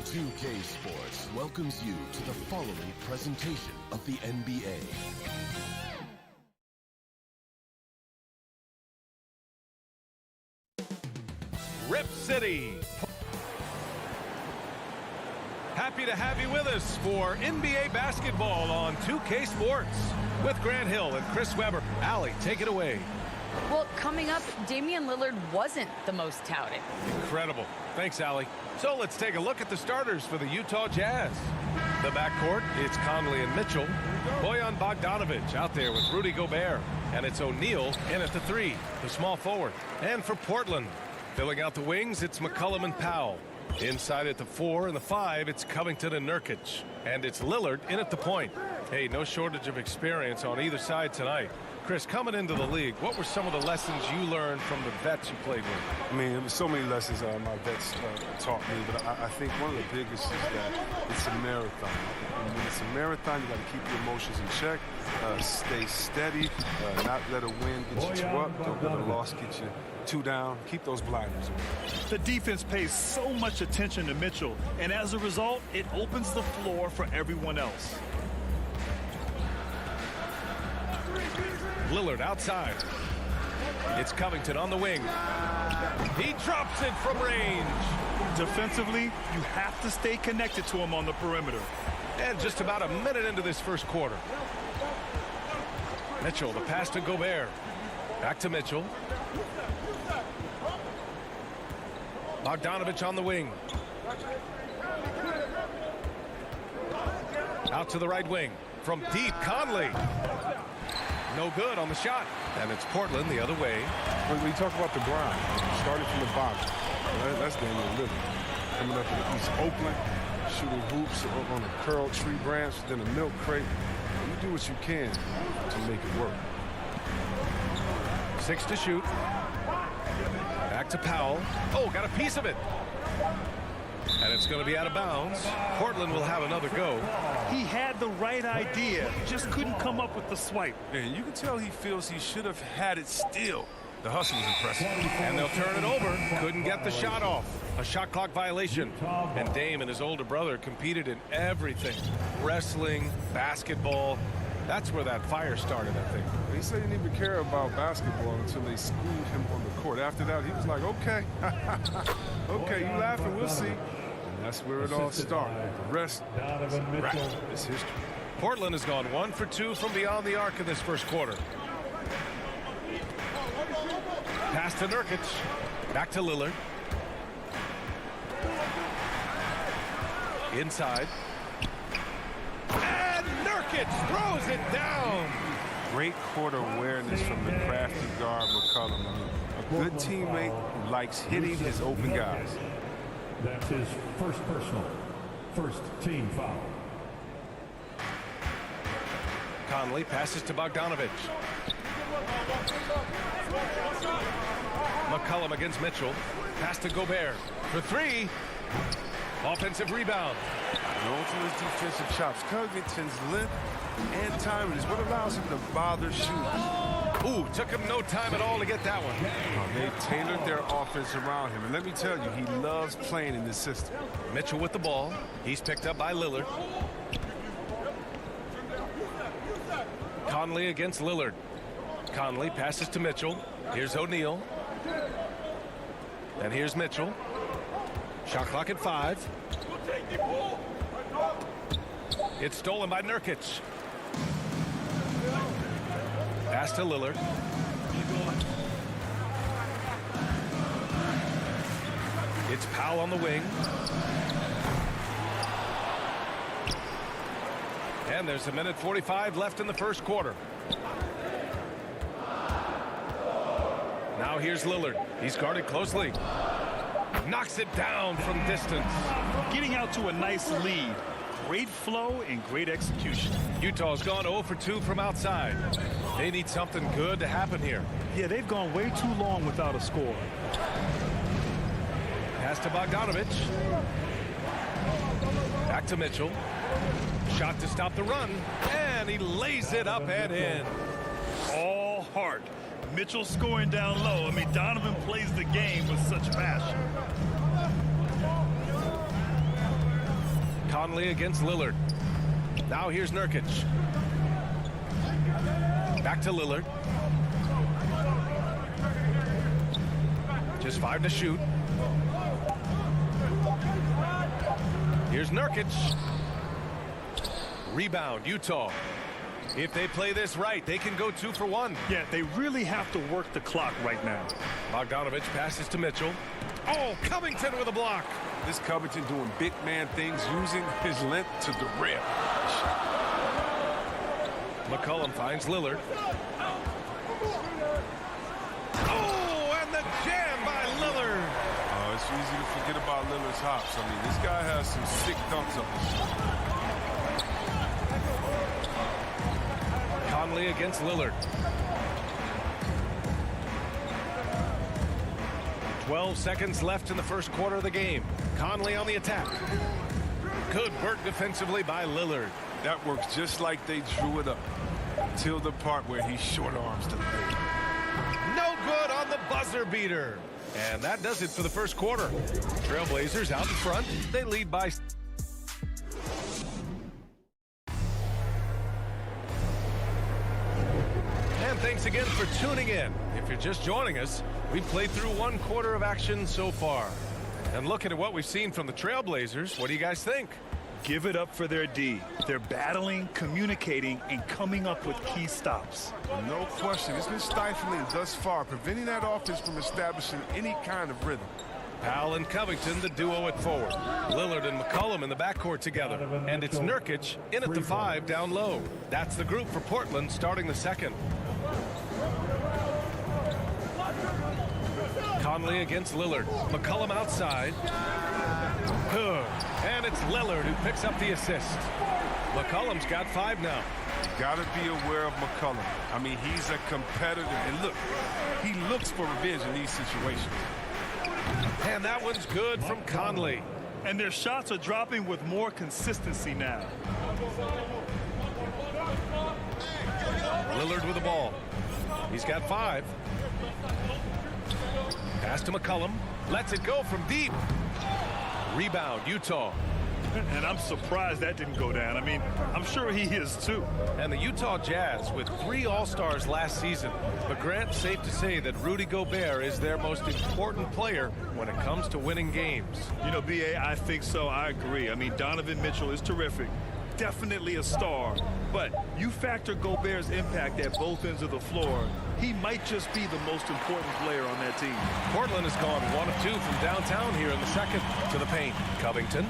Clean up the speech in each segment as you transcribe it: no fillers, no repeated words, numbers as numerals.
2K Sports welcomes you to the following presentation of the NBA. Rip City. Happy to have you with us for NBA basketball on 2K Sports with Grant Hill and Chris Webber. Allie, take it away. Well, coming up, Damian Lillard wasn't the most touted. Incredible. Thanks, Allie. So let's take a look at the starters for the Utah Jazz. The backcourt, it's Conley and Mitchell. Bojan Bogdanovic out there with Rudy Gobert. And it's O'Neal in at the 3, the small forward. And for Portland, filling out the wings, it's McCollum and Powell. Inside at the 4 and the 5, it's Covington and Nurkic. And it's Lillard in at the point. Hey, no shortage of experience on either side tonight. Chris, coming into the league, what were some of the lessons you learned from the vets you played with? I mean, there were so many lessons my vets taught me, but I think one of the biggest is that it's a marathon. And when it's a marathon, you got to keep your emotions in check, stay steady, not let a win get you 2 up, don't let a loss get you 2 down. Keep those blinders on. The defense pays so much attention to Mitchell, and as a result, it opens the floor for everyone else. Lillard outside. It's Covington on the wing. He drops it from range. Defensively, you have to stay connected to him on the perimeter. And just about a minute into this first quarter. Mitchell, the pass to Gobert. Back to Mitchell. Bogdanovic on the wing. Out to the right wing. From deep, Conley. No good on the shot. And it's Portland the other way. When you talk about the grind, starting from the bottom, that's Damian Lillard. Coming up in East Oakland, shooting hoops on a curled tree branch, then a milk crate. You do what you can to make it work. 6 to shoot. Back to Powell. Oh, got a piece of it. And it's going to be out of bounds. Portland will have another go. He had the right idea, just couldn't come up with the swipe. And you can tell he feels he should have had it still. The hustle was impressive. And they'll turn it over. Couldn't get the shot off. A shot clock violation. And Dame and his older brother competed in everything. Wrestling, basketball. That's where that fire started, I think. He said he didn't even care about basketball until they schooled him on the court. After that, he was like, okay. Okay, you laughing, we'll see. And that's where it all started. The rest is history. Portland has gone 1 for 2 from beyond the arc in this first quarter. Pass to Nurkic. Back to Lillard. Inside. And Nurkic throws it down. Great court awareness from the crafty guard McCollum. A good teammate who likes hitting his open guys. That's his first personal, first team foul. Conley passes to Bogdanovic. McCollum against Mitchell. Pass to Gobert for 3. Offensive rebound. Known for his defensive chops, Covington's length and timing is what allows him to bother shooters. Ooh, took him no time at all to get that one. They tailored their offense around him, and let me tell you, he loves playing in this system. Mitchell with the ball. He's picked up by Lillard. Conley against Lillard. Conley passes to Mitchell. Here's O'Neal. And here's Mitchell. Shot clock at 5. It's stolen by Nurkic. Pass to Lillard. It's Powell on the wing. And there's 1:45 left in the first quarter. Now here's Lillard. He's guarded closely. Knocks it down from distance. Getting out to a nice lead. Great flow and great execution. Utah's gone 0 for 2 from outside. They need something good to happen here. Yeah, they've gone way too long without a score. Pass to Bogdanovich. Back to Mitchell. Shot to stop the run. And he lays it up and in. All heart. Mitchell scoring down low. I mean, Donovan plays the game with such passion. Conley against Lillard. Now here's Nurkic. Back to Lillard. Just 5 to shoot. Here's Nurkic. Rebound, Utah. If they play this right, they can go 2 for 1. Yeah, they really have to work the clock right now. Bogdanovich passes to Mitchell. Oh, Covington with a block. This Covington doing big man things, using his length to derail. McCollum finds Lillard. Oh, and the jam by Lillard. Oh, it's easy to forget about Lillard's hops. I mean, this guy has some sick dunks up his sleeve. Conley against Lillard. 12 seconds left in the first quarter of the game. Conley on the attack. Good work defensively by Lillard. That works just like they drew it up until the part where he short arms the lead. No good on the buzzer beater. And that does it for the first quarter. Trailblazers out in front. They lead by... And thanks again for tuning in. If you're just joining us, we've played through 1 quarter of action so far. And looking at what we've seen from the Trailblazers, what do you guys think? Give it up for their D. They're battling, communicating, and coming up with key stops. No question. It's been stifling thus far, preventing that offense from establishing any kind of rhythm. Powell and Covington, the duo at forward. Lillard and McCollum in the backcourt together. And it's Nurkic in at the 5 down low. That's the group for Portland starting the second. Conley against Lillard. McCollum outside. And it's Lillard who picks up the assist. McCollum's got 5 now. You got to be aware of McCollum. I mean, he's a competitor. And look, he looks for revenge in these situations. And that one's good from Conley. And their shots are dropping with more consistency now. Lillard with the ball. He's got 5. Pass to McCollum. Lets it go from deep. Rebound, Utah. And I'm surprised that didn't go down. I mean, I'm sure he is too. And the Utah Jazz with 3 All-Stars last season. But Grant, safe to say that Rudy Gobert is their most important player when it comes to winning games. You know, B.A., I think so. I agree. I mean, Donovan Mitchell is terrific. Definitely a star. But you factor Gobert's impact at both ends of the floor, he might just be the most important player on that team. Portland has gone 1 of 2 from downtown here in the second. To the paint, Covington.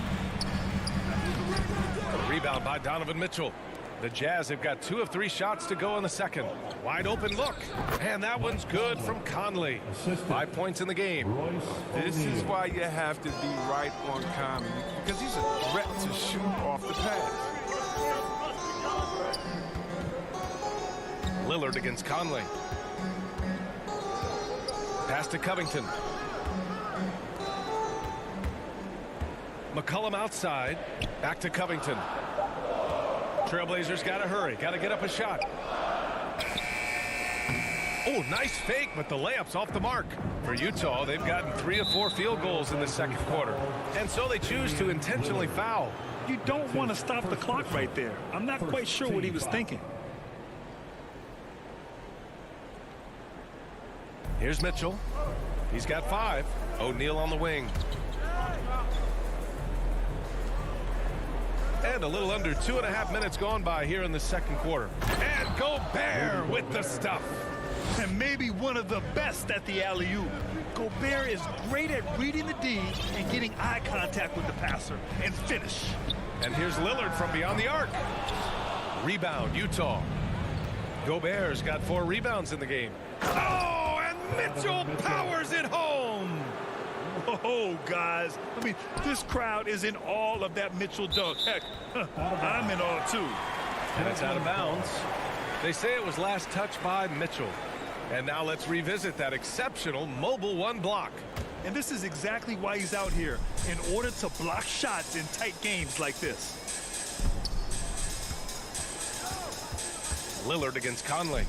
Rebound by Donovan Mitchell. The Jazz have got 2 of 3 shots to go in the second. Wide open look. And that one's good from Conley. 5 points in the game. This is why you have to be right on Conley, because he's a threat to shoot off the pass. Lillard against Conley. Pass to Covington. McCollum outside. Back to Covington. Trailblazers got to hurry. Got to get up a shot. Oh, nice fake, but the layup's off the mark. For Utah, they've gotten 3 of 4 field goals in the second quarter. And so they choose to intentionally foul. You don't want to stop the clock right there. I'm not quite sure what he was thinking. Here's Mitchell. He's got 5. O'Neal on the wing. And a little under 2.5 minutes gone by here in the second quarter. And Gobert with the stuff. And maybe one of the best at the alley-oop. Gobert is great at reading the D and getting eye contact with the passer and finish. And here's Lillard from beyond the arc. Rebound, Utah. Gobert's got 4 rebounds in the game. Oh, and Mitchell powers it home. Whoa, guys. I mean, this crowd is in awe of that Mitchell dunk. Heck, I'm in awe, too. And it's out of bounds. They say it was last touched by Mitchell. And now let's revisit that exceptional mobile 1 block. And this is exactly why he's out here, in order to block shots in tight games like this. Lillard against Conley.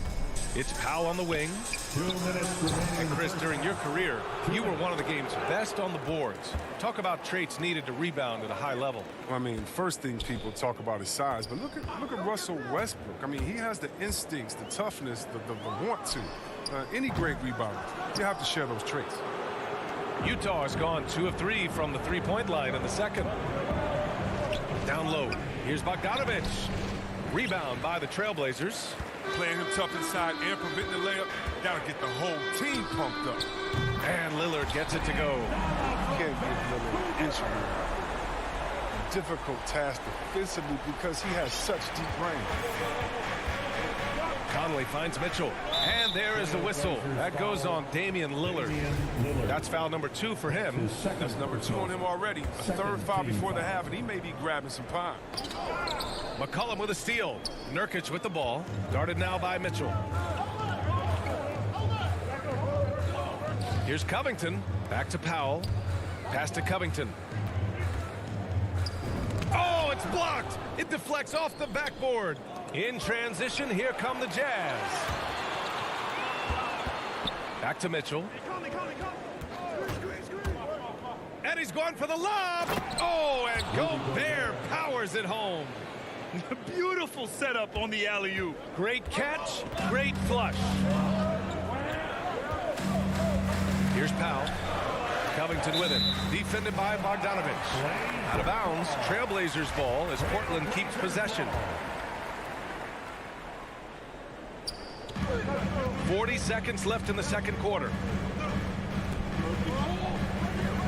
It's Powell on the wing. 2 minutes remaining. And Chris, during your career, you were one of the game's best on the boards. Talk about traits needed to rebound at a high level. I mean, first thing people talk about is size, but look at Russell Westbrook. I mean, he has the instincts, the toughness, the want to. Any great rebounder, you have to share those traits. Utah has gone 2 of 3 from the three-point line in the second. Down low. Here's Bogdanovich. Rebound by the Trailblazers. Playing him tough inside and preventing the layup, gotta get the whole team pumped up. And Lillard gets it to go. You can't give Lillard an inch of room. A difficult task defensively because he has such deep range. Conley finds Mitchell. And there is the whistle. That goes on Damian Lillard. That's foul number 2 for him. That's number 2 on him already. A third foul before the half, and he may be grabbing some pine. McCollum with a steal. Nurkic with the ball. Guarded now by Mitchell. Here's Covington. Back to Powell. Pass to Covington. Oh, it's blocked. It deflects off the backboard. In transition, here come the Jazz. Back to Mitchell. And he's going for the lob. Oh, and Gobert powers it home. Beautiful setup on the alley-oop. Great catch, great flush. Here's Powell. Covington with it. Defended by Bogdanovich. Out of bounds. Trailblazers ball as Portland keeps possession. 40 seconds left in the second quarter.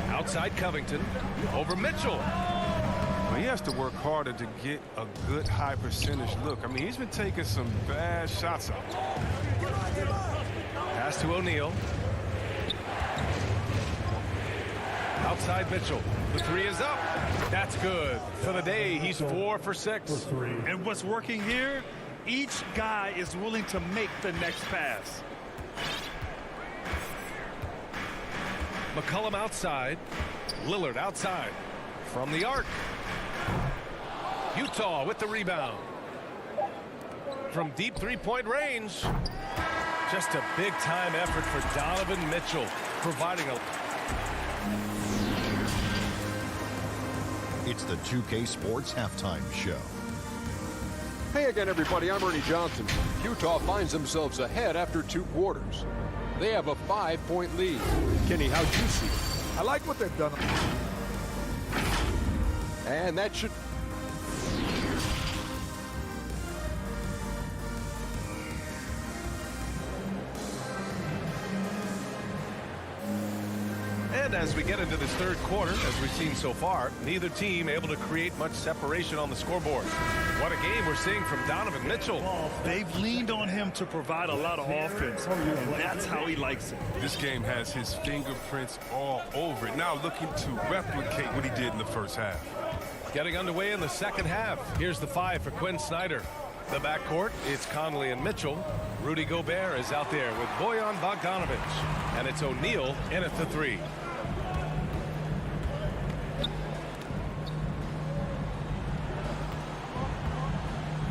Outside Covington. Over Mitchell. Well, he has to work harder to get a good high percentage look. I mean, he's been taking some bad shots out. Pass to O'Neal. Outside Mitchell. The 3 is up. That's good. For the day, he's 4 for 6. And what's working here? Each guy is willing to make the next pass. McCollum outside. Lillard outside. From the arc. Utah with the rebound. From deep three-point range. Just a big-time effort for Donovan Mitchell, providing a... It's the 2K Sports Halftime Show. Hey again, everybody. I'm Ernie Johnson. Utah finds themselves ahead after 2 quarters. They have a 5-point lead. Kenny, how'd you see it? I like what they've done. And that should... And as we get into this third quarter, as we've seen so far, neither team able to create much separation on the scoreboard. What a game we're seeing from Donovan Mitchell. They've leaned on him to provide a lot of offense, and that's how he likes it. This game has his fingerprints all over it. Now looking to replicate what he did in the first half. Getting underway in the second half. Here's the 5 for Quinn Snyder. The backcourt, it's Conley and Mitchell. Rudy Gobert is out there with Bojan Bogdanovich. And it's O'Neal in at the 3.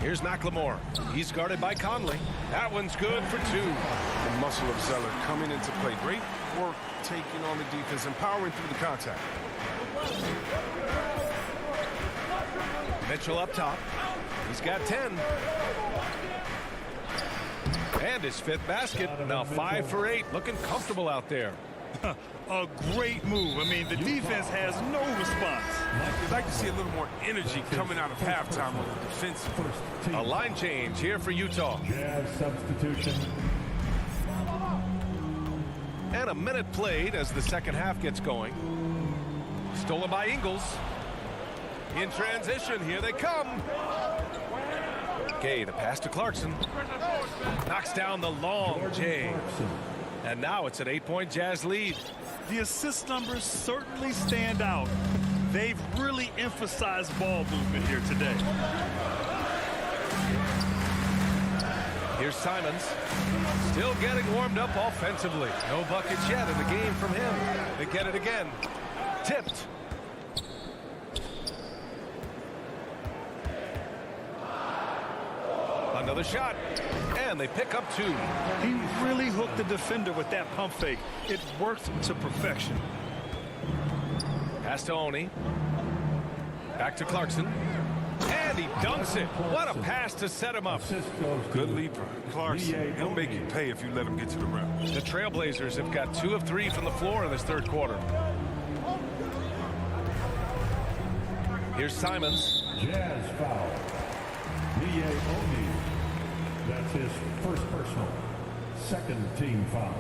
Here's McLemore. He's guarded by Conley. That one's good for 2. The muscle of Zeller coming into play. Great work taking on the defense, empowering through the contact. Mitchell up top. He's got 10. And his 5th basket. Now 5 for 8. Looking comfortable out there. A great move. I mean, the defense has no response. You'd like to see a little more energy coming out of halftime on the defensive. A line change here for Utah. Jazz substitution. And a minute played as the second half gets going. Stolen by Ingles. In transition, here they come. Gay, the pass to Clarkson. Knocks down the long J. And now it's an 8-point Jazz lead. The assist numbers certainly stand out. They've really emphasized ball movement here today. Here's Simons. Still getting warmed up offensively. No buckets yet in the game from him. They get it again. Tipped. Another shot. And they pick up 2. He really hooked the defender with that pump fake. It worked to perfection. Pass to Oni. Back to Clarkson. And he dunks it. What a pass to set him up. Good leaper. Clarkson, he'll make you pay if you let him get to the rim. The Trailblazers have got 2 of 3 from the floor in this third quarter. Here's Simons. Jazz foul. B.A. Oni. That's his first personal. Second team foul.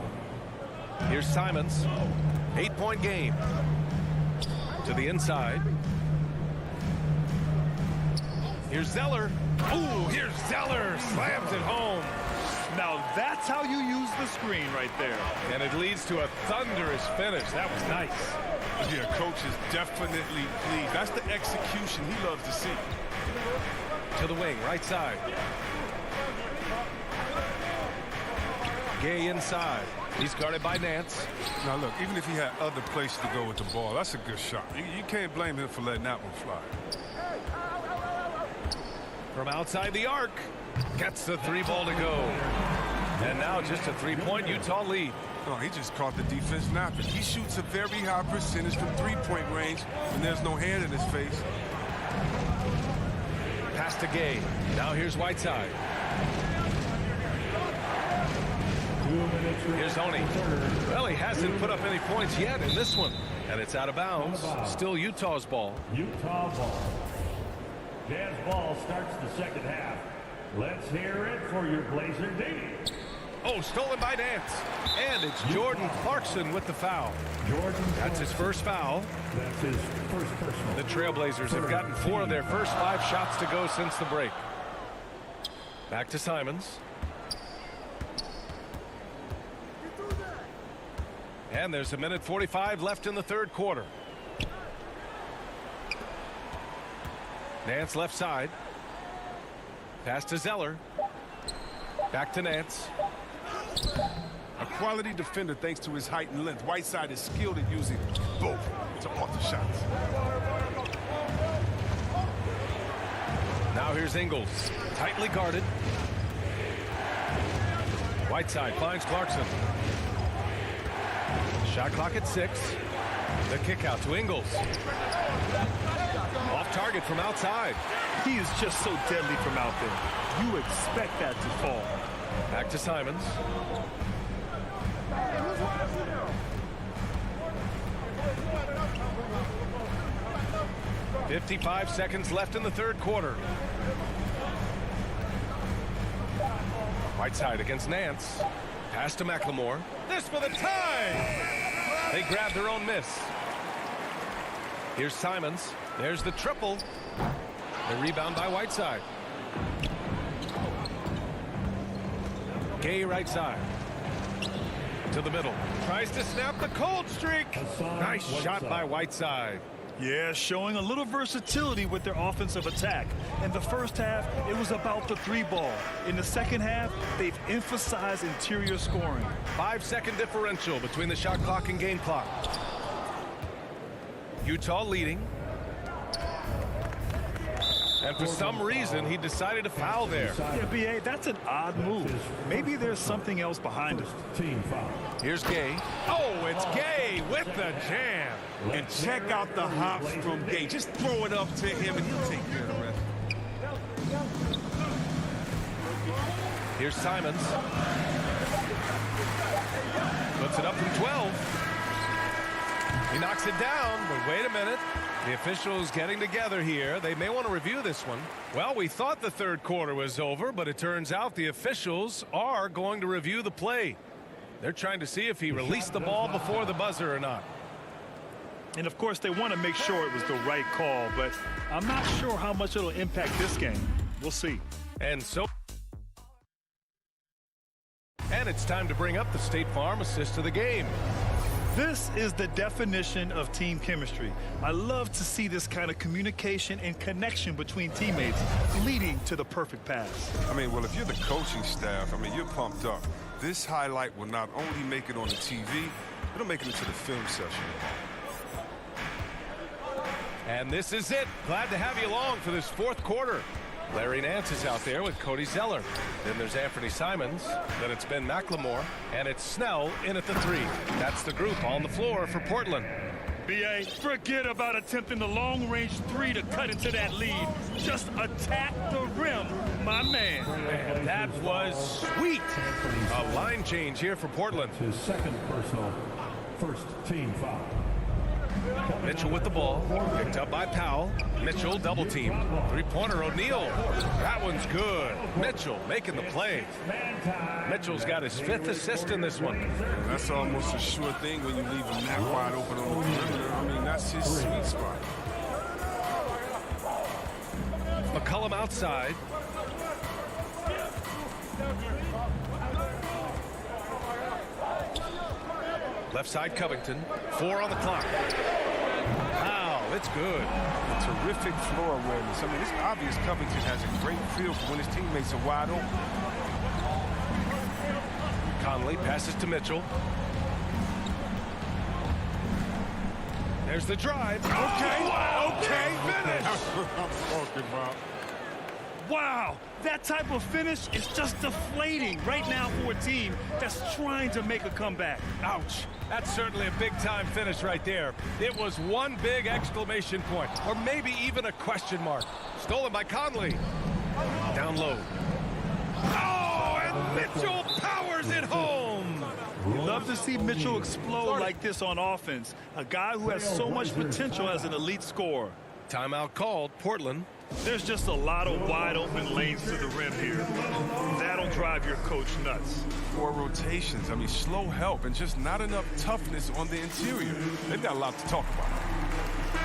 Here's Simons. 8-point game. To the inside. Here's Zeller. Ooh, here's Zeller. Slams it home. Now that's how you use the screen right there. And it leads to a thunderous finish. That was nice. Yeah, coach is definitely pleased. That's the execution he loves to see. To the wing, right side. Gay inside. He's guarded by Nance. Now look, even if he had other places to go with the ball, that's a good shot. You can't blame him for letting that one fly. From outside the arc. Gets the 3-ball to go. And now just a 3-point Utah lead. Oh, he just caught the defense napping. He shoots a very high percentage from 3-point range when there's no hand in his face. Pass to Gay. Now here's Whiteside. Here's Oni. Well, he hasn't put up any points yet in this one. And it's out of bounds. Still Utah's ball. Utah ball. Jazz ball starts the second half. Let's hear it for your Blazer D. Oh, stolen by Nance. And it's Jordan Clarkson with the foul. That's his first foul. That's his first personal. The Trailblazers have gotten 4 of their first 5 shots to go since the break. Back to Simons. And there's a minute 45 left in the third quarter. Nance left side. Pass to Zeller. Back to Nance. A quality defender thanks to his height and length. Whiteside is skilled at using both to author shots. Now here's Ingles. Tightly guarded. Whiteside finds Clarkson. Shot clock at 6. The kick out to Ingles. Off target from outside. He is just so deadly from out there. You expect that to fall. Back to Simons. .55 seconds left in the third quarter. Whiteside against Nance. Pass to McLemore. This for the tie! They grab their own miss. Here's Simons. There's the triple. The rebound by Whiteside. Gay right side. To the middle. Tries to snap the cold streak. Nice shot by Whiteside. Yeah, showing a little versatility with their offensive attack. In the first half, it was about the 3-ball. In the second half, they've emphasized interior scoring. 5-second differential between the shot clock and game clock. Utah leading. And for some reason, he decided to foul there. Yeah, B.A., that's an odd move. Maybe there's something else behind it. Team foul. Here's Gay. Oh, it's Gay with the jam. And check out the hops from Gay. Just throw it up to him and he'll take care of the rest. Here's Simons. Puts it up from 12. He knocks it down, but wait a minute. The officials getting together here. They may want to review this one. Well, we thought the third quarter was over, but it turns out the officials are going to review the play. They're trying to see if he released the ball before the buzzer or not. And, of course, they want to make sure it was the right call, but I'm not sure how much it'll impact this game. We'll see. And it's time to bring up the State Farm assist of the game. This is the definition of team chemistry. I love to see this kind of communication and connection between teammates leading to the perfect pass. I mean, well, if you're the coaching staff, I mean, you're pumped up. This highlight will not only make it on the TV, it'll make it into the film session. And this is it. Glad to have you along for this fourth quarter. Larry Nance is out there with Cody Zeller. Then there's Anthony Simons. Then it's Ben McLemore. And it's Snell in at the 3. That's the group on the floor for Portland. B.A., forget about attempting the long-range 3 to cut into that lead. Just attack the rim, my man. Man, that was sweet. A line change here for Portland. His second personal, first team foul. Mitchell with the ball, picked up by Powell. Mitchell double team. Three-pointer O'Neal. That one's good. Mitchell making the play. Mitchell's got his 5th assist in this one. And that's almost a sure thing when you leave him that wide open on the perimeter. I mean, that's his sweet spot. McCollum outside. Left side Covington. 4 on the clock. Wow, it's good. Terrific floor awareness. I mean, it's obvious Covington has a great feel for when his teammates are wide open. Conley passes to Mitchell. There's the drive. Okay, okay, finish. That's what I'm talking about. Wow, that type of finish is just deflating right now for a team that's trying to make a comeback. Ouch. That's certainly a big-time finish right there. It was one big exclamation point, or maybe even a question mark. Stolen by Conley. Down low. Oh, and Mitchell powers it home. We love to see Mitchell explode like this on offense. A guy who has so much potential as an elite scorer. Timeout called, Portland. There's just a lot of wide open lanes to the rim here. That'll drive your coach nuts. 4 rotations. I mean, slow help and just not enough toughness on the interior. They've got a lot to talk about.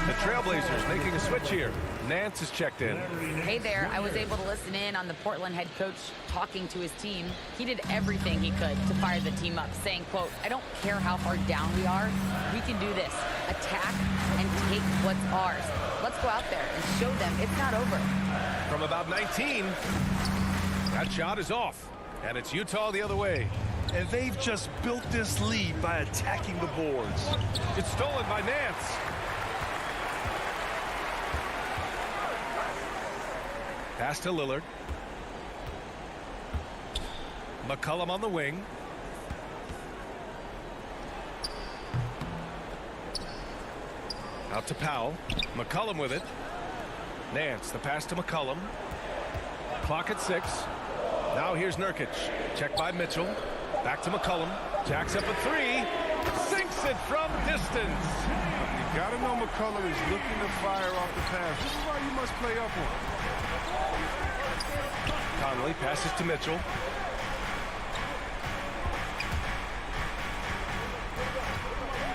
The Trailblazers making a switch here. Nance is checked in. Hey there, I was able to listen in on the Portland head coach talking to his team. He did everything he could to fire the team up, saying, quote, I don't care how far down we are. We can do this. Attack and take what's ours. Let's go out there and show them it's not over. From about 19, that shot is off. And it's Utah the other way. And they've just built this lead by attacking the boards. It's stolen by Nance. Pass to Lillard. McCollum on the wing. Out to Powell. McCollum with it. Nance, the pass to McCollum. Clock at 6. Now here's Nurkic. Checked by Mitchell. Back to McCollum. Jacks up a 3. Sinks it from distance. You got to know McCullough is looking to fire off the pass. This is why you must play up on. Conley passes to Mitchell.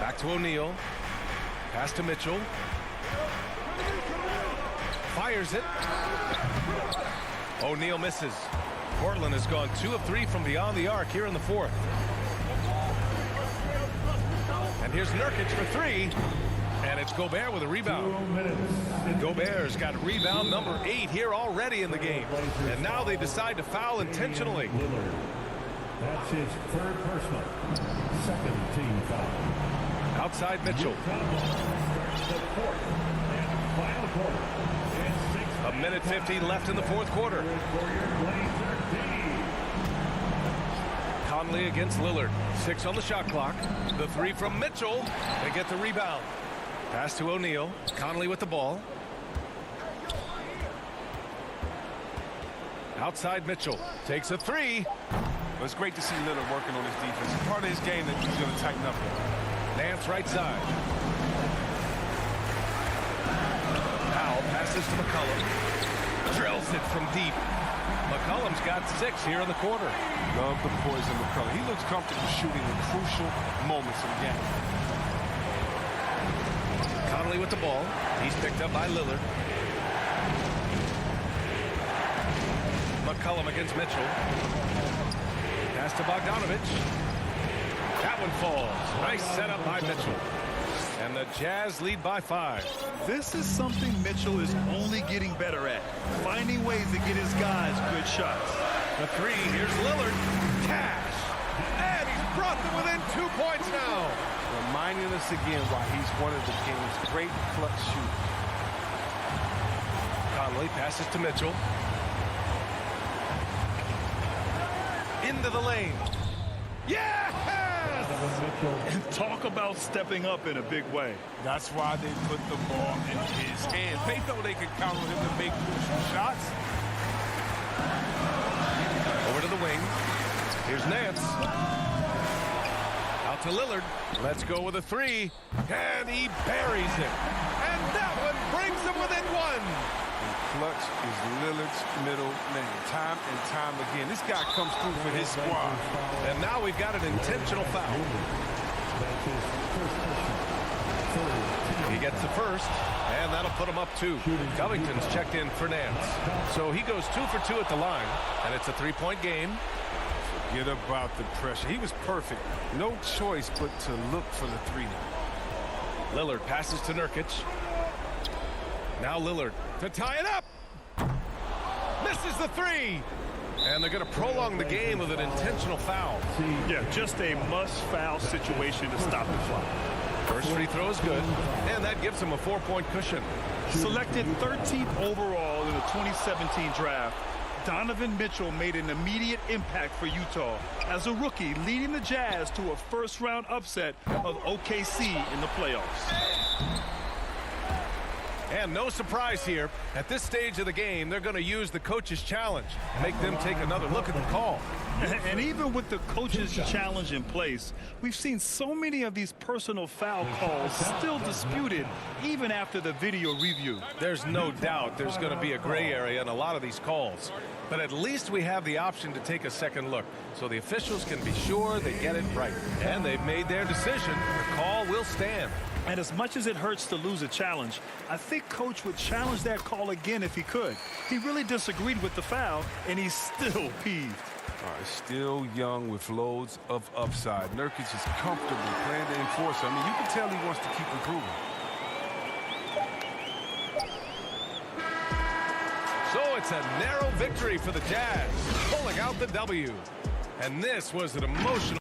Back to O'Neal. Pass to Mitchell. Fires it. O'Neal misses. Portland has gone 2 of 3 from beyond the arc here in the 4th. And here's Nurkic for 3. And it's Gobert with a rebound. Gobert's got rebound number 8 here already in the game. And now they decide to foul intentionally. That's his 3rd personal, 2nd team foul. Outside Mitchell. A minute 50 left in the 4th quarter. Conley against Lillard. 6 on the shot clock. The 3 from Mitchell. They get the rebound. Pass to O'Neal. Conley with the ball. Outside Mitchell takes a three. Well, it's great to see Lillard working on his defense. It's part of his game that he's going to tighten up on. Nance right side. Powell passes to McCollum. Drills it from deep. McCollum's got 6 here in the quarter. Love the poise of McCollum. He looks comfortable shooting in crucial moments of the game. Conley with the ball. He's picked up by Lillard. McCollum against Mitchell. Pass to Bogdanovich. That one falls. Nice setup by Mitchell. And the Jazz lead by 5. This is something Mitchell is only getting better at, finding ways to get his guys good shots. The three, here's Lillard. Cash. And he's brought them within 2 points now. Reminding us again why he's one of the game's great clutch shooters. Conley passes to Mitchell. Into the lane. Yes! And talk about stepping up in a big way. That's why they put the ball in his hands. They know they can count on him to make crucial shots. Over to the wing. Here's Nance. Out to Lillard. Let's go with a three. And he buries it. And that one brings them within 1. Clutch is Lillard's middle man. Time and time again. This guy comes through for his squad. And now we've got an intentional foul. He gets the first, and that'll put him up 2. Covington's checked in for Nance. So he goes 2 for 2 at the line, and it's a 3-point game. Forget about the pressure. He was perfect. No choice but to look for the 3 now. Lillard passes to Nurkic. Now Lillard to tie it up. Misses the 3. And they're going to prolong the game with an intentional foul. Yeah, just a must-foul situation to stop the clock. First free throw is good, and that gives him a 4-point cushion. Selected 13th overall in the 2017 draft, Donovan Mitchell made an immediate impact for Utah as a rookie, leading the Jazz to a first-round upset of OKC in the playoffs. And no surprise here, at this stage of the game, they're going to use the coach's challenge, make them take another look at the call. And even with the coach's challenge in place, we've seen so many of these personal foul calls still disputed even after the video review. There's no doubt there's going to be a gray area in a lot of these calls. But at least we have the option to take a second look, so the officials can be sure they get it right. And they've made their decision. The call will stand. And as much as it hurts to lose a challenge, I think Coach would challenge that call again if he could. He really disagreed with the foul, and he's still peeved. Still young with loads of upside. Nurkic is comfortable playing the enforcer. I mean, you can tell he wants to keep improving. So it's a narrow victory for the Jazz, pulling out the W. And this was an emotional.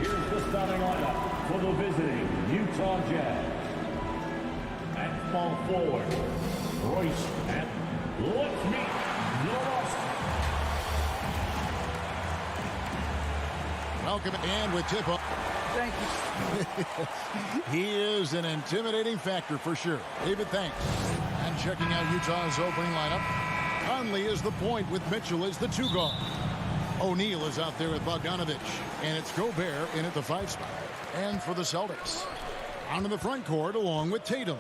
Here's the starting lineup for the visiting Utah Jazz. At small forward, Royce and let's meet Welcome and with tip-off. Thank you. He is an intimidating factor for sure. David, thanks. And checking out Utah's opening lineup. Conley is the point with Mitchell as the 2 guard. O'Neal is out there with Bogdanovich. And it's Gobert in at the 5 spot. And for the Celtics, onto the front court along with Tatum.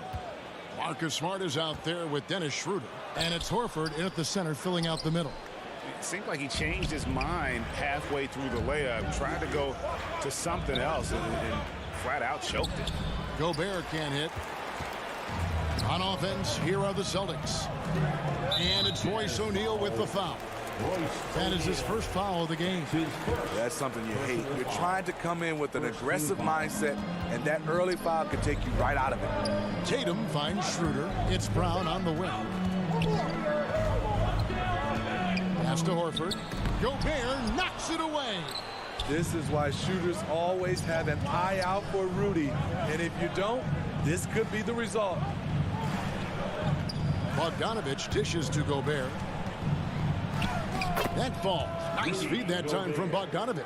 Marcus Smart is out there with Dennis Schroeder. And it's Horford in at the center filling out the middle. It seemed like he changed his mind halfway through the layup, tried to go to something else and flat out choked it. Gobert can't hit. On offense, here are the Celtics. And it's Royce O'Neal with the foul. That is his first foul of the game. That's something you hate. You're trying to come in with an aggressive mindset, and that early foul could take you right out of it. Tatum finds Schroeder. It's Brown on the wing. Pass to Horford. Gobert knocks it away. This is why shooters always have an eye out for Rudy. And if you don't, this could be the result. Bogdanovich dishes to Gobert. That falls. Nice feed that time from Bogdanovich.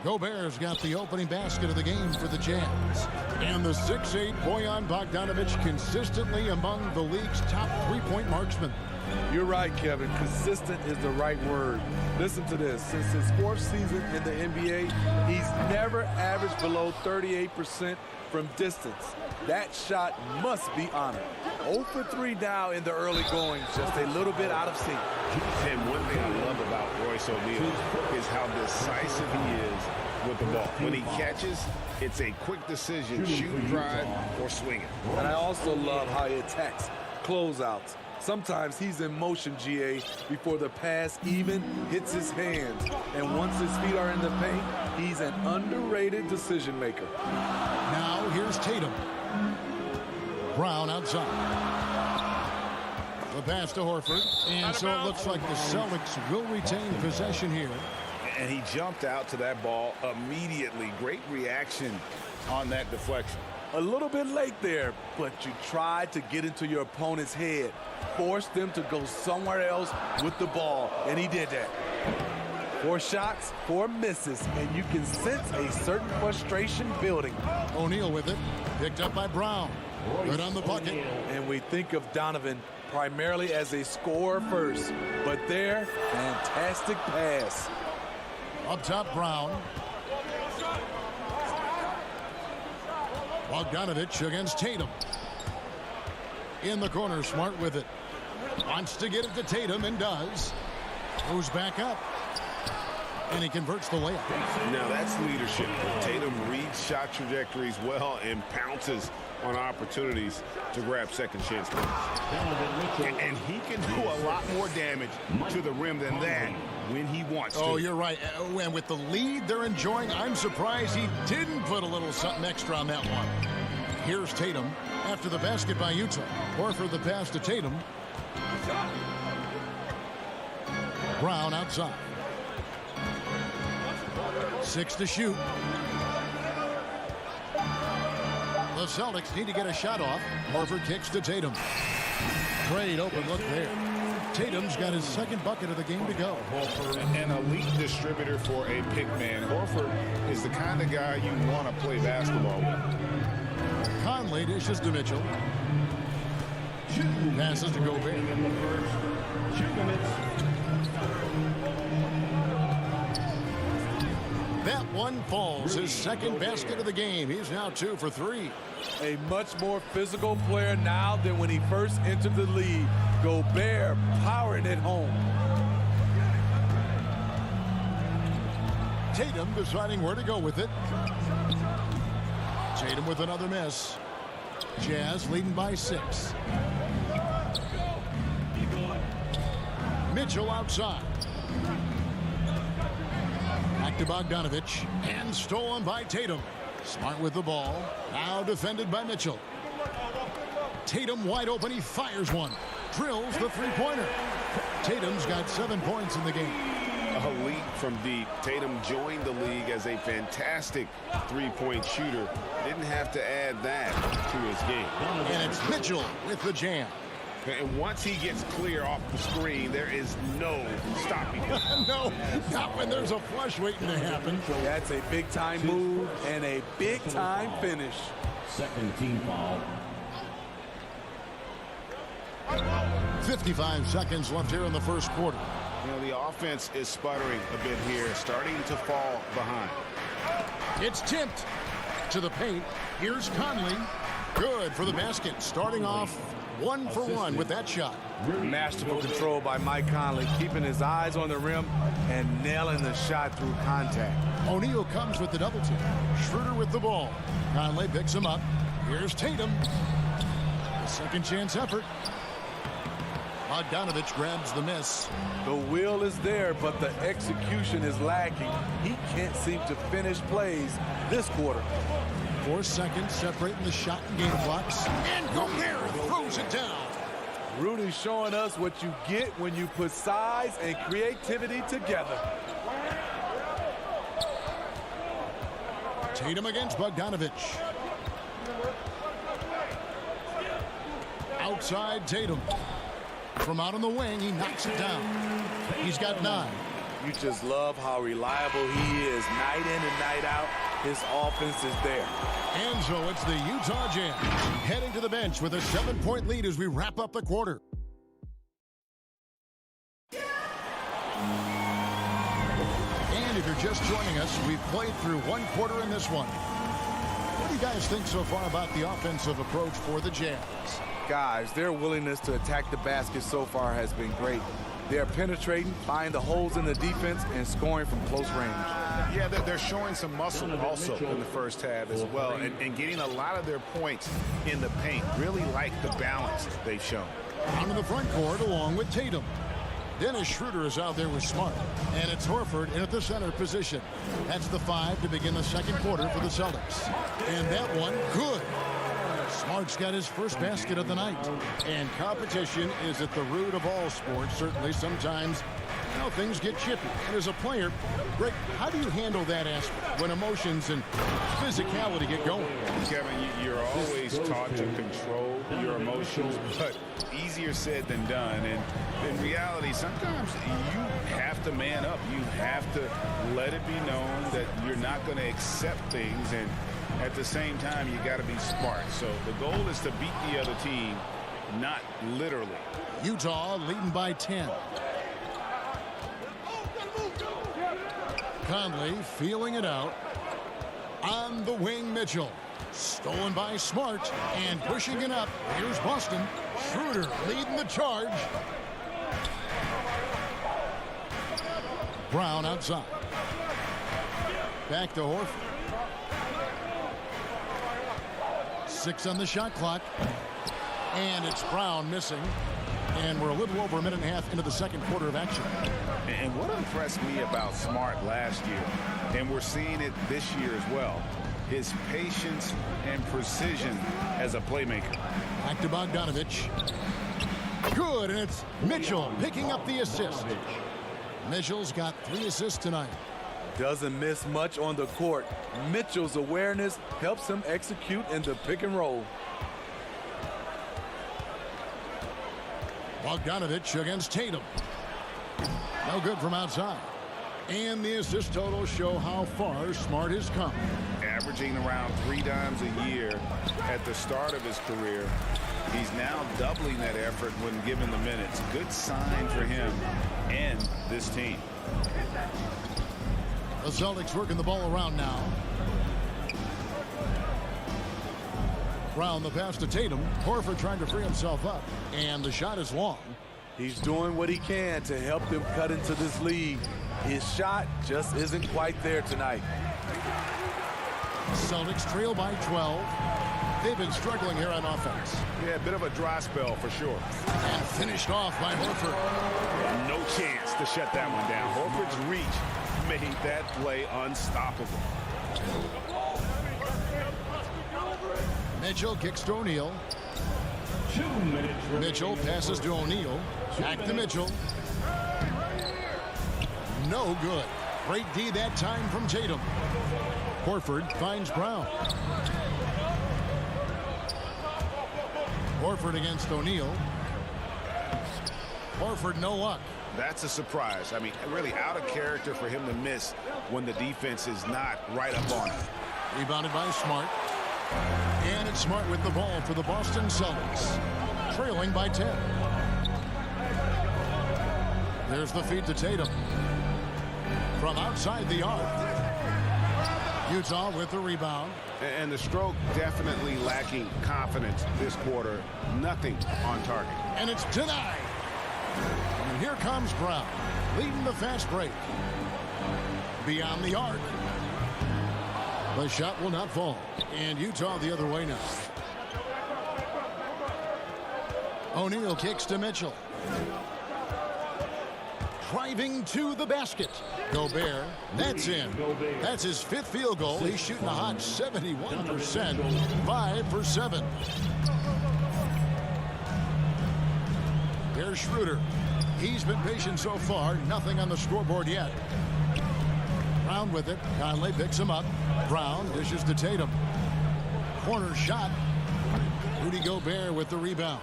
Gobert's got the opening basket of the game for the Jazz. And the 6'8" Bojan Bogdanovich consistently among the league's top three-point marksmen. You're right, Kevin. Consistent is the right word. Listen to this. Since his 4th season in the NBA, he's never averaged below 38% from distance. That shot must be honored. 0 for 3 now in the early going, just a little bit out of sync. And one thing I love about Royce O'Neal is how decisive he is with the ball. When he catches, it's a quick decision, shoot, drive, or swing it. And I also love how he attacks closeouts. Sometimes he's in motion, GA, before the pass even hits his hands. And once his feet are in the paint, he's an underrated decision maker. Now here's Tatum. Brown outside. The pass to Horford. And so it looks like the Celtics will retain possession here. And he jumped out to that ball immediately. Great reaction on that deflection. A little bit late there, but you tried to get into your opponent's head. Force them to go somewhere else with the ball, and he did that. 4 shots, 4 misses, and you can sense a certain frustration building. O'Neal with it. Picked up by Brown. Good on the bucket. And we think of Donovan primarily as a scorer first, but there, fantastic pass. Up top, Brown. Bogdanovich against Tatum. In the corner, Smart with it. Wants to get it to Tatum and does. Goes back up. And he converts the layup. Now that's leadership. Tatum reads shot trajectories well and pounces on opportunities to grab second chance points. And he can do a lot more damage to the rim than that when he wants to. Oh, you're right. And with the lead they're enjoying, I'm surprised he didn't put a little something extra on that one. Here's Tatum after the basket by Utah. Horford the pass to Tatum. Brown outside. 6 to shoot. The Celtics need to get a shot off. Horford kicks to Tatum. Great open look there. Tatum's got his 2nd bucket of the game to go. An elite distributor for a pick man. Horford is the kind of guy you want to play basketball with. Conley dishes to Mitchell. Passes to Gobert. 2 minutes. That one falls. His second basket of the game. He's now 2 for 3. A much more physical player now than when he first entered the league. Gobert powering it home. Tatum deciding where to go with it. Tatum with another miss. Jazz leading by 6. Mitchell outside. Back to Bogdanovich. And stolen by Tatum. Smart with the ball. Now defended by Mitchell. Tatum wide open. He fires one. Drills the three-pointer. Tatum's got 7 points in the game. A leap from deep. Tatum joined the league as a fantastic three-point shooter. Didn't have to add that to his game. And it's Mitchell with the jam. And once he gets clear off the screen, there is no stopping him. No, not when there's a flush waiting to happen. That's a big-time move and a big-time finish. Second team foul. 55 seconds left here in the first quarter. You know, the offense is sputtering a bit here, starting to fall behind. It's tipped to the paint. Here's Conley. Good for the basket. Starting off 1 for 1 with that shot. Masterful control by Mike Conley, keeping his eyes on the rim and nailing the shot through contact. O'Neal comes with the double team. Schroeder with the ball. Conley picks him up. Here's Tatum. A second chance effort. Bogdanovich grabs the miss. The will is there, but the execution is lacking. He can't seem to finish plays this quarter. 4 seconds separating the shot and game clocks. And Gobert throws it down. Rudy showing us what you get when you put size and creativity together. Tatum against Bogdanovich. Outside Tatum. From out on the wing, he knocks it down. He's got 9. You just love how reliable he is night in and night out. His offense is there. And so it's the Utah Jazz heading to the bench with a 7-point lead as we wrap up the quarter. And if you're just joining us, we've played through 1 quarter in this one. What do you guys think so far about the offensive approach for the Jazz? Guys, their willingness to attack the basket so far has been great. They're penetrating, finding the holes in the defense, and scoring from close range. Yeah, they're showing some muscle also in the first half as well, and getting a lot of their points in the paint. Really like the balance they've shown. Out in the front court along with Tatum. Dennis Schroeder is out there with Smart. And it's Horford in at the center position. That's the 5 to begin the second quarter for the Celtics. And that one, good. Smart's got his first basket of the night. And competition is at the root of all sports. Certainly sometimes, you know, things get chippy. And as a player, Greg, how do you handle that aspect when emotions and physicality get going? Kevin, you're always taught to control your emotions, but easier said than done. And in reality, sometimes you have to man up. You have to let it be known that you're not going to accept things, and at the same time, you got to be smart. So the goal is to beat the other team, not literally. Utah leading by 10. Conley feeling it out. On the wing, Mitchell. Stolen by Smart and pushing it up. Here's Boston. Schroeder leading the charge. Brown outside. Back to Horford. 6 on the shot clock. And it's Brown missing. And we're a little over a minute and a half into the second quarter of action. And what impressed me about Smart last year, and we're seeing it this year as well, his patience and precision as a playmaker. Back to Bogdanovich. Good, and it's Mitchell picking up the assist. Mitchell's got 3 assists tonight. Doesn't miss much on the court. Mitchell's awareness helps him execute in the pick and roll. Bogdanovich against Tatum. No good from outside. And the assist totals show how far Smart has come. Averaging around 3 dimes a year at the start of his career. He's now doubling that effort when given the minutes. Good sign for him and this team. The Celtics working the ball around now. Brown the pass to Tatum. Horford trying to free himself up. And the shot is long. He's doing what he can to help them cut into this lead. His shot just isn't quite there tonight. Celtics trail by 12. They've been struggling here on offense. Yeah, a bit of a dry spell for sure. And finished off by Horford. No chance to shut that one down. Horford's reach made that play unstoppable. Mitchell kicks to O'Neal. 2 minutes. Mitchell passes to O'Neal. Back to Mitchell. No good. Great D that time from Tatum. Horford finds Brown. Horford against O'Neal. Horford no luck. That's a surprise. I mean, really out of character for him to miss when the defense is not right up on him. Rebounded by Smart. And it's Smart with the ball for the Boston Celtics. Trailing by 10. There's the feed to Tatum. From outside the arc. Utah with the rebound. And the stroke definitely lacking confidence this quarter. Nothing on target. And it's denied. And here comes Brown, leading the fast break. Beyond the arc. The shot will not fall. And Utah the other way now. O'Neal kicks to Mitchell. Driving to the basket. Gobert, that's in. That's his 5th field goal. He's shooting a hot 71%. 5 for 7. There's Schroeder. He's been patient so far. Nothing on the scoreboard yet. Brown with it. Conley picks him up. Brown dishes to Tatum. Corner shot. Rudy Gobert with the rebound.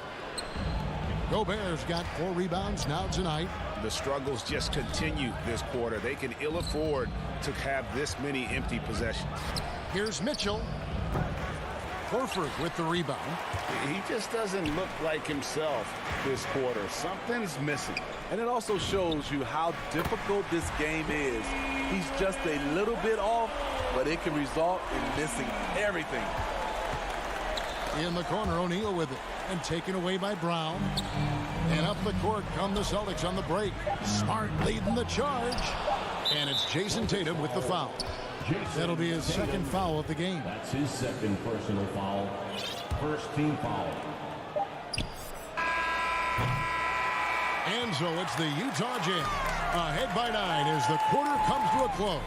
Gobert's got 4 rebounds now tonight. The struggles just continue this quarter. They can ill afford to have this many empty possessions. Here's Mitchell. Horford with the rebound. He just doesn't look like himself this quarter. Something's missing. And it also shows you how difficult this game is. He's just a little bit off, but it can result in missing everything. In the corner, O'Neal with it. And taken away by Brown. And up the court come the Celtics on the break. Smart leading the charge. And it's Jason Tatum with the foul. That'll be his 2nd foul of the game. That's his 2nd personal foul. 1st team foul. And so it's the Utah Jazz ahead by 9 as the quarter comes to a close.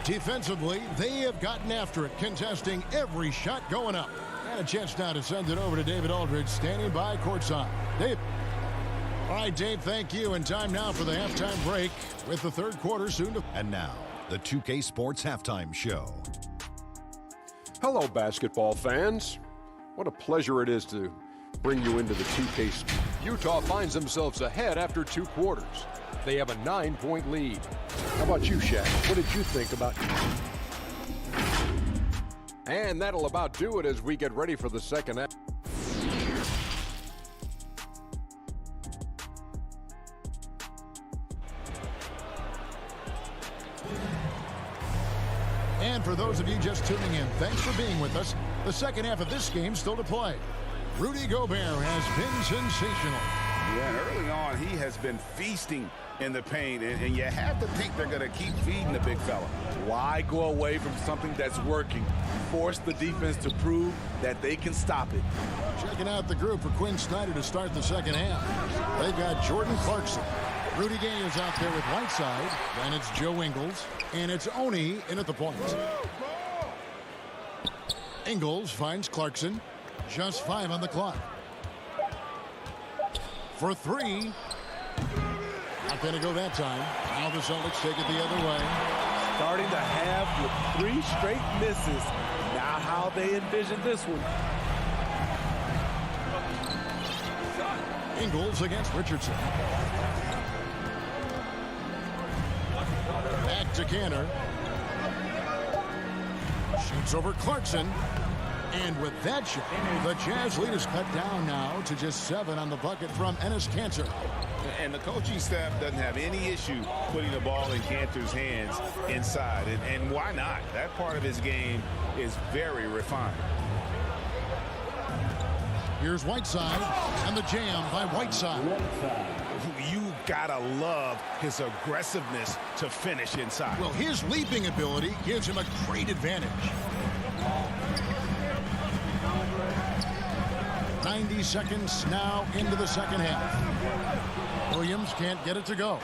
Defensively, they have gotten after it, contesting every shot going up. And a chance now to send it over to David Aldridge, standing by courtside. Dave. All right, Dave, thank you. And time now for the halftime break with the 3rd quarter soon to... And now, the 2K Sports Halftime Show. Hello, basketball fans. What a pleasure it is to bring you into the 2K. Utah finds themselves ahead after 2 quarters. They have a 9-point lead. How about you, Shaq? What did you think about... And that'll about do it as we get ready for the second half. And for those of you just tuning in, thanks for being with us. The second half of this game still to play. Rudy Gobert has been sensational. Yeah, and early on, he has been feasting in the paint, and you have to think they're going to keep feeding the big fella. Why go away from something that's working? Force the defense to prove that they can stop it. Checking out the group for Quinn Snyder to start the second half. They've got Jordan Clarkson. Rudy Gay is out there with Whiteside. Then it's Joe Ingles. And it's Oni in at the point. Ingles finds Clarkson. Just 5 on the clock. For 3. Not going to go that time. Now the Celtics take it the other way. Starting the half with 3 straight misses. Not how they envisioned this one. Ingles against Richardson. Back to Canner. Shoots over Clarkson. And with that shot, the Jazz lead is cut down now to just 7 on the bucket from Enes Kanter. And the coaching staff doesn't have any issue putting the ball in Kanter's hands inside. And why not? That part of his game is very refined. Here's Whiteside, and the jam by Whiteside. You gotta love his aggressiveness to finish inside. Well, his leaping ability gives him a great advantage. 90 seconds now into the second half. Williams can't get it to go.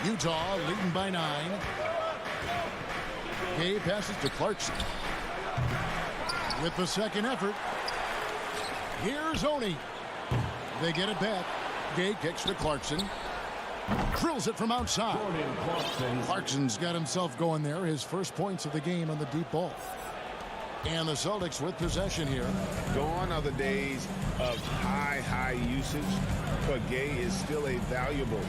Utah leading by 9. Gay passes to Clarkson. With the second effort, here's Oni. They get it back. Gay kicks to Clarkson. Drills it from outside. Clarkson's got himself going there. His first points of the game on the deep ball. And the Celtics with possession here. Gone are the days of high usage, but Gay is still a valuable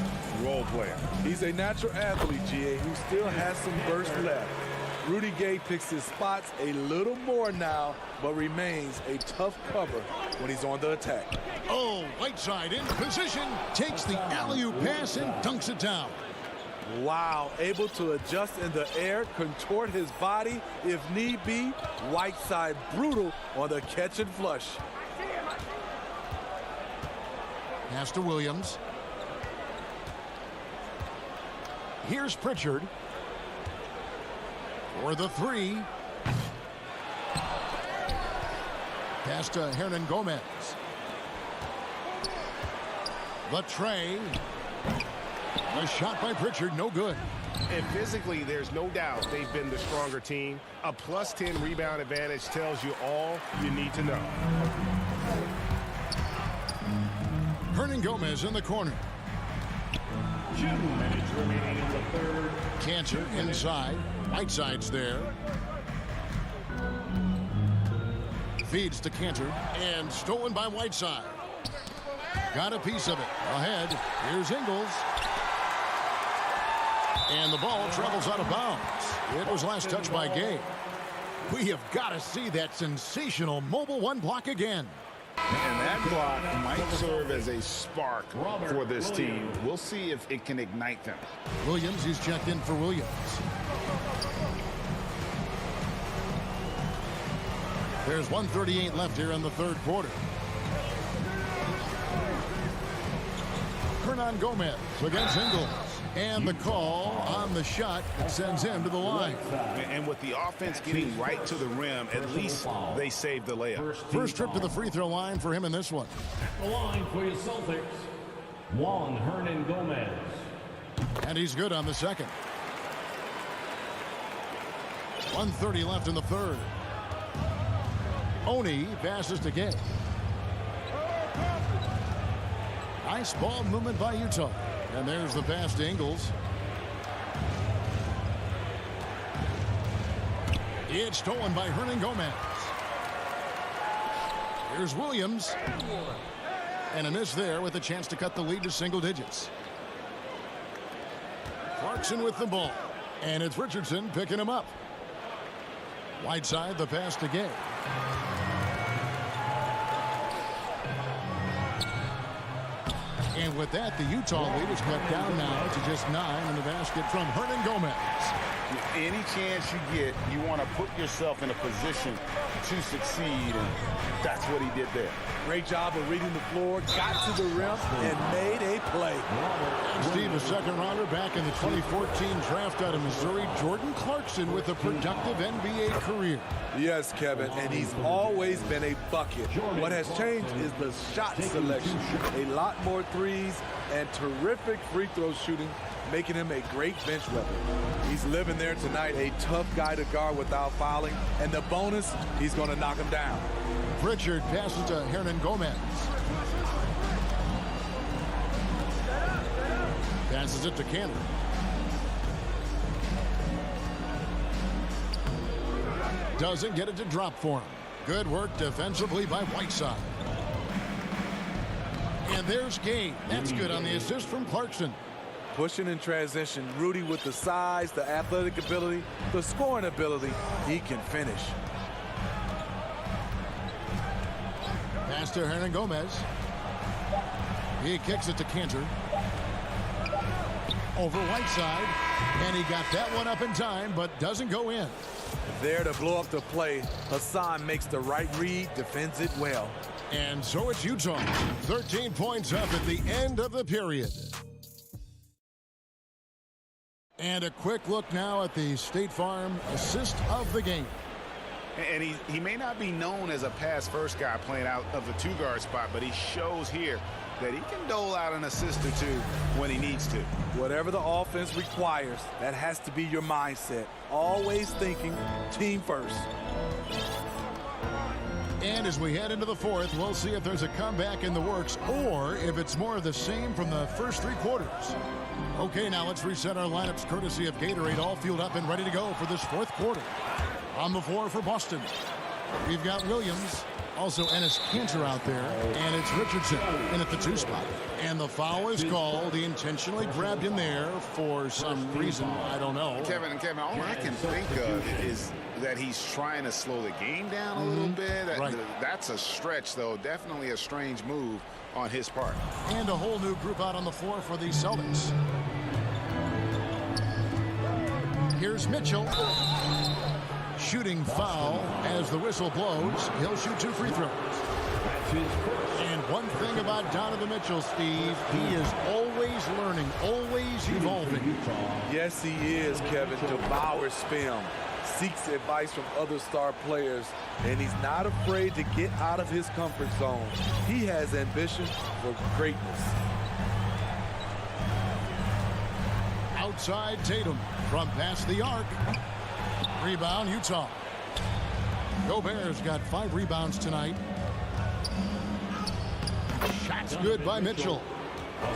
role player. He's a natural athlete, GA, who still has some burst left. Rudy Gay picks his spots a little more now, but remains a tough cover when he's on the attack. Oh, Whiteside in position, takes the alley-oop pass and dunks it down. Wow, able to adjust in the air, contort his body if need be. Whiteside brutal on the catch and flush. Pass to Williams. Here's Pritchard. For the 3. Pass to Hernan Gomez. The tray. A shot by Pritchard, no good. And physically, there's no doubt they've been the stronger team. A plus 10 rebound advantage tells you all you need to know. Hernan Gomez in the corner. 2 minutes remaining in the third. Kanter inside. Whiteside's there. Feeds to Kanter and stolen by Whiteside. Got a piece of it. Ahead. Here's Ingles. And the ball travels out of bounds. It was last touched by Gay. We have got to see that sensational mobile 1 block again. And that block might serve as a spark for this team. We'll see if it can ignite them. Williams, he's checked in for Williams. There's 1:38 left here in the third quarter. Hernan Gomez against Ingles. And the call on the shot that sends him to the line. And with the offense getting right to the rim, at least they saved the layup. First trip to the free throw line for him in this one. The line for your Celtics, Juan Hernan Gomez. And he's good on the second. 1:30 left in the third. Oni passes to Gay. Nice ball movement by Utah. And there's the pass to Ingles. It's stolen by Hernan Gomez. Here's Williams. And a miss there with a chance to cut the lead to single digits. Clarkson with the ball. And it's Richardson picking him up. Whiteside, the pass to Gay. And with that, the Utah lead is cut down now to just 9 in the basket from Hernan Gomez. Any chance you get, you want to put yourself in a position to succeed, and that's what he did there. Great job of reading the floor, got to the rim, and made a play. And Steve, a second rounder back in the 2014 draft out of Missouri, Jordan Clarkson with a productive NBA career. Yes, Kevin, and he's always been a bucket. What has changed is the shot selection. A lot more threes and terrific free throw shooting, making him a great bench weapon. He's living there tonight, a tough guy to guard without fouling, and the bonus, he's going to knock him down. Pritchard passes to Hernan Gomez. Passes it to Kanter. Doesn't get it to drop for him. Good work defensively by Whiteside. And there's Gay. That's good on the assist from Clarkson. Pushing in transition, Rudy with the size, the athletic ability, the scoring ability, he can finish. Pass to Hernan Gomez. He kicks it to Cantor. Over Whiteside. And he got that one up in time, but doesn't go in. There to blow up the play, Hassan makes the right read, defends it well. And so it's Utah. 13 points up at the end of the period. And a quick look now at the State Farm assist of the game. And he may not be known as a pass-first guy playing out of the two-guard spot, but he shows here that he can dole out an assist or two when he needs to. Whatever the offense requires, that has to be your mindset. Always thinking team first. And as we head into the fourth, we'll see if there's a comeback in the works or if it's more of the same from the first three quarters. Okay, now let's reset our lineups courtesy of Gatorade, all fueled up and ready to go for this fourth quarter. On the floor for Boston, we've got Williams, also Enes Kanter out there, and it's Richardson in at the 2 spot. And the foul is called. He intentionally grabbed him there for some reason. I don't know. Kevin, all I can think of is that he's trying to slow the game down a little bit. Right. That's a stretch, though. Definitely a strange move on his part. And a whole new group out on the floor for the Celtics. Here's Mitchell. Shooting foul as the whistle blows. He'll shoot 2 free throws. And one thing about Donovan Mitchell, Steve, he is always learning, always evolving. Yes, he is, Kevin. Devours film, seeks advice from other star players, and he's not afraid to get out of his comfort zone. He has ambition for greatness. Outside Tatum from past the arc. Rebound, Utah. Gobert's got 5 rebounds tonight. Shot's good by Mitchell.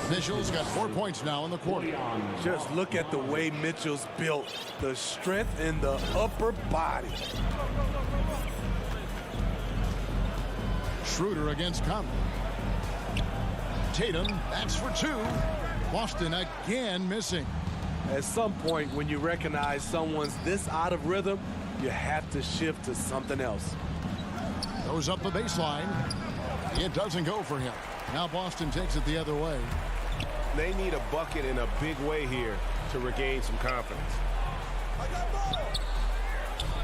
Mitchell's got 4 points now in the quarter. Just look at the way Mitchell's built. The strength in the upper body. Schroeder against Conley. Tatum, that's for 2. Boston again missing. At some point, when you recognize someone's this out of rhythm, you have to shift to something else. Goes up the baseline. It doesn't go for him. Now Boston takes it the other way. They need a bucket in a big way here to regain some confidence.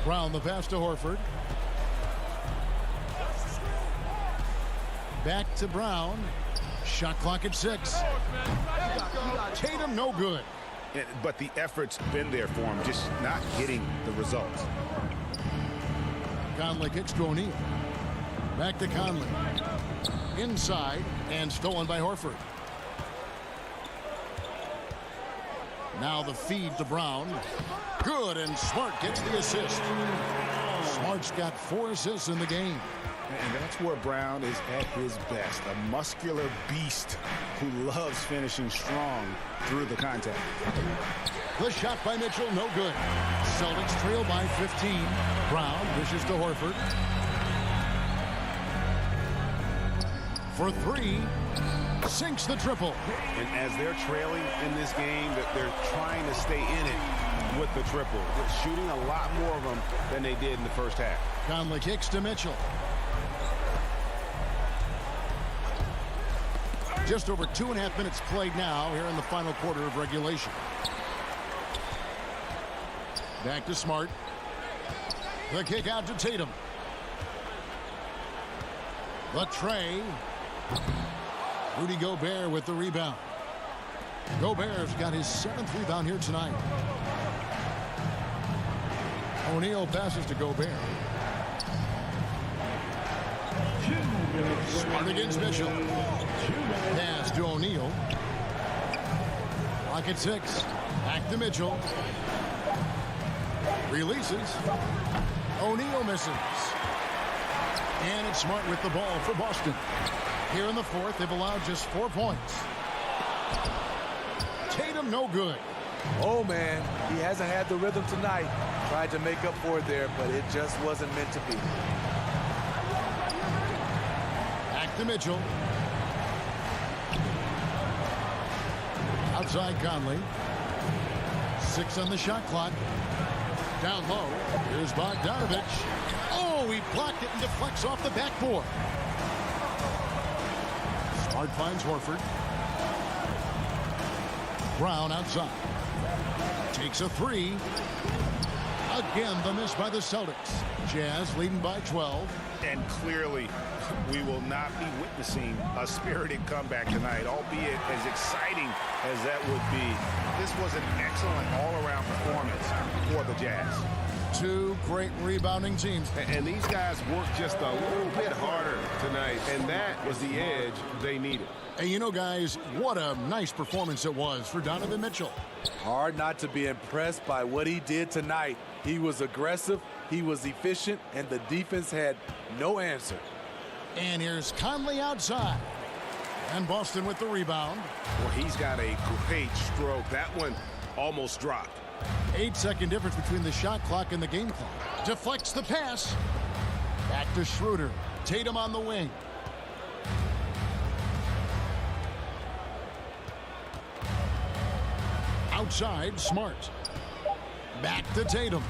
Brown the pass to Horford. Back to Brown. Shot clock at 6. Tatum no good. But the effort's been there for him, just not getting the results. Conley kicks to O'Neal. Back to Conley. Inside and stolen by Horford. Now the feed to Brown. Good, and Smart gets the assist. Smart's got 4 assists in the game. And that's where Brown is at his best. A muscular beast who loves finishing strong through the contact. The shot by Mitchell, no good. Celtics trail by 15. Brown dishes to Horford. For 3. Sinks the triple. And as they're trailing in this game, they're trying to stay in it with the triple. They're shooting a lot more of them than they did in the first half. Conley kicks to Mitchell. Just over 2.5 minutes played now here in the final quarter of regulation. Back to Smart. The kick out to Tatum. The tray. Rudy Gobert with the rebound. Gobert's got his 7th rebound here tonight. O'Neal passes to Gobert. Smart against Mitchell. Pass to O'Neal. Clock at 6. Back to Mitchell. Releases. O'Neal misses. And it's Smart with the ball for Boston. Here in the fourth, they've allowed just 4 points. Tatum no good. Oh, man, he hasn't had the rhythm tonight. Tried to make up for it there, but it just wasn't meant to be. Back to Mitchell. Outside Conley. 6 on the shot clock. Down low. Here's Bogdanovich. Oh, he blocked it and deflects off the backboard. Hart finds Horford. Brown outside. Takes a three. Again, the miss by the Celtics. Jazz leading by 12. And clearly, we will not be witnessing a spirited comeback tonight, albeit as exciting as that would be. This was an excellent all-around performance for the Jazz. Two great rebounding teams. And these guys worked just a little bit harder tonight, and that was the edge they needed. And you know, guys, what a nice performance it was for Donovan Mitchell. Hard not to be impressed by what he did tonight. He was aggressive, he was efficient, and the defense had no answer. And here's Conley outside. And Boston with the rebound. Well, he's got a great stroke. That one almost dropped. 8-second difference between the shot clock and the game clock. Deflects the pass. Back to Schroeder. Tatum on the wing. Outside, Smart. Back to Tatum.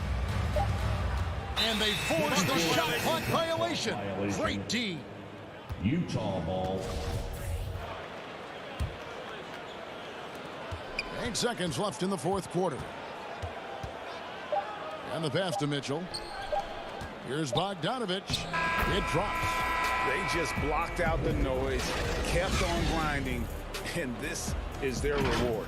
And they force the shot clock violation. Great D. Utah ball. 8 seconds left in the fourth quarter. And the pass to Mitchell. Here's Bogdanovich. It drops. They just blocked out the noise, kept on grinding, and this is their reward.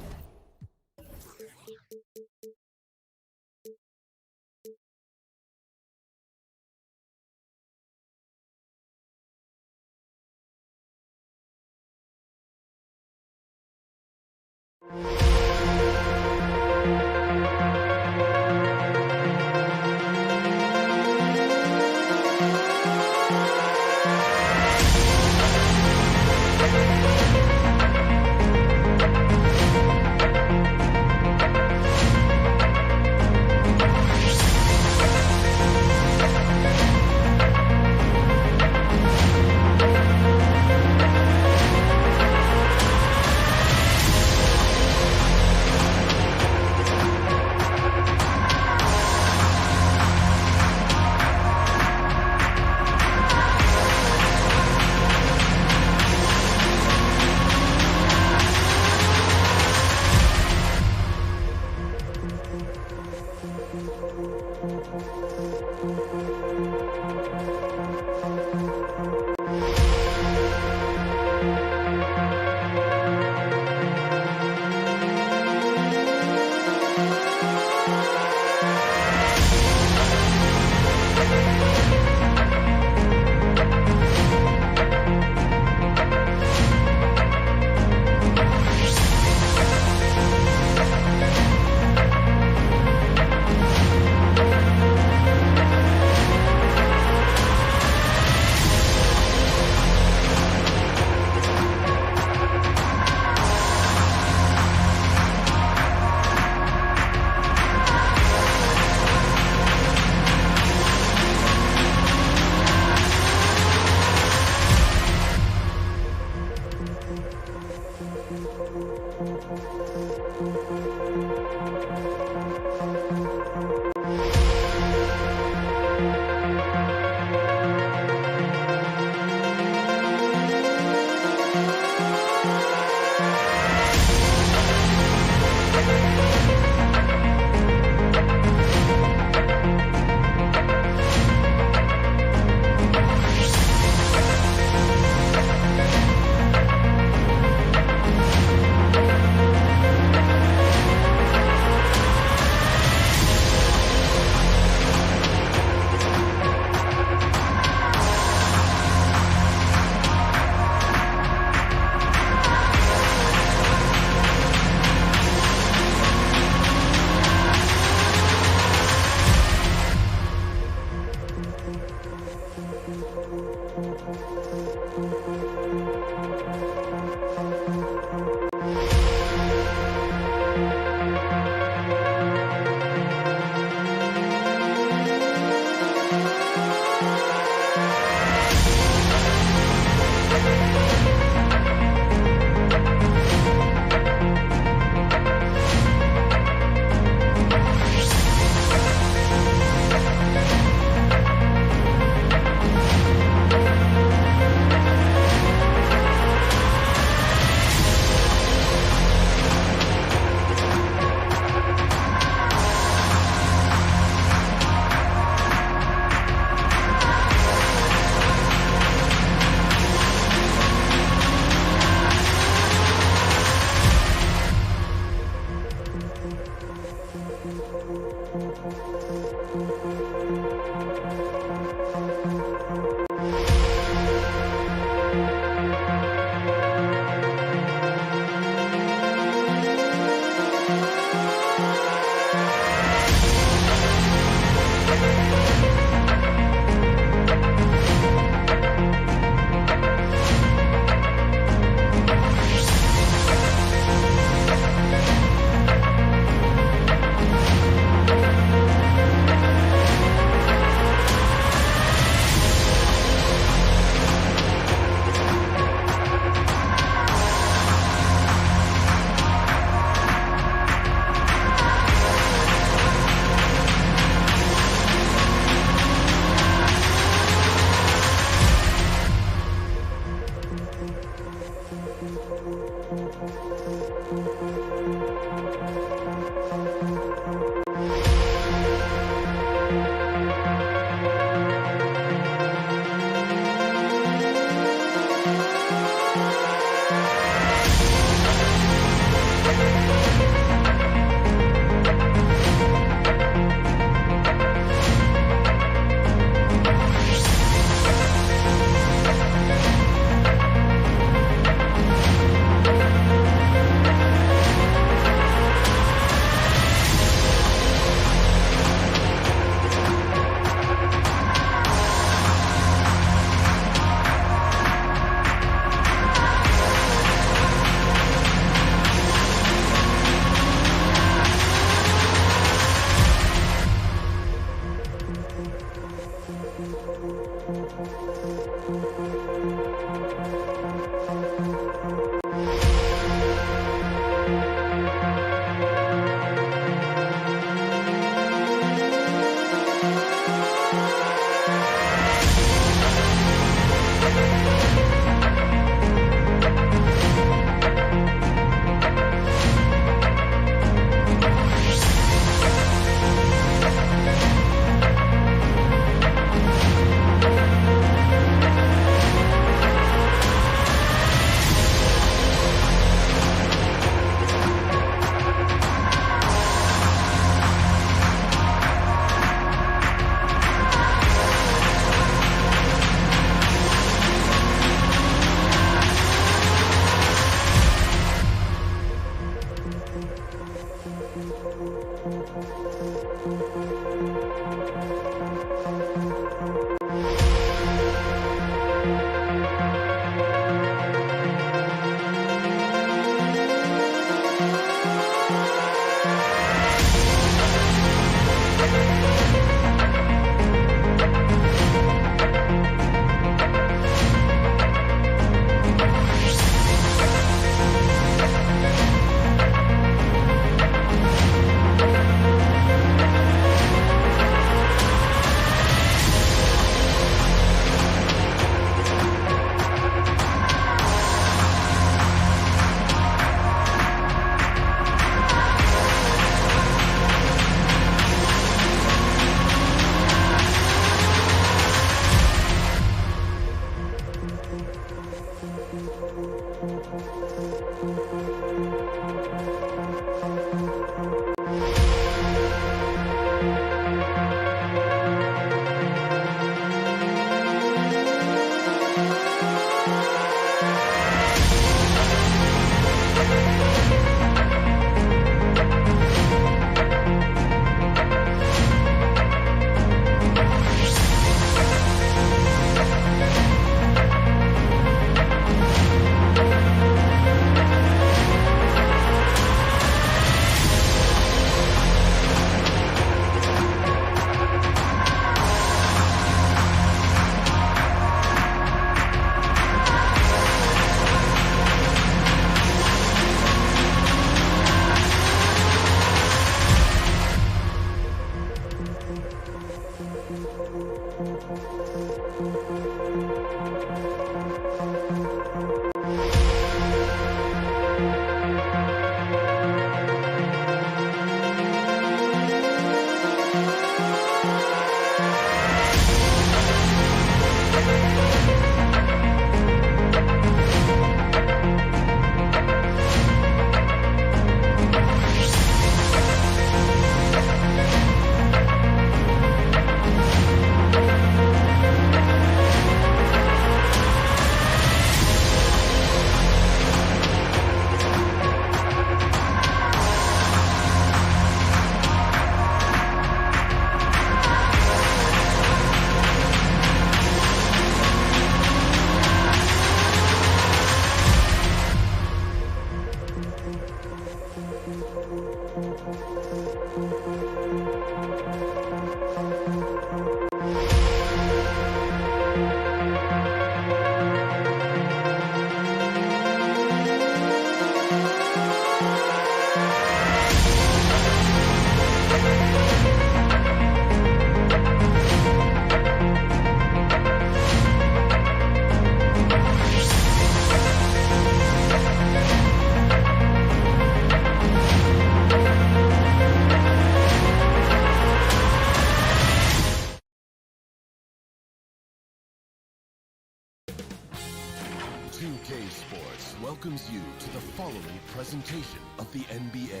2K Sports welcomes you to the following presentation of the NBA.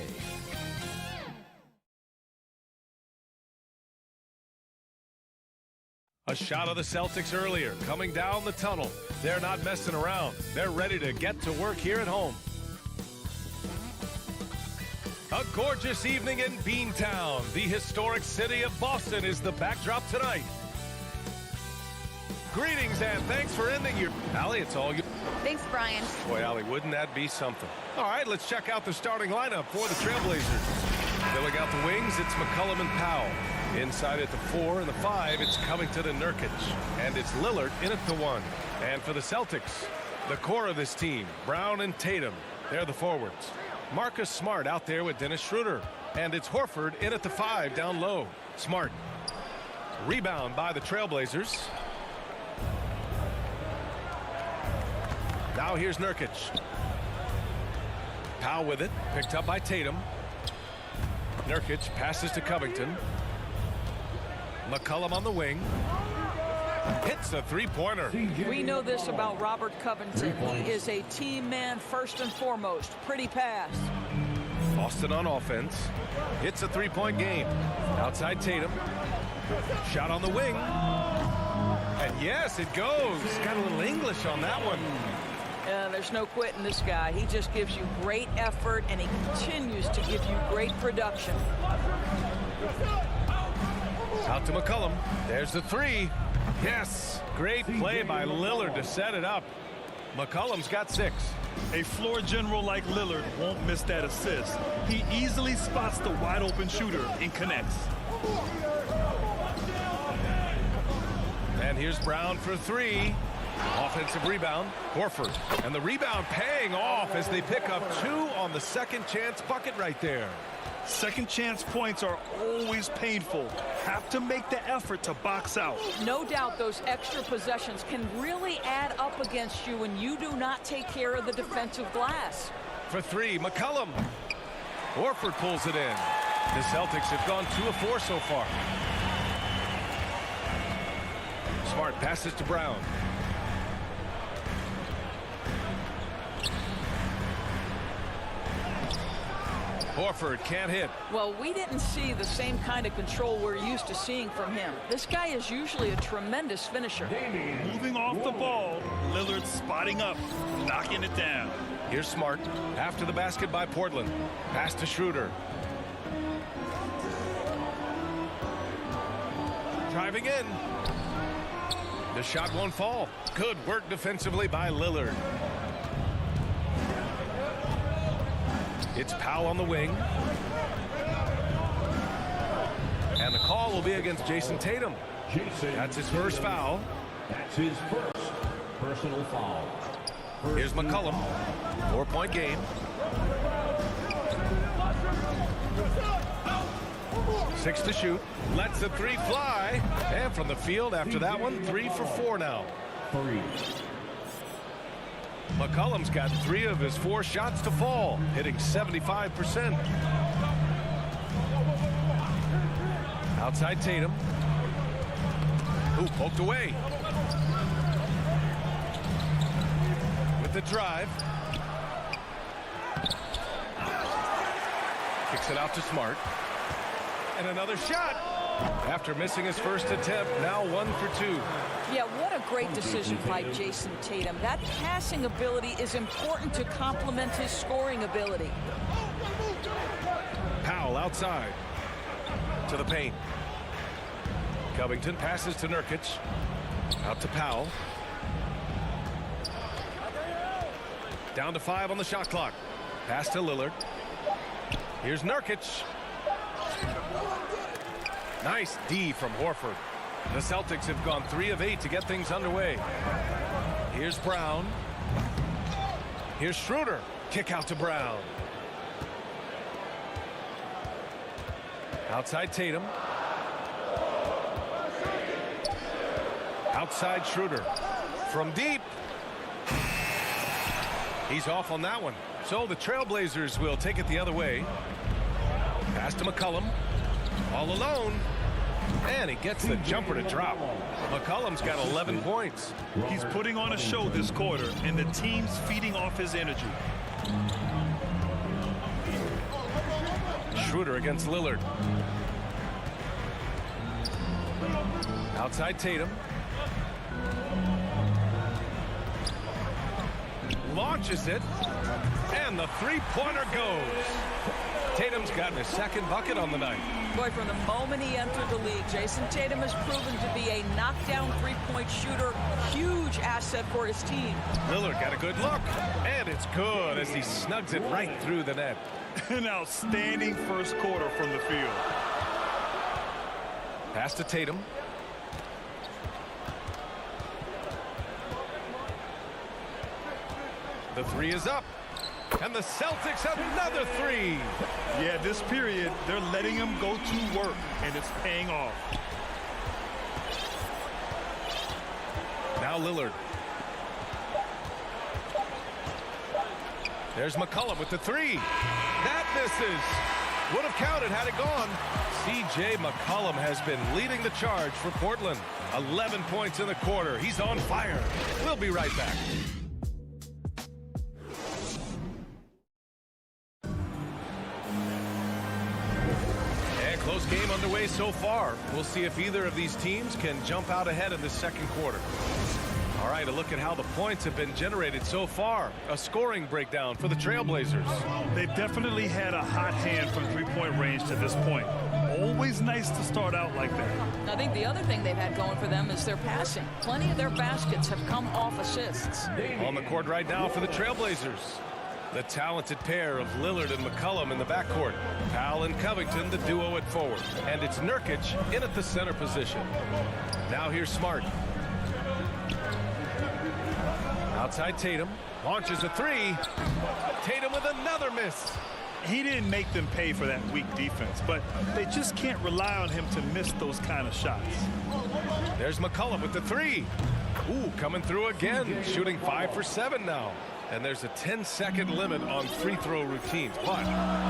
A shot of the Celtics earlier, coming down the tunnel. They're not messing around. They're ready to get to work here at home. A gorgeous evening in Beantown. The historic city of Boston is the backdrop tonight. Greetings and thanks for ending your... Allie, it's all you. Thanks, Brian. Boy, Allie, wouldn't that be something? All right, let's check out the starting lineup for the Trailblazers. Filling out the wings, it's McCollum and Powell. Inside at the 4 and the 5, it's Covington and Nurkic. And it's Lillard in at the 1. And for the Celtics, the core of this team, Brown and Tatum, they're the forwards. Marcus Smart out there with Dennis Schroeder. And it's Horford in at the 5 down low. Smart. Rebound by the Trailblazers. Now here's Nurkic. Powell with it, picked up by Tatum. Nurkic passes to Covington. McCollum on the wing. Hits a three-pointer. We know this about Robert Covington. He is a team man first and foremost. Pretty pass. Austin on offense. Hits a three-point game. Outside Tatum. Shot on the wing. And yes, it goes. Got a little English on that one. There's no quitting this guy. He just gives you great effort, and he continues to give you great production. Out to McCollum. There's the 3. Yes. Great play by Lillard to set it up. McCollum's got 6. A floor general like Lillard won't miss that assist. He easily spots the wide open shooter and connects. And here's Brown for 3. Offensive rebound. Horford. And the rebound paying off as they pick up 2 on the second chance bucket right there. Second chance points are always painful. Have to make the effort to box out. No doubt those extra possessions can really add up against you when you do not take care of the defensive glass. For 3, McCollum. Horford pulls it in. The Celtics have gone 2 of 4 so far. Smart passes to Brown. Horford can't hit. Well, we didn't see the same kind of control we're used to seeing from him. This guy is usually a tremendous finisher. Moving off the ball, Lillard spotting up, knocking it down. Here's Smart. After the basket by Portland. Pass to Schroeder. Driving in. The shot won't fall. Good work defensively by Lillard. It's Powell on the wing. And the call will be against Jason Tatum. That's his first foul. That's his first personal foul. Here's McCollum. 4-point game. 6 to shoot. Lets the 3 fly. And from the field after that one, 3 for 4 now. 3. McCollum's got 3 of his 4 shots to fall, hitting 75%. Outside Tatum. Who poked away. With the drive. Kicks it out to Smart. And another shot. After missing his first attempt, now 1 for 2. Yeah, what a great decision by Jason Tatum. That passing ability is important to complement his scoring ability. Powell outside. To the paint. Covington passes to Nurkic. Out to Powell. Down to 5 on the shot clock. Pass to Lillard. Here's Nurkic. Nice D from Horford. The Celtics have gone 3 of 8 to get things underway. Here's Brown. Here's Schroeder. Kick out to Brown. Outside Tatum. Outside Schroeder. From deep. He's off on that one. So the Trailblazers will take it the other way. Pass to McCollum. All alone. And he gets the jumper to drop. McCollum's got 11 points. He's putting on a show this quarter, and the team's feeding off his energy. Schroeder against Lillard. Outside Tatum. Launches it. And the 3-pointer goes. Tatum's gotten his 2nd bucket on the night. Boy, from the moment he entered the league, Jason Tatum has proven to be a knockdown 3-point shooter. Huge asset for his team. Lillard got a good look. And it's good as he snugs it right through the net. An outstanding first quarter from the field. Pass to Tatum. The three is up. And the Celtics another three. Yeah, this period, they're letting him go to work, and it's paying off. Now Lillard. There's McCollum with the three. That misses. Would have counted had it gone. C.J. McCollum has been leading the charge for Portland. 11 points in the quarter. He's on fire. We'll be right back. And close game underway so far. We'll see if either of these teams can jump out ahead in the second quarter. All right, a look at how the points have been generated so far. A scoring breakdown for the Trailblazers. They've definitely had a hot hand from three-point range to this point. Always nice to start out like that. I think the other thing they've had going for them is their passing. Plenty of their baskets have come off assists. On the court right now for the Trailblazers. The talented pair of Lillard and McCollum in the backcourt. Powell and Covington, the duo at forward. And it's Nurkic in at the center position. Now here's Smart. Outside Tatum. Launches a three. Tatum with another miss. He didn't make them pay for that weak defense, but they just can't rely on him to miss those kind of shots. There's McCollum with the three. Ooh, coming through again. Shooting 5 for 7 now. And there's a 10-second limit on free throw routines. But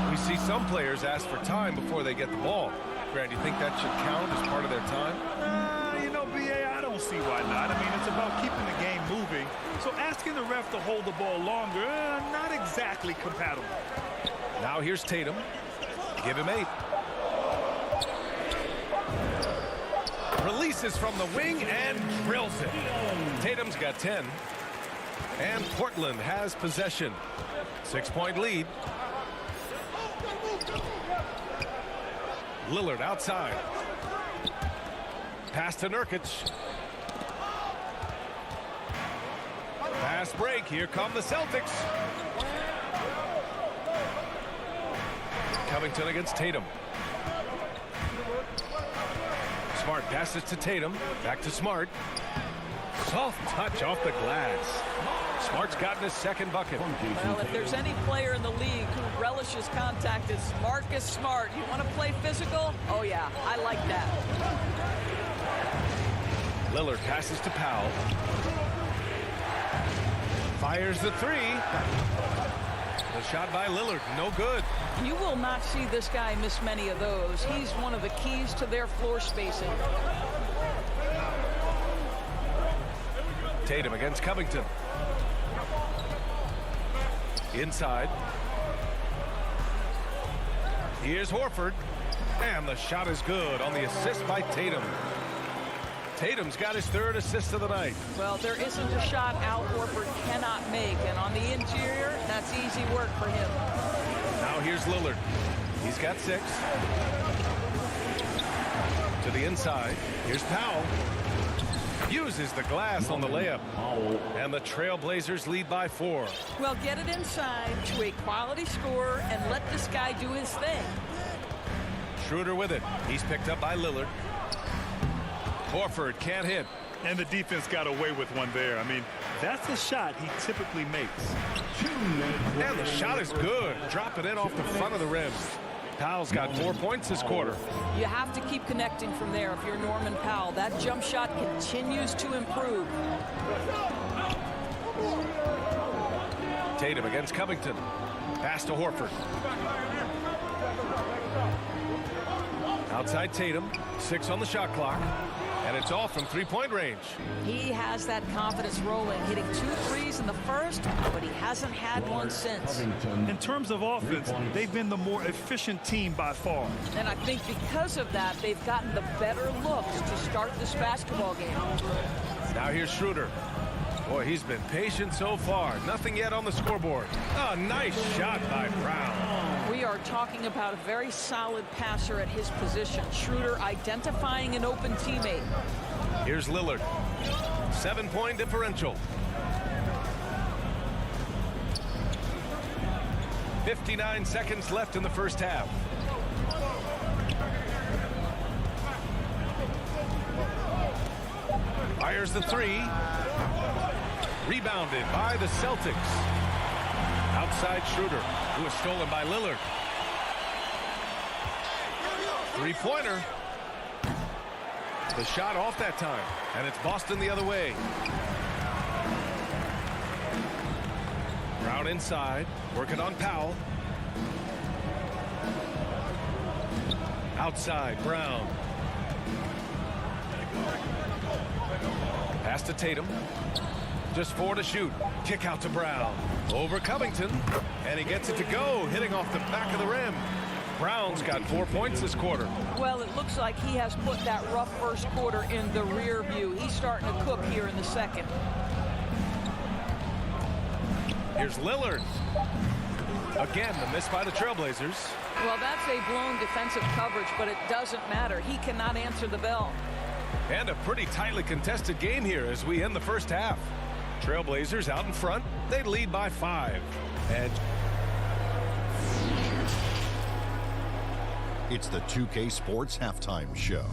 we see some players ask for time before they get the ball. Grant, do you think that should count as part of their time? You know, B.A., I don't see why not. I mean, it's about keeping the game moving. So asking the ref to hold the ball longer, not exactly compatible. Now here's Tatum. Give him 8. Releases from the wing and drills it. Tatum's got 10. And Portland has possession. 6-point lead. Lillard outside. Pass to Nurkic. Fast break. Here come the Celtics. Covington against Tatum. Smart passes to Tatum. Back to Smart. Soft touch off the glass. Smart's gotten his second bucket. Well, if there's any player in the league who relishes contact, it's Marcus Smart. You want to play physical? Oh, yeah, I like that. Lillard passes to Powell. Fires the three. The shot by Lillard, no good. You will not see this guy miss many of those. He's one of the keys to their floor spacing. Tatum against Covington. Inside. Here's Horford. And the shot is good on the assist by Tatum. Tatum's got his third assist of the night. Well, there isn't a shot Al Horford cannot make. And on the interior, that's easy work for him. Now here's Lillard. He's got 6. To the inside. Here's Powell. Uses the glass on the layup. And the Trailblazers lead by 4. Well, get it inside to a quality scorer and let this guy do his thing. Schroeder with it. He's picked up by Lillard. Horford can't hit. And the defense got away with one there. I mean, that's a shot he typically makes. And the shot is good. Drop it in off the front of the rim. Powell's got 4 points this quarter. You have to keep connecting from there if you're Norman Powell. That jump shot continues to improve. Tatum against Covington. Pass to Horford. Outside Tatum. 6 on the shot clock. And it's off from three-point range. He has that confidence rolling, hitting 2 threes in the first, but he hasn't had one since. In terms of offense, they've been the more efficient team by far. And I think because of that, they've gotten the better looks to start this basketball game. Now here's Schroeder. Boy, he's been patient so far. Nothing yet on the scoreboard. A nice shot by Brown. We are talking about a very solid passer at his position. Schroeder identifying an open teammate. Here's Lillard. 7-point differential. 59 seconds left in the first half. Fires the three. Rebounded by the Celtics. Outside Schroeder, who was stolen by Lillard. Three-pointer. The shot off that time, and it's Boston the other way. Brown inside, working on Powell. Outside, Brown. Pass to Tatum. Just 4 to shoot. Kick out to Brown. Over Covington. And he gets it to go, hitting off the back of the rim. Brown's got 4 points this quarter. Well, it looks like he has put that rough first quarter in the rear view. He's starting to cook here in the second. Here's Lillard. Again, the miss by the Trailblazers. Well, that's a blown defensive coverage, but it doesn't matter. He cannot answer the bell. And a pretty tightly contested game here as we end the first half. Trailblazers out in front. They lead by 5. And it's the 2K Sports Halftime Show.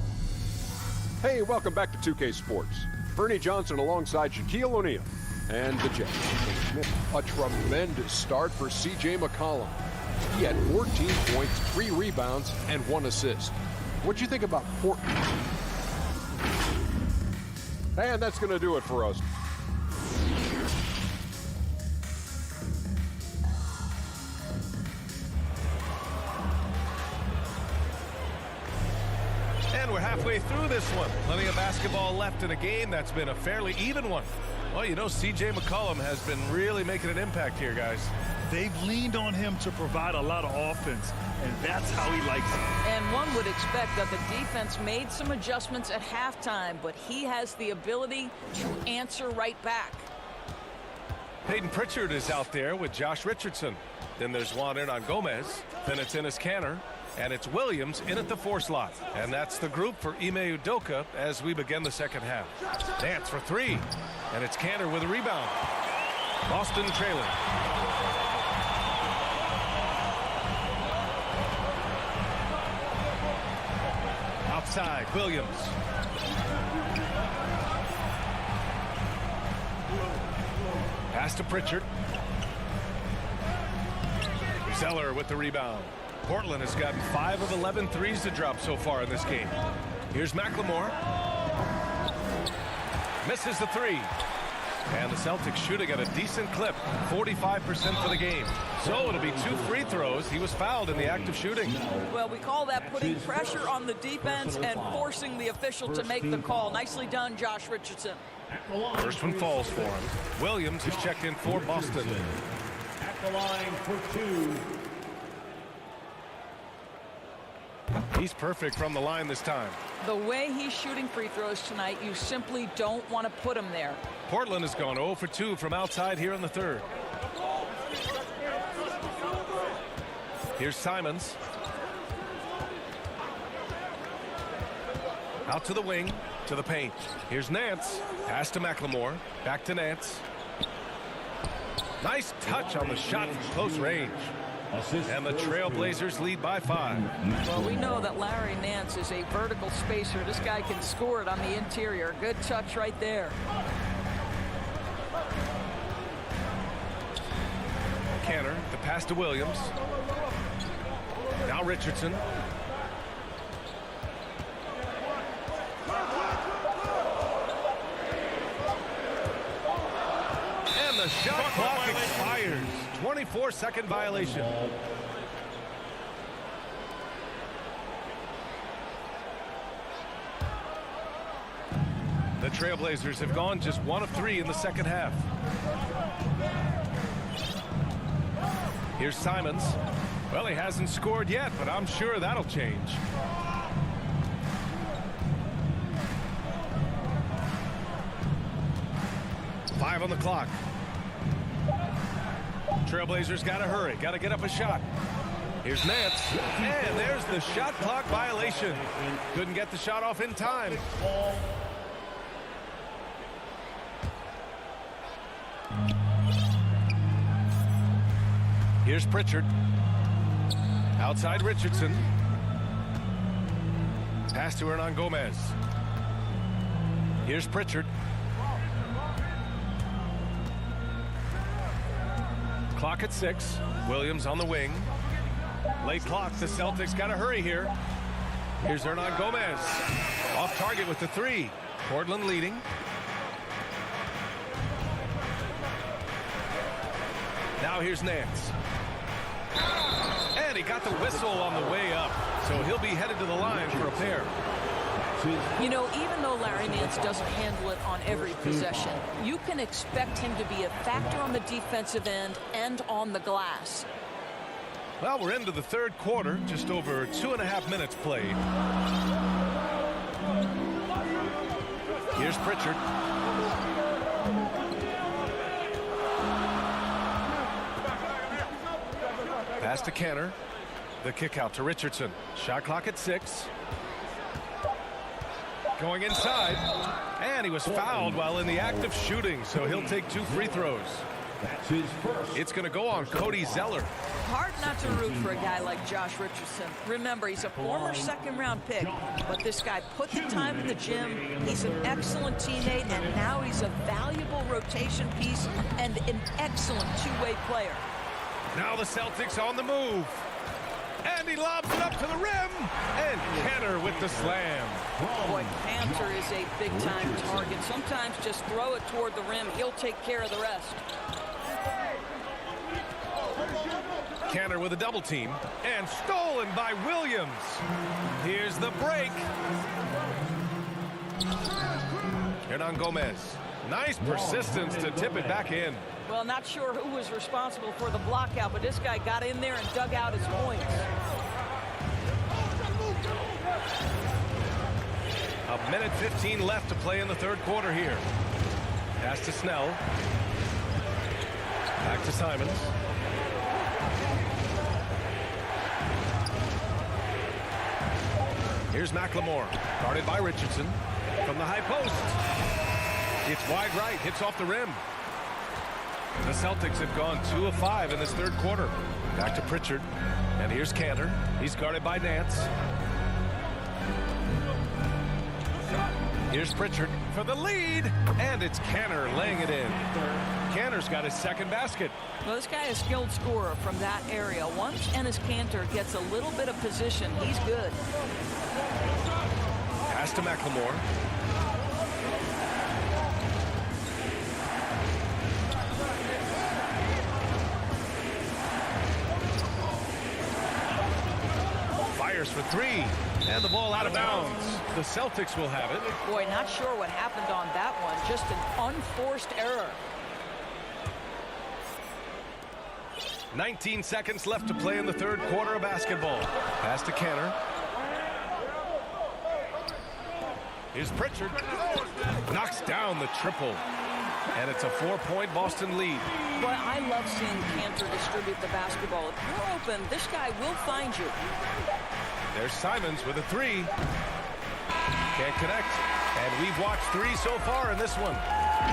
Hey, welcome back to 2K Sports. Bernie Johnson alongside Shaquille O'Neal and the Jets. A tremendous start for C.J. McCollum. He had 14 points, 3 rebounds, and 1 assist. What'd you think about Portland? And that's going to do it for us. And we're halfway through this one. Plenty of basketball left in a game that's been a fairly even one. Well, you know, C.J. McCollum has been really making an impact here, guys. They've leaned on him to provide a lot of offense, and that's how he likes it. And one would expect that the defense made some adjustments at halftime, but he has the ability to answer right back. Peyton Pritchard is out there with Josh Richardson. Then there's Juan Hernan-Gomez. Then it's Enes Kanter. And it's Williams in at the 4 slot. And that's the group for Ime Udoka as we begin the second half. Dance for 3. And it's Kanter with a rebound. Boston trailing. Outside, Williams. Pass to Pritchard. Zeller with the rebound. Portland has gotten 5 of 11 threes to drop so far in this game. Here's McLemore. Misses the 3. And the Celtics shooting at a decent clip, 45% for the game. So it'll be 2 free throws. He was fouled in the act of shooting. Well, we call that putting pressure on the defense and forcing the official to make the call. Nicely done, Josh Richardson. First one falls for him. Williams is checked in for Boston. At the line for 2. He's perfect from the line this time. The way he's shooting free throws tonight, you simply don't want to put him there. Portland has gone 0 for 2 from outside here in the third. Here's Simons. Out to the wing, to the paint. Here's Nance. Pass to McLemore. Back to Nance. Nice touch on the shot from close range. And the Trailblazers lead by 5. Well, we know that Larry Nance is a vertical spacer. This guy can score it on the interior. Good touch right there. Kanter, the pass to Williams. Now Richardson. And the shot clock expires. 24-second violation. The Trailblazers have gone just 1 of 3 in the second half. Here's Simons. Well, he hasn't scored yet, but I'm sure that'll change. Five on the clock. Trailblazers got to hurry. Got to get up a shot. Here's Nance. And there's the shot clock violation. Couldn't get the shot off in time. Here's Pritchard. Outside Richardson. Pass to Hernan-Gomez. Here's Pritchard. Clock at 6. Williams on the wing. Late clock. The Celtics got to hurry here. Here's Hernan Gomez. Off target with the 3. Portland leading. Now here's Nance. And he got the whistle on the way up. So he'll be headed to the line for a pair. You know, even though Larry Nance doesn't handle it on every possession, you can expect him to be a factor on the defensive end and on the glass. Well, we're into the third quarter, just over 2.5 minutes played. Here's Pritchard. Pass to Canner. The kick out to Richardson. Shot clock at 6. Going inside. And he was fouled while in the act of shooting, so he'll take 2 free throws. It's going to go on Cody Zeller. Hard not to root for a guy like Josh Richardson. Remember, he's a former second-round pick, but this guy put the time in the gym. He's an excellent teammate, and now he's a valuable rotation piece and an excellent two-way player. Now the Celtics on the move. And he lobs it up to the rim. And Kenner with the slam. Boy, Cantor is a big-time target. Sometimes just throw it toward the rim. He'll take care of the rest. Canner with a double team. And stolen by Williams. Here's the break. Hernan Gomez. Nice persistence to tip it back in. Well, not sure who was responsible for the block out, but this guy got in there and dug out his points. A minute 15 left to play in the third quarter here. Pass to Snell. Back to Simons. Here's McLemore. Guarded by Richardson. From the high post. It's wide right. Hits off the rim. The Celtics have gone 2 of 5 in this third quarter. Back to Pritchard. And here's Cantor. He's guarded by Nance. Here's Pritchard for the lead. And it's Cantor laying it in. Cantor's got his second basket. Well, this guy is a skilled scorer from that area. Once Enes Kanter gets a little bit of position, he's good. Pass to McLemore. Fires for 3. And the ball out of bounds. The Celtics will have it. Boy, not sure what happened on that one. Just an unforced error. 19 seconds left to play in the third quarter of basketball. Pass to Cantor. Here's Pritchard. Knocks down the triple. And it's a 4-point Boston lead. Boy, I love seeing Cantor distribute the basketball. If you're open, this guy will find you. There's Simons with a 3. Can't connect. And we've watched 3 so far in this one.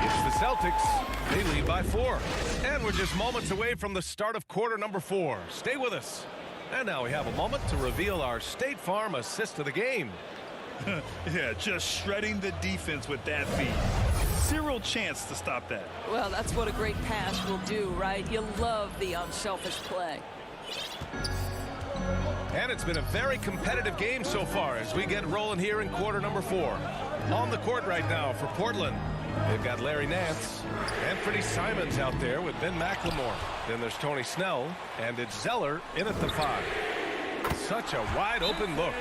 It's the Celtics. They lead by 4. And we're just moments away from the start of quarter number 4. Stay with us. And now we have a moment to reveal our State Farm assist of the game. Yeah, just shredding the defense with that feed. Zero chance to stop that. Well, that's what a great pass will do, right? You love the unselfish play. And it's been a very competitive game so far as we get rolling here in quarter number 4. On the court right now for Portland, they've got Larry Nance, Anthony Simons out there with Ben McLemore. Then there's Tony Snell, and it's Zeller in at the 5. Such a wide open look.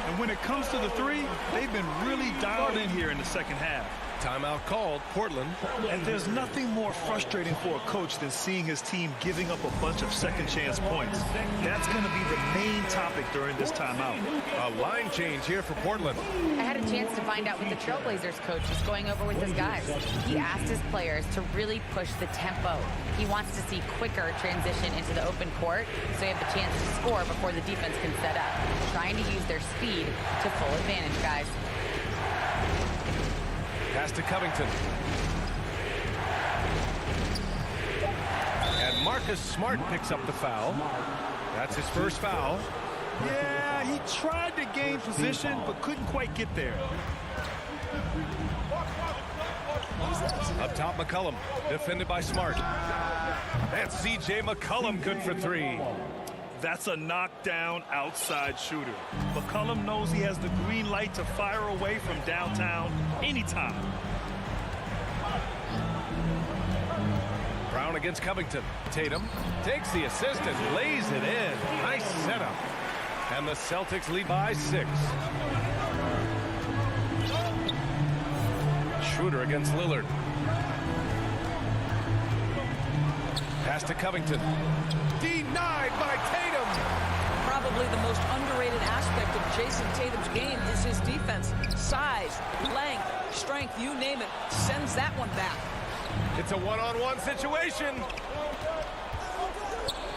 And when it comes to the 3, they've been really dialed in here in the second half. Timeout called, Portland. And there's nothing more frustrating for a coach than seeing his team giving up a bunch of second chance points. That's going to be the main topic during this timeout. A line change here for Portland. I had a chance to find out what the Trailblazers coach is going over with his guys. He asked his players to really push the tempo. He wants to see quicker transition into the open court so they have the chance to score before the defense can set up. Trying to use their speed to full advantage, guys. Pass to Covington. And Marcus Smart picks up the foul. That's his first foul. Yeah, he tried to gain position, but couldn't quite get there. Up top McCollum, defended by Smart. And C.J. McCollum good for three. That's a knockdown outside shooter. McCollum knows he has the green light to fire away from downtown anytime. Brown against Covington. Tatum takes the assist and lays it in. Nice setup. And the Celtics lead by 6. Schroeder against Lillard. Pass to Covington. Denied by Tatum. Probably the most underrated aspect of Jason Tatum's game is his defense. Size, length, strength, you name it, sends that one back. It's a one-on-one situation.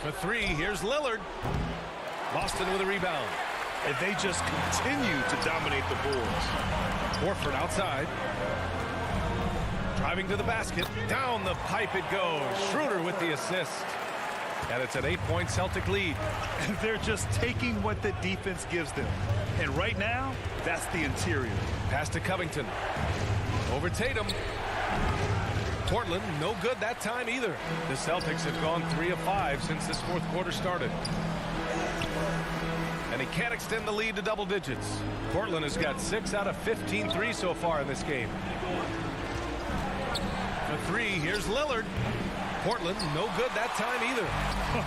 For three, here's Lillard. Boston with a rebound. And they just continue to dominate the boards. Horford outside. Driving to the basket. Down the pipe it goes. Schroeder with the assist. And it's an 8-point Celtic lead. And they're just taking what the defense gives them. And right now, that's the interior. Pass to Covington. Over Tatum. Portland, no good that time either. The Celtics have gone 3 of 5 since this fourth quarter started. And he can't extend the lead to double digits. Portland has got 6 out of 15 threes so far in this game. For three, here's Lillard. Portland, no good that time either.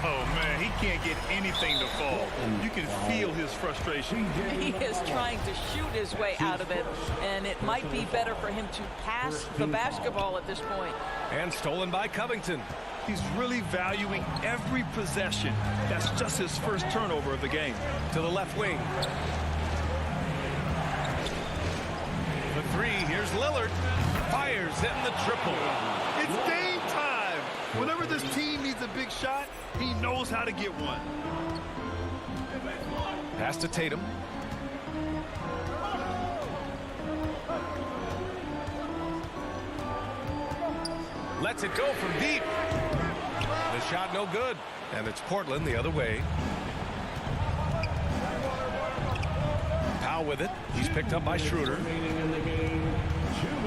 Oh, man, he can't get anything to fall. You can feel his frustration. He is trying to shoot his way out of it, and it might be better for him to pass the basketball at this point. And stolen by Covington. He's really valuing every possession. That's just his first turnover of the game. To the left wing. For three, here's Lillard. Fires hitting the triple. It's game time. Whenever this team needs a big shot, he knows how to get one. Pass to Tatum. Lets it go from deep. The shot no good. And it's Portland the other way. Powell with it. He's picked up by Schroeder.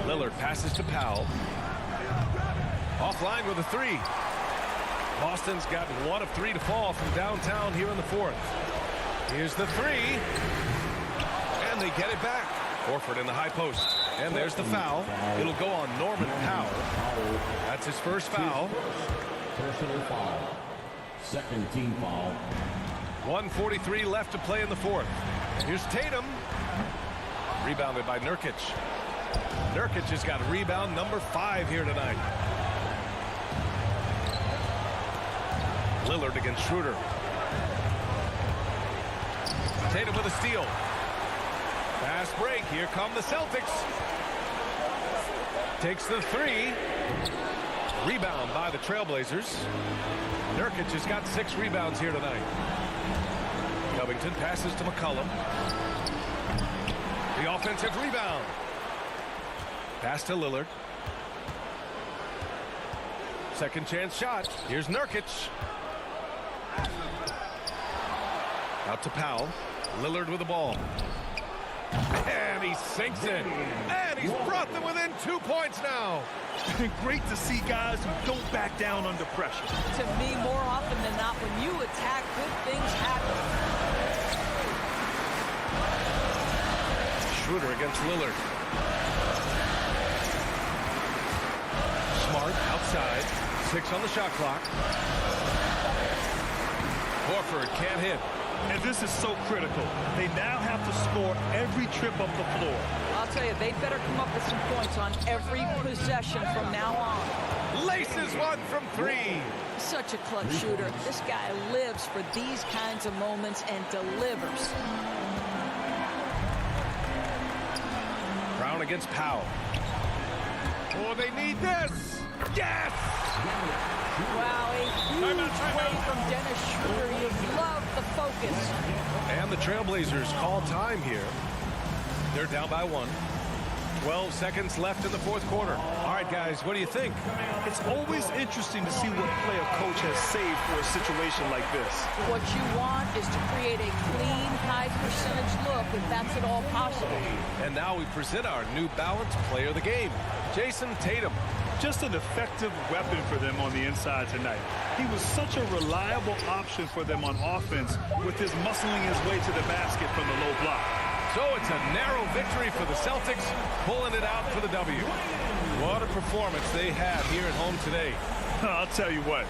Lillard passes to Powell. Offline with a three. Boston's got 1 of 3 to fall from downtown here in the fourth. Here's the three. And they get it back. Horford in the high post. And there's the foul. It'll go on Norman Powell. That's his first foul. Personal foul. Second team foul. 1:43 left to play in the fourth. Here's Tatum. Rebounded by Nurkic. Nurkic has got rebound number 5 here tonight. Lillard against Schroeder. Tatum with a steal. Fast break. Here come the Celtics. Takes the three. Rebound by the Trailblazers. Nurkic has got 6 rebounds here tonight. Covington passes to McCollum. The offensive rebound. Pass to Lillard. Second chance shot. Here's Nurkic. Out to Powell. Lillard with the ball. And he sinks it. And he's brought them within 2 points now. Great to see guys who don't back down under pressure. To me, more often than not, when you attack, good things happen. Schroeder against Lillard. Smart outside. 6 on the shot clock. Horford can't hit. And this is so critical. They now have to score every trip up the floor. I'll tell you, they better come up with some points on every possession from now on. Laces one from 3. Such a clutch shooter. This guy lives for these kinds of moments and delivers. Brown against Powell. Oh, they need this. Yes! Wow, a huge play from Dennis Schroeder. You love the focus. And the Trailblazers call time here. They're down by 1. 12 seconds left in the fourth quarter. All right, guys, what do you think? It's always interesting to see what play a coach has saved for a situation like this. What you want is to create a clean, high-percentage look, if that's at all possible. And now we present our new balanced player of the game, Jason Tatum. just an effective weapon for them on the inside tonight. He was such a reliable option for them on offense with his muscling his way to the basket from the low block. So it's a narrow victory for the Celtics, pulling it out for the W. What a performance they had here at home today. I'll tell you what,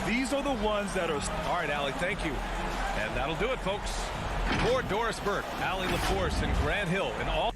these are the ones that are... All right, Allie, thank you. And that'll do it, folks. For Doris Burke, Allie LaForce, and Grant Hill, and all...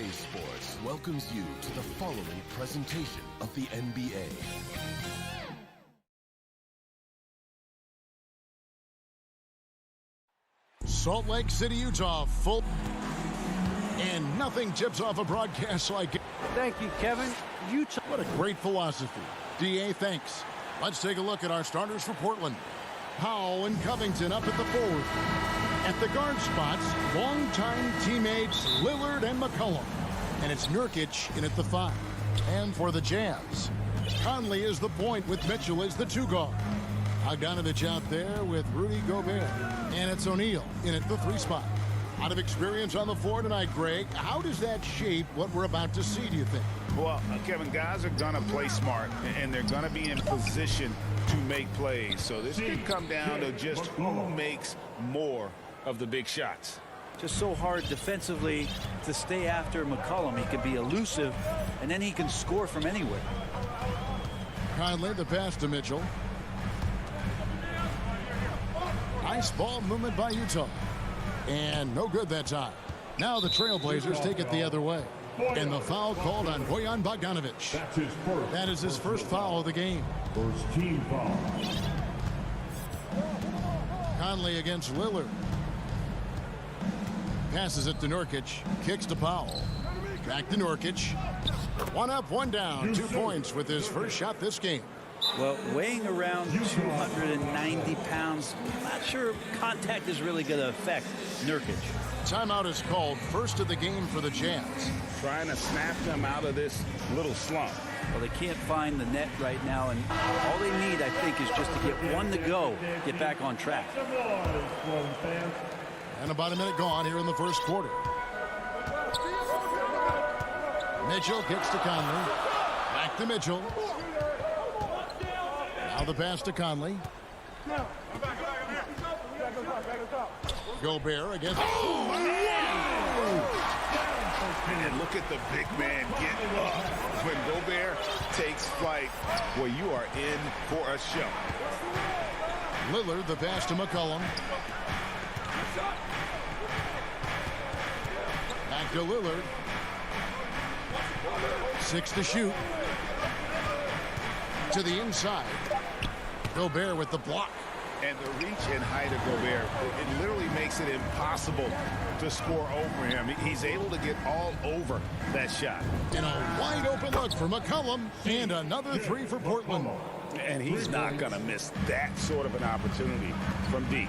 2K Sports welcomes you to the following presentation of the NBA. Salt Lake City, Utah, full. And nothing tips off a broadcast like it. Thank you, Kevin. Utah. What a great philosophy. DA, thanks. Let's take a look at our starters for Portland. Powell and Covington up at the forward. At the guard spots, longtime teammates Lillard and McCollum. And it's Nurkic in at the 5. And for the Jazz, Conley is the point with Mitchell as the 2 guard. Bogdanovich out there with Rudy Gobert. And it's O'Neal in at the 3 spot. Out of experience on the floor tonight, Greg, how does that shape what we're about to see, do you think? Well, Kevin, guys are going to play smart, and they're going to be in position to make plays. So this could come down to just who makes more of the big shots. Just so hard defensively to stay after McCollum. He can be elusive, and then he can score from anywhere. Conley, the pass to Mitchell. Nice ball movement by Utah. And no good that time. Now the Trailblazers take it the other way. And the foul called on Bojan Bogdanovich. That is his first foul of the game. First team foul. Conley against Lillard. Passes it to Nurkic. Kicks to Powell. Back to Nurkic. 1 up, 1 down. 2 points with his first shot this game. Well, weighing around 290 pounds, not sure contact is really going to affect Nurkic. Timeout is called, first of the game for the Jazz. Trying to snap them out of this little slump. Well, they can't find the net right now, and all they need, I think, is just to get 1 to go, get back on track. And about a minute gone here in the first quarter. Mitchell kicks to Conley. Back to Mitchell. Now the pass to Conley. Gobert against. And look at the big man get up. When Gobert takes flight, well, you are in for a show. Lillard, the pass to McCollum. Back to Lillard. 6 to shoot. To the inside. Gobert with the block. And the reach and height of Gobert, it literally makes it impossible to score over him. He's able to get all over that shot. And a wide open look for McCollum. And another 3 for Portland. And he's not going to miss that sort of an opportunity from deep.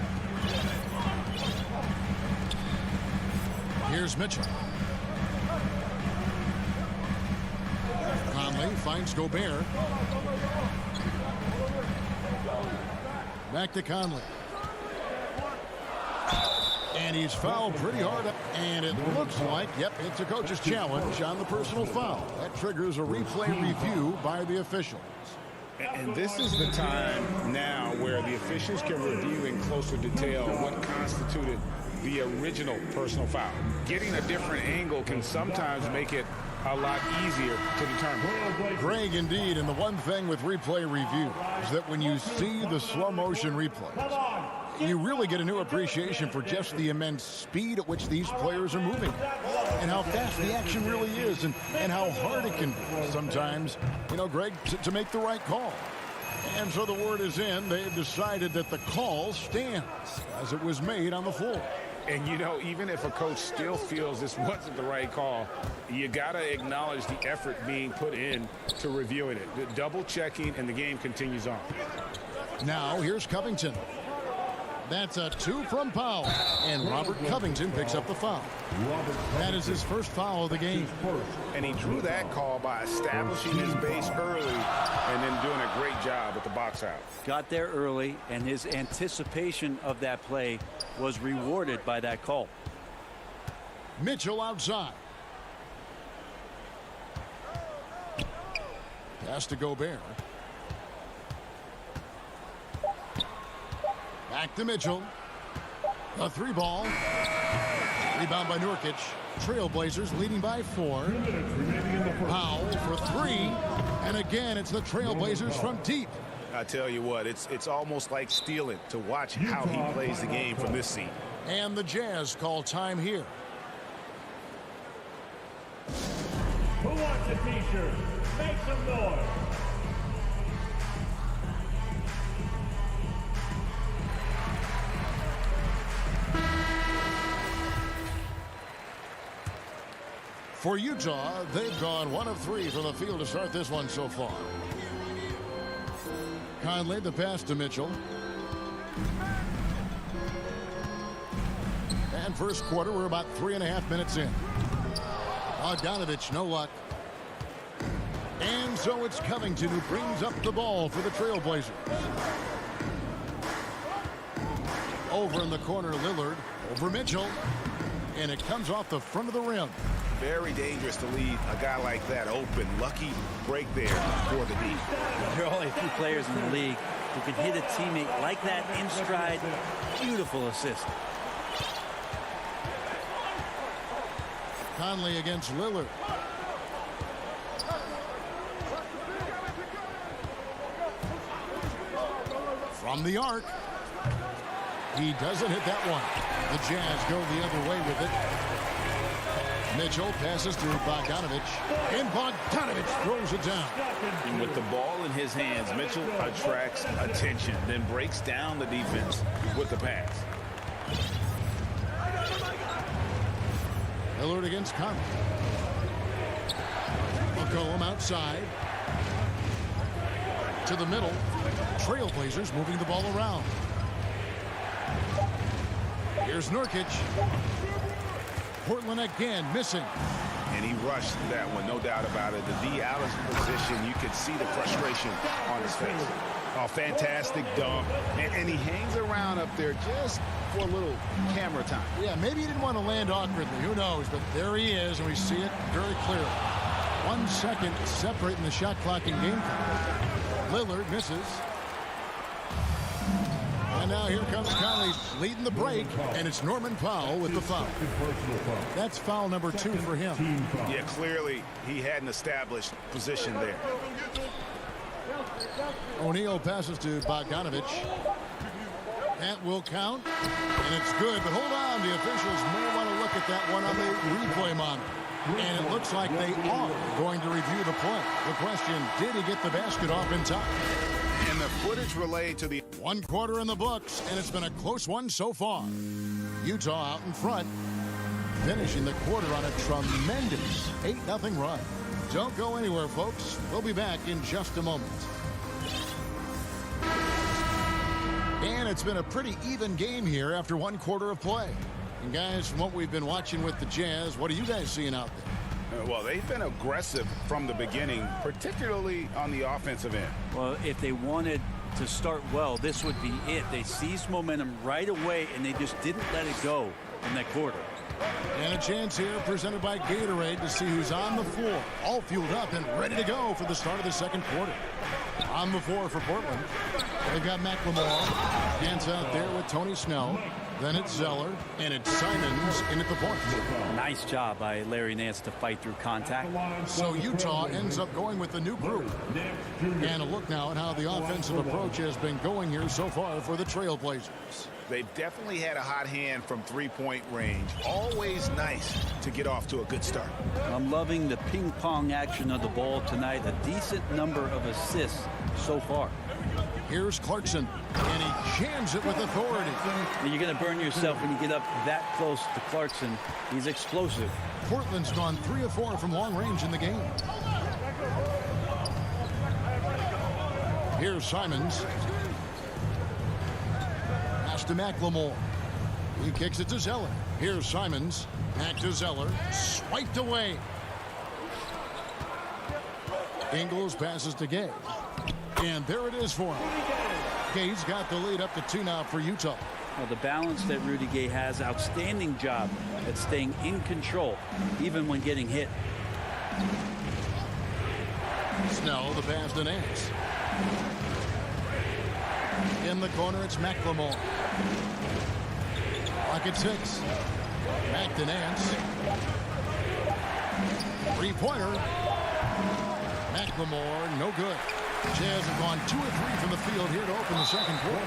Here's Mitchell. Conley finds Gobert. Back to Conley. And he's fouled pretty hard. And it looks like, yep, it's a coach's challenge on the personal foul. That triggers a replay review by the officials. And this is the time now where the officials can review in closer detail what constituted the original personal foul. Getting a different angle can sometimes make it a lot easier to determine. Greg, indeed, and the one thing with replay review is that when you see the slow motion replays, you really get a new appreciation for just the immense speed at which these players are moving and how fast the action really is and how hard it can be sometimes, you know, Greg, to make the right call. And so the word is in. They've decided that the call stands as it was made on the floor. And, you know, even if a coach still feels this wasn't the right call, you got to acknowledge the effort being put in to reviewing it. The double checking, and the game continues on. Now, here's Covington. That's a 2 from Powell. And Robert Covington picks up the foul. That is his first foul of the game. And he drew that call by establishing his base early and then doing a great job at the box out. Got there early, and his anticipation of that play was rewarded by that call. Mitchell outside. Pass to Gobert. Back to Mitchell. A 3 ball. Rebound by Nurkic. Trailblazers leading by 4. Powell for 3. And again, it's the Trailblazers from deep. I tell you what, it's almost like stealing to watch how he plays the game from this seat. And the Jazz call time here. wants a t-shirt? Make some noise. For Utah, they've gone 1 of 3 from the field to start this one so far. Conley, the pass to Mitchell. And first quarter, we're about 3.5 minutes in. Bogdanovich, no luck. And so it's Covington who brings up the ball for the Trailblazers. Over in the corner, Lillard. Over Mitchell. And it comes off the front of the rim. Very dangerous to leave a guy like that open. Lucky break there for the D. There are only a few players in the league who can hit a teammate like that in stride. Beautiful assist. Conley against Lillard. From the arc. He doesn't hit that one. The Jazz go the other way with it. Mitchell passes to Bogdanovich. And Bogdanovich throws it down. And with the ball in his hands, Mitchell attracts attention, then breaks down the defense with the pass. Lillard against Conley. McCollum outside. To the middle. Trailblazers moving the ball around. Here's Nurkic. Portland again missing. And he rushed that one, no doubt about it. The D out of position, you could see the frustration on his face. Oh, fantastic dunk. And he hangs around up there just for a little camera time. Yeah, maybe he didn't want to land awkwardly. Who knows? But there he is, and we see it very clearly. 1 second separating the shot clock and game time. Lillard misses. And now here comes Conley leading the break, and it's Norman Powell with the foul. That's foul number 2 for him. Yeah, clearly he had an established position there. O'Neal passes to Bogdanovich. That will count, and it's good. But hold on, the officials may want to look at that one on the replay monitor. And it looks like they are going to review the play. The question, did he get the basket off in time? And the footage relayed to the 1 quarter in the books, and it's been a close one so far. Utah out in front, finishing the quarter on a tremendous 8-0 run. Don't go anywhere, folks. We'll be back in just a moment. And it's been a pretty even game here after 1 quarter of play. And guys, from what we've been watching with the Jazz, what are you guys seeing out there? Well, they've been aggressive from the beginning, particularly on the offensive end. Well, if they wanted to start well, this would be it. They seized momentum right away, and they just didn't let it go in that quarter. And a chance here presented by Gatorade to see who's on the floor, all fueled up and ready to go for the start of the second quarter. On the floor for Portland, they've got McLemore. Dance out there with Tony Snell. Then it's Zeller, and it's Simons in at the point. Nice job by Larry Nance to fight through contact. So Utah ends up going with the new group. And a look now at how the offensive approach has been going here so far for the Trailblazers. They've definitely had a hot hand from three-point range. Always nice to get off to a good start. I'm loving the ping-pong action of the ball tonight. A decent number of assists so far. Here's Clarkson, and he jams it with authority. You're going to burn yourself when you get up that close to Clarkson. He's explosive. Portland's gone 3 of 4 from long range in the game. Here's Simons. Pass to McLemore. He kicks it to Zeller. Here's Simons. Back to Zeller. Swiped away. Ingles passes to Gay. And there it is for him. Gay's got the lead up to 2 now for Utah. Well, the balance that Rudy Gay has, outstanding job at staying in control, even when getting hit. Snell, the pass to Nance. In the corner, it's McLemore. Clock at 6. Back to Nance. 3-pointer. McLemore, no good. Jazz have gone 2 of 3 from the field here to open the second quarter.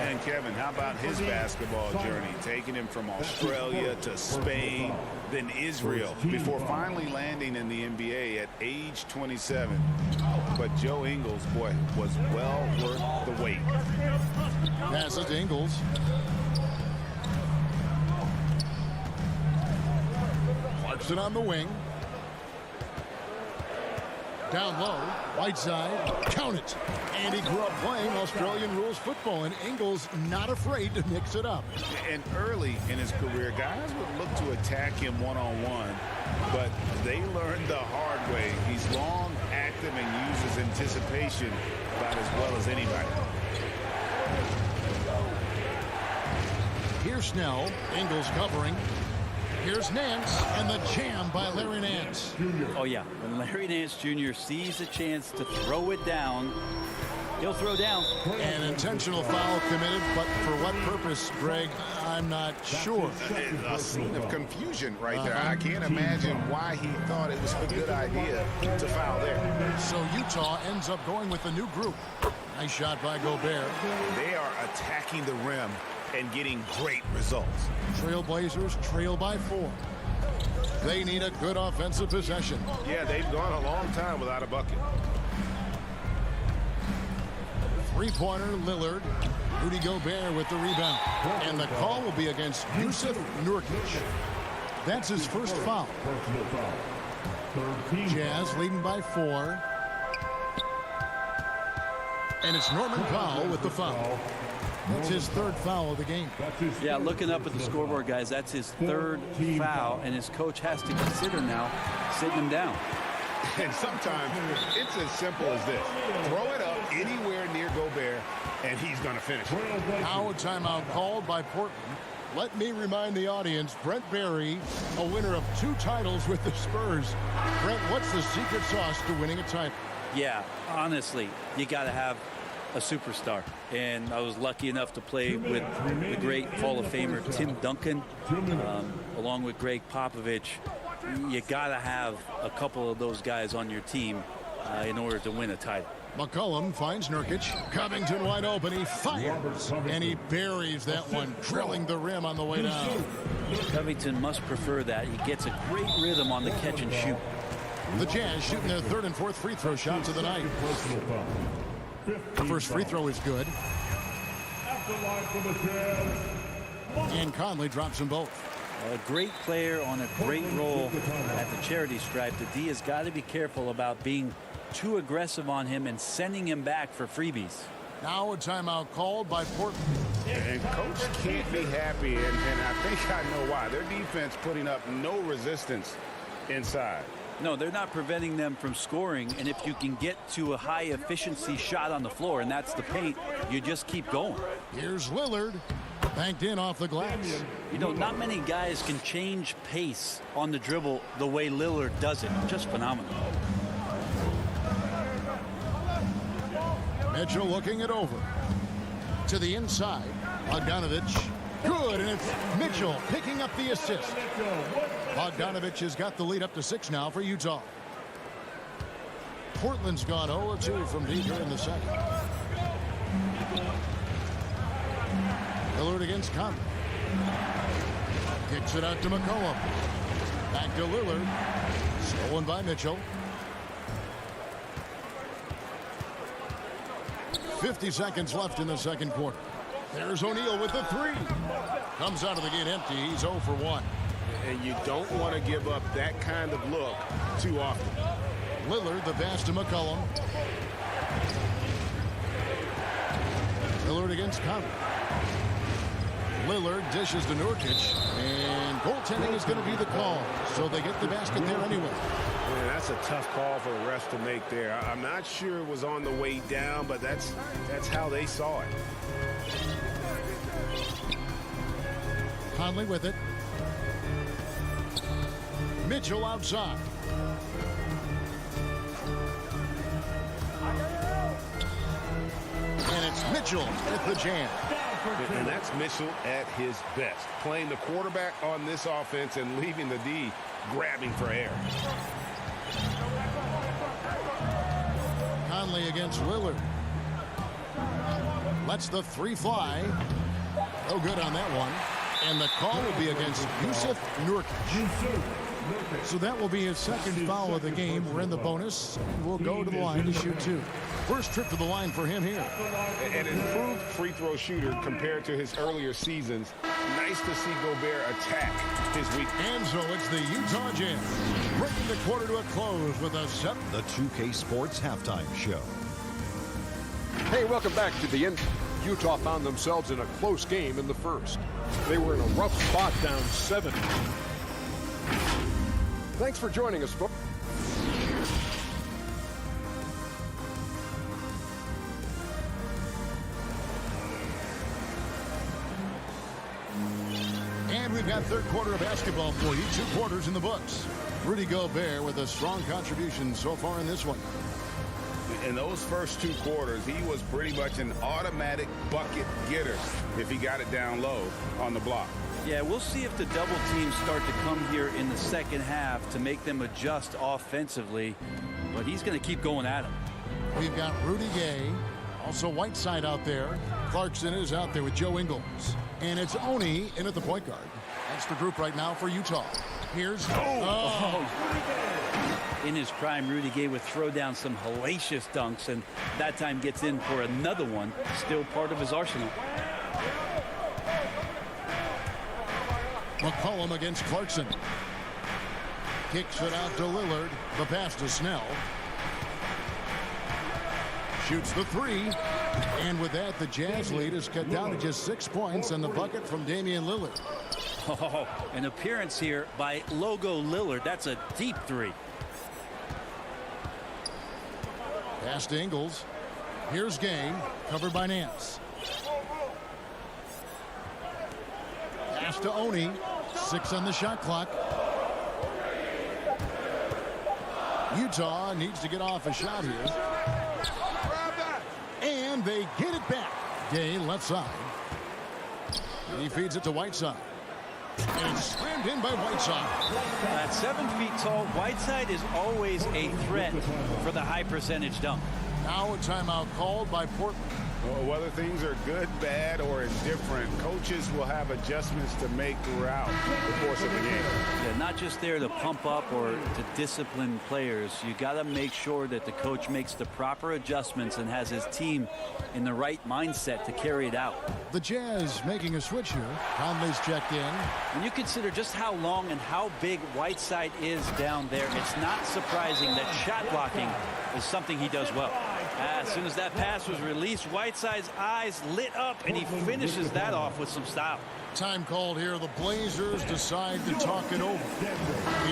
And Kevin, how about his basketball journey? Taking him from Australia to Spain, then Israel, before finally landing in the NBA at age 27. But Joe Ingles, boy, was well worth the wait. Passes to Ingles. Clarkson on the wing. Down low, right side, count it. And he grew up playing Australian rules football, and Ingles not afraid to mix it up. And early in his career, guys would look to attack him one-on-one, but they learned the hard way. He's long, active, and uses anticipation about as well as anybody. Here's Snell, Ingles covering. Here's Nance, and the jam by Larry Nance. Oh, yeah. When Larry Nance Jr. sees a chance to throw it down, he'll throw down. An intentional foul committed, but for what purpose, Greg, I'm not sure. A scene of confusion right there. I can't imagine why he thought it was a good idea to foul there. So Utah ends up going with a new group. Nice shot by Gobert. They are attacking the rim and getting great results. Trailblazers trail by 4. They need a good offensive possession. Yeah, they've gone a long time without a bucket. Three-pointer, Lillard. Rudy Gobert with the rebound. And the call will be against Yusuf Nurkic. That's his first foul. Jazz leading by 4. And it's Norman Powell with the foul. That's his third foul of the game. Yeah, looking up at the scoreboard, guys, that's his third foul, and his coach has to consider now sitting him down. And sometimes it's as simple as this. Throw it up anywhere near Gobert, and he's going to finish it. Now a timeout called by Portland. Let me remind the audience, Brent Barry, a winner of 2 titles with the Spurs. Brent, what's the secret sauce to winning a title? Yeah, honestly, you got to have a superstar. And I was lucky enough to play with the great Hall of Famer Tim Duncan, along with Greg Popovich. You got to have a couple of those guys on your team in order to win a title. McCollum finds Nurkic. Covington wide open. He fires. And he buries that one, drilling the rim on the way down. Covington must prefer that. He gets a great rhythm on the catch and shoot. The Jazz shooting their 3rd and 4th free throw shots of the night. The first free throw is good. And Conley drops them both. A great player on a great role at the charity stripe. The D has got to be careful about being too aggressive on him and sending him back for freebies. Now a timeout called by Portland. And coach can't be happy, and I think I know why. Their defense putting up no resistance inside. No, they're not preventing them from scoring, and if you can get to a high-efficiency shot on the floor, and that's the paint, you just keep going. Here's Lillard, banked in off the glass. You know, not many guys can change pace on the dribble the way Lillard does it. Just phenomenal. Mitchell looking it over. To the inside, Bogdanovich. Good, and it's Mitchell picking up the assist. Bogdanovich has got the lead up to 6 now for Utah. Portland's gone 0-2 from deep here in the second. Lillard against Conley. Kicks it out to McCollum. Back to Lillard. Stolen by Mitchell. 50 seconds left in the second quarter. There's O'Neal with the 3. Comes out of the gate empty. He's 0 for 1. And you don't want to give up that kind of look too often. Lillard, the pass to McCollum. Lillard against Conley. Lillard dishes to Nurkic, and goaltending is going to be the call. So they get the basket there anyway. Man, that's a tough call for the refs to make there. I'm not sure it was on the way down, but that's how they saw it. Conley with it. Mitchell outside. And it's Mitchell with the jam. And that's Mitchell at his best, playing the quarterback on this offense and leaving the D grabbing for air. Conley again. against Lillard. Lets the three fly. No good on that one. And the call will be against Yusuf Nurkic. So that will be his second foul of the game. We're in the bonus. We'll go to the line to shoot two. First trip to the line for him here. An improved free throw shooter compared to his earlier seasons. Nice to see Gobert attack his weak. And so it's the Utah Jazz bringing the quarter to a close with a 7. The 2K Sports Halftime Show. Hey, welcome back to the end. Utah found themselves in a close game in the first. They were in a rough spot, down 7. Thanks for joining us, folks. And we've got third quarter of basketball for you. 2 quarters in the books. Rudy Gobert with a strong contribution so far in this one. In those first 2 quarters, he was pretty much an automatic bucket getter if he got it down low on the block. Yeah, we'll see if the double teams start to come here in the second half to make them adjust offensively, but he's going to keep going at him. We've got Rudy Gay, also Whiteside out there. Clarkson is out there with Joe Ingles. And it's Oni in at the point guard. That's the group right now for Utah. Here's... In his prime, Rudy Gay would throw down some hellacious dunks, and that time gets in for another one, still part of his arsenal. McCollum against Clarkson. Kicks it out to Lillard. The pass to Snell. Shoots the 3. And with that, the Jazz lead is cut down to just 6 points, and the bucket from Damian Lillard. Oh, an appearance here by Logo Lillard. That's a deep 3. Pass to Ingles. Here's Gay, covered by Nance. Pass to Oni. 6 on the shot clock. Utah needs to get off a shot here. And they get it back. Gay left side. He feeds it to Whiteside. And it's slammed in by Whiteside. At 7 feet tall, Whiteside is always a threat for the high percentage dunk. Now a timeout called by Portland. Well, whether things are good, bad, or indifferent, coaches will have adjustments to make throughout the course of the game. Yeah, not just there to pump up or to discipline players. You got to make sure that the coach makes the proper adjustments and has his team in the right mindset to carry it out. The Jazz making a switch here. Conley's checked in. When you consider just how long and how big Whiteside is down there, it's not surprising that shot blocking is something he does well. As soon as that pass was released, Whiteside's eyes lit up, and he finishes that off with some style. Time called here. The Blazers decide to talk it over.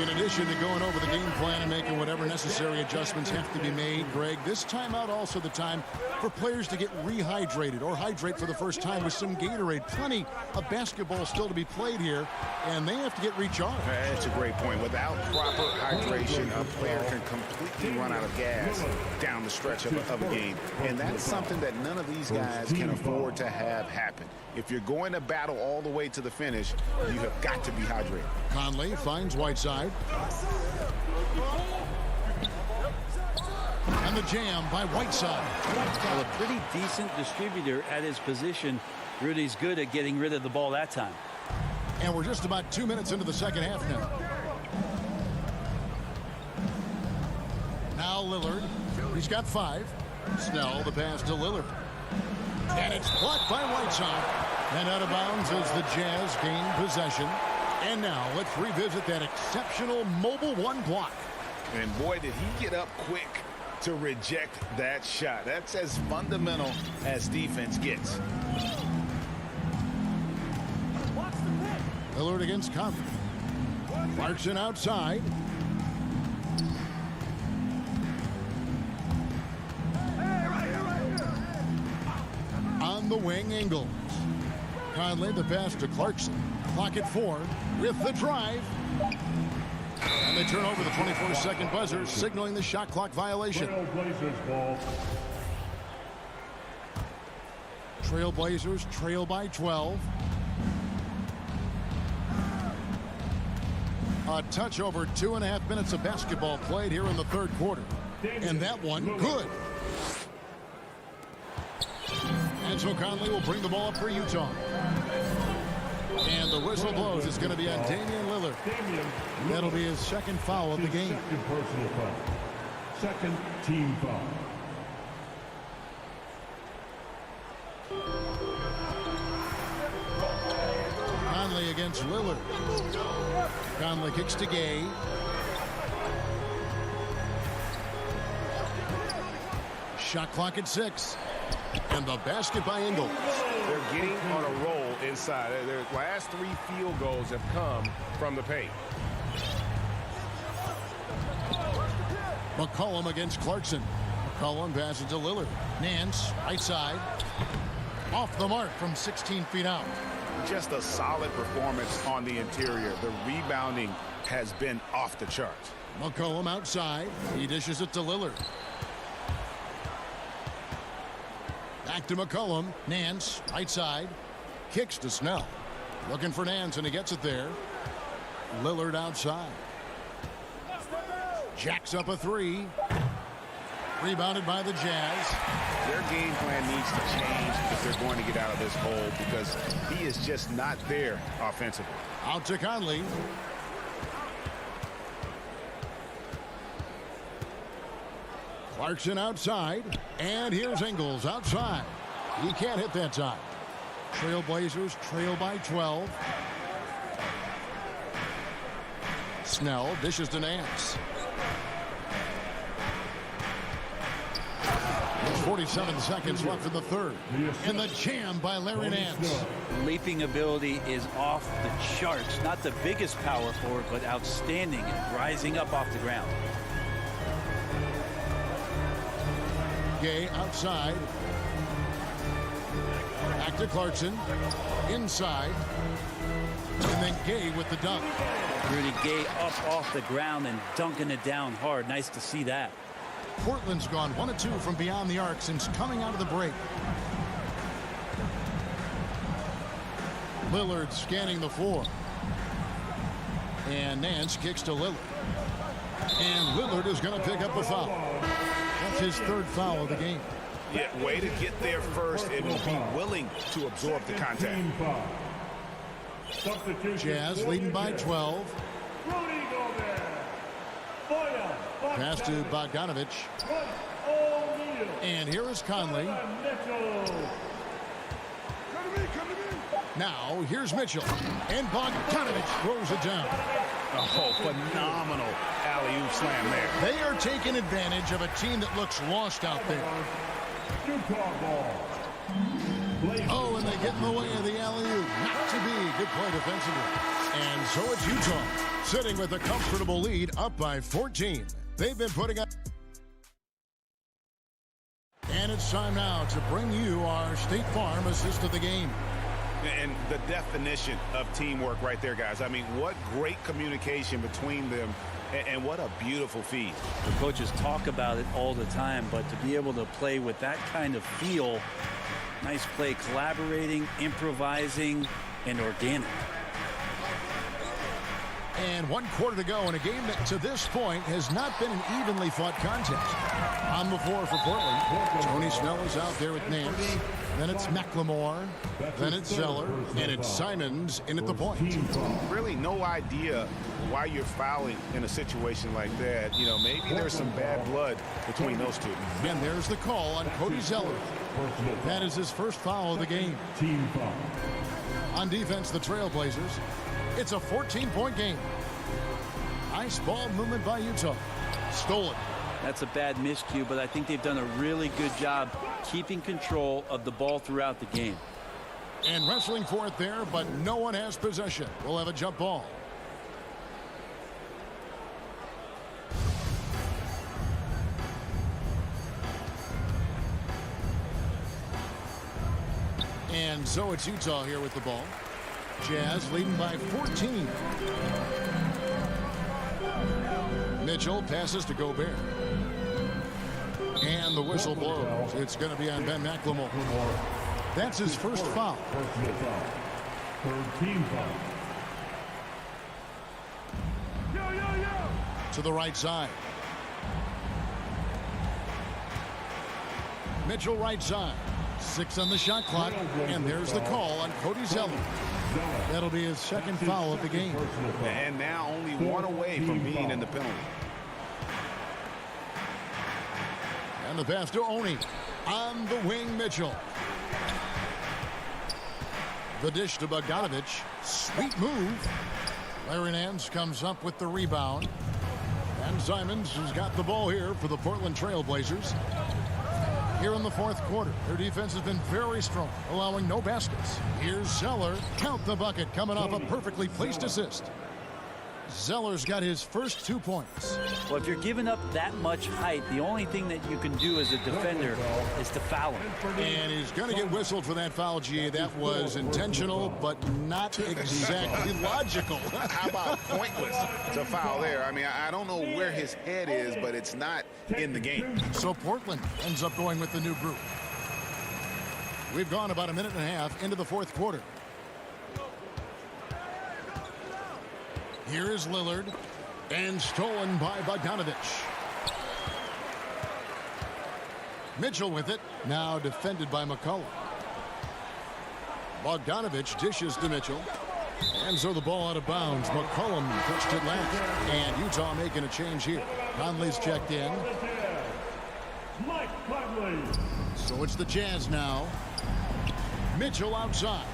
In addition to going over the game plan and making whatever necessary adjustments have to be made, Greg, this timeout also the time for players to get rehydrated or hydrate for the first time with some Gatorade. Plenty of basketball still to be played here, and they have to get recharged. That's a great point. Without proper hydration, a player can completely run out of gas down the stretch of a game. And that's something that none of these guys can afford to have happen. If you're going to battle all the way to the finish, you have got to be hydrated. Conley finds Whiteside. And the jam by Whiteside. Well, a pretty decent distributor at his position. Rudy's good at getting rid of the ball that time. And we're just about 2 minutes into the second half now. Now Lillard. He's got 5. Snell, the pass to Lillard. And it's blocked by Whiteside. And out of bounds as the Jazz gain possession. And now let's revisit that exceptional mobile 1 block. And boy, did he get up quick to reject that shot. That's as fundamental as defense gets. Lillard against Conley. Clarkson outside. On the wing, Ingles. Conley, the pass to Clarkson. Clock at 4 with the drive. And they turn over the 24-second buzzer, signaling the shot clock violation. Trailblazers trail by 12. A touch over 2.5 minutes of basketball played here in the third quarter. And that one, good. And so Conley will bring the ball up for Utah. And the whistle blows. It's going to be on Damian Lillard. That'll be his second foul of the game. Second personal foul. Second team foul. Conley against Lillard. Conley kicks to Gay. Shot clock at 6. And the basket by Ingles. They're getting on a roll inside. Their last 3 field goals have come from the paint. McCollum against Clarkson. McCollum passes to Lillard. Nance, right side. Off the mark from 16 feet out. Just a solid performance on the interior. The rebounding has been off the charts. McCollum outside. He dishes it to Lillard. Back to McCollum. Nance, right side. Kicks to Snell. Looking for Nance, and he gets it there. Lillard outside. Jacks up a 3. Rebounded by the Jazz. Their game plan needs to change if they're going to get out of this hole, because he is just not there offensively. Out to Conley. Clarkson outside. And here's Ingles outside. He can't hit that time. Trailblazers trail by 12. Snell dishes to Nance. 47 seconds left in the third. And the jam by Larry Nance. Leaping ability is off the charts. Not the biggest power forward, but outstanding and rising up off the ground. Gay outside. Back to Clarkson. Inside. And then Gay with the dunk. Rudy Gay up off the ground and dunking it down hard. Nice to see that. Portland's gone 1 of 2 from beyond the arc since coming out of the break. Lillard scanning the floor. And Nance kicks to Lillard. And Lillard is going to pick up a foul. That's his 3rd foul of the game. Yeah, way to get there first and be willing to absorb the contact. Jazz leading by 12. Pass to Bogdanovich. And here is Conley. Now here's Mitchell. And Bogdanovich throws it down. Oh, phenomenal alley-oop slam there. They are taking advantage of a team that looks lost out there. Oh, and they get in the way of the alley-oop. Not to be. Good play defensively. And so it's Utah, sitting with a comfortable lead, up by 14. They've been putting up. And it's time now to bring you our State Farm assist of the game. And the definition of teamwork right there, guys. I mean, what great communication between them, and what a beautiful feed. The coaches talk about it all the time, but to be able to play with that kind of feel, nice play, collaborating, improvising, and organic. And 1 quarter to go in a game that to this point has not been an evenly fought contest. On the floor for Portland, Tony Snell is out there with Nance. Then it's McLemore. Then it's Zeller. And it's Simons in at the point. Really no idea why you're fouling in a situation like that. You know, maybe there's some bad blood between those two. And there's the call on Cody Zeller. That is his 1st foul of the game. On defense, the Trailblazers. It's a 14-point game. Nice ball movement by Utah. Stolen. That's a bad miscue, but I think they've done a really good job keeping control of the ball throughout the game. And wrestling for it there, but no one has possession. We'll have a jump ball. And so it's Utah here with the ball. Jazz leading by 14. Mitchell passes to Gobert. And the whistle blows. It's going to be on Ben McLemore. That's his 1st foul. 3rd team foul. To the right side. Mitchell right side. 6 on the shot clock, and there's the call on Cody Zeller. That'll be his second foul of the game. And now only one away from being in the penalty. And the pass to Oni. On the wing, Mitchell. The dish to Bogdanovich. Sweet move. Larry Nance comes up with the rebound. And Simons has got the ball here for the Portland Trail Blazers. Here in the fourth quarter, their defense has been very strong, allowing no baskets. Here's Zeller. Count the bucket, coming off a perfectly placed assist. Zeller's got his first 2 points. Well, if you're giving up that much height, the only thing that you can do as a defender is to foul him. And he's going to get whistled for that foul, G. That was intentional, but not exactly logical. How about pointless to foul there? I mean, I don't know where his head is, but it's not in the game. So Portland ends up going with the new group. We've gone about a minute and a half into the fourth quarter. Here is Lillard, and stolen by Bogdanovich. Mitchell with it, now defended by McCollum. Bogdanovich dishes to Mitchell, and so the ball out of bounds. McCollum touched it last, and Utah making a change here. Conley's checked in. So it's the Jazz now. Mitchell outside.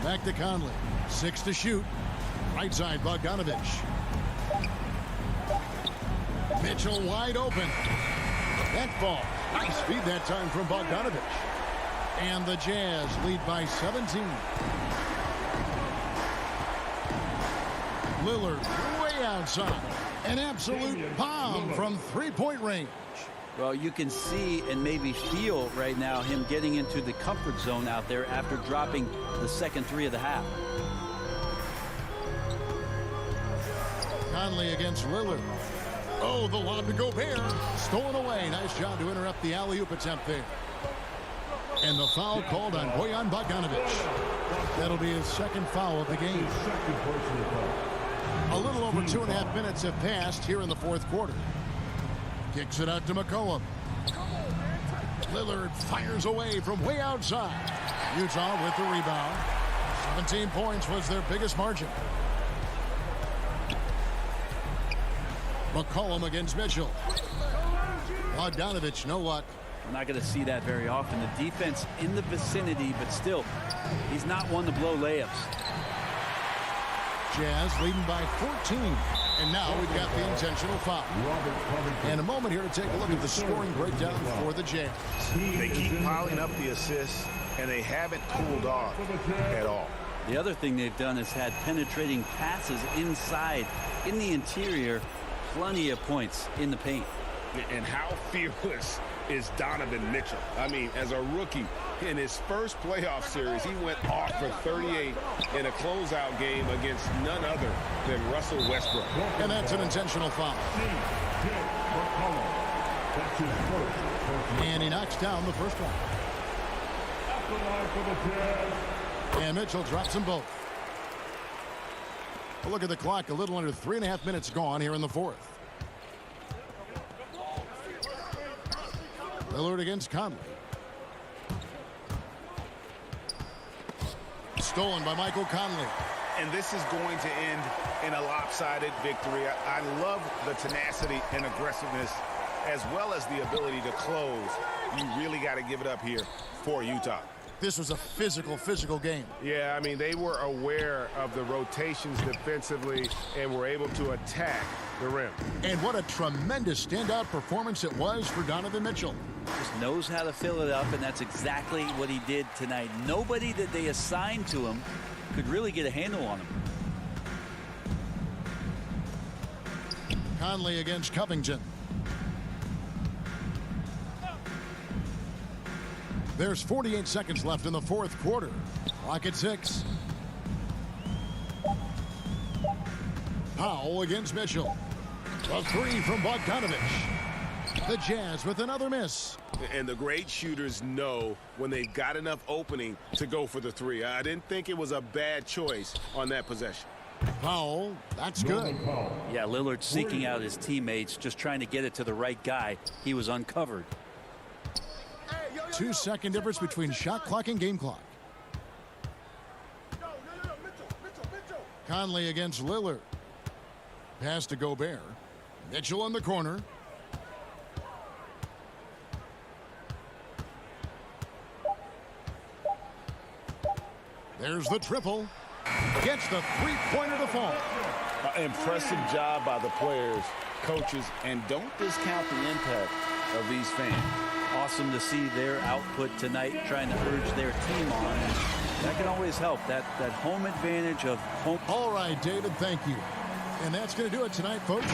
Back to Conley. 6 to shoot. Right side, Bogdanovich. Mitchell wide open. That ball. Nice feed that time from Bogdanovich. And the Jazz lead by 17. Lillard way outside. An absolute bomb from three-point range. Well, you can see and maybe feel right now him getting into the comfort zone out there after dropping the second 3 of the half. Conley against Lillard. Oh, the lob to Gobert. Stolen away. Nice job to interrupt the alley-oop attempt there. And the foul called on Bojan Bogdanovich. That'll be his second foul of the game. A little over 2.5 minutes have passed here in the fourth quarter. Kicks it out to McCollum. Lillard fires away from way outside. Utah with the rebound. 17 points was their biggest margin. McCollum against Mitchell. Bogdanovich, no luck. We're not going to see that very often. The defense in the vicinity, but still, he's not one to blow layups. Jazz leading by 14. And now we've got the intentional foul. And a moment here to take a look at the scoring breakdown for the Jazz. They keep piling up the assists, and they haven't cooled off at all. The other thing they've done is had penetrating passes inside, in the interior, plenty of points in the paint. And how fearless is Donovan Mitchell? I mean, as a rookie, in his first playoff series, he went off for 38 in a closeout game against none other than Russell Westbrook. And that's an intentional foul. And he knocks down the first one. And Mitchell drops them both. A look at the clock, a little under 3.5 minutes gone here in the fourth. Lillard against Conley. Stolen by Michael Conley. And this is going to end in a lopsided victory. I love the tenacity and aggressiveness as well as the ability to close. You really got to give it up here for Utah. This was a physical game. Yeah, I mean, they were aware of the rotations defensively and were able to attack the rim. And what a tremendous standout performance it was for Donovan Mitchell. Just knows how to fill it up, and that's exactly what he did tonight. Nobody that they assigned to him could really get a handle on him. Conley against Covington. There's 48 seconds left in the fourth quarter. Clock at 6. Powell against Mitchell. A 3 from Bogdanovich. The Jazz with another miss. And the great shooters know when they've got enough opening to go for the 3. I didn't think it was a bad choice on that possession. Powell, that's good. Yeah, Lillard seeking out his teammates, just trying to get it to the right guy. He was uncovered. 2-second difference between shot clock and game clock. Conley against Lillard. Pass to Gobert. Mitchell in the corner. There's the triple. Gets the three-pointer to fall. Impressive job by the players, coaches, and don't discount the impact of these fans. Awesome to see their output tonight, trying to urge their team on. That can always help, that home advantage of home. All right, David, thank you. And that's going to do it tonight, folks.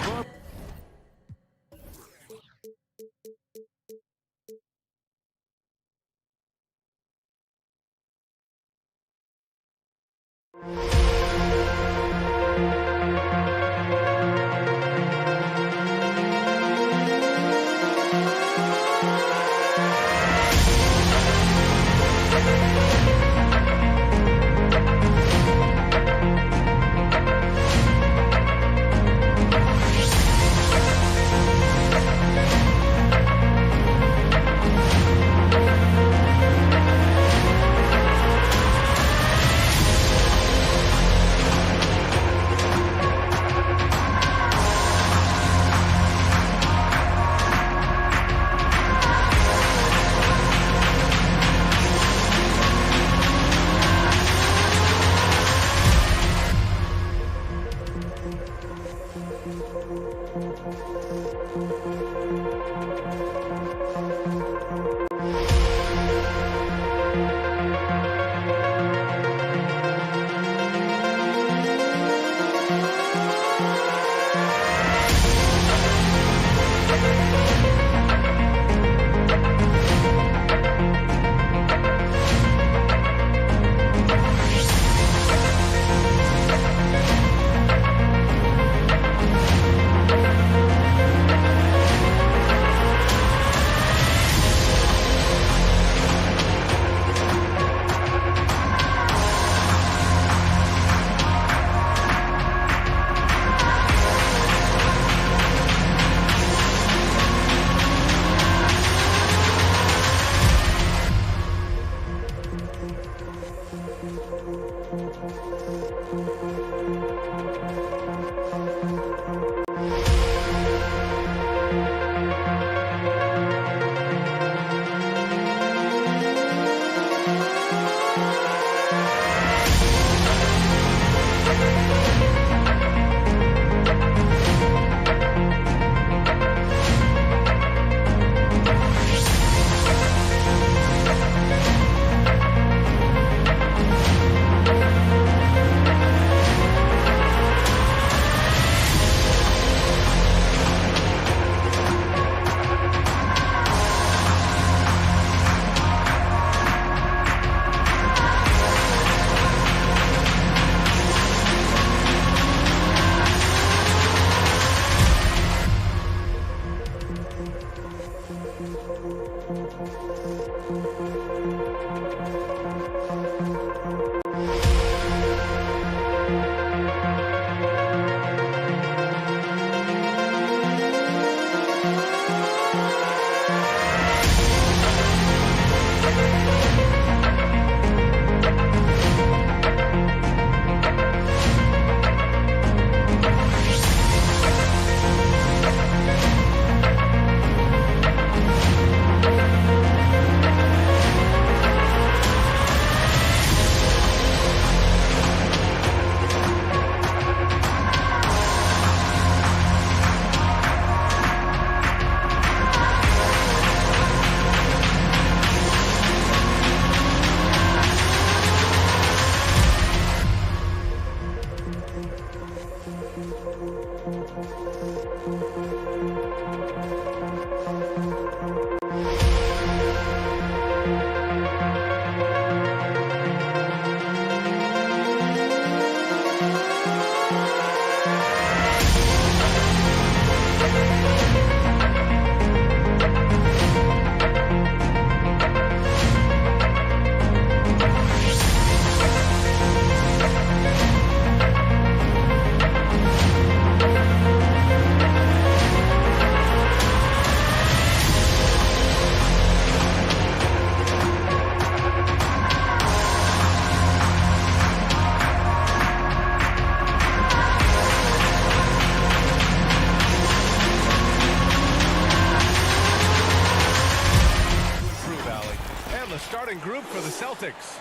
for the Celtics.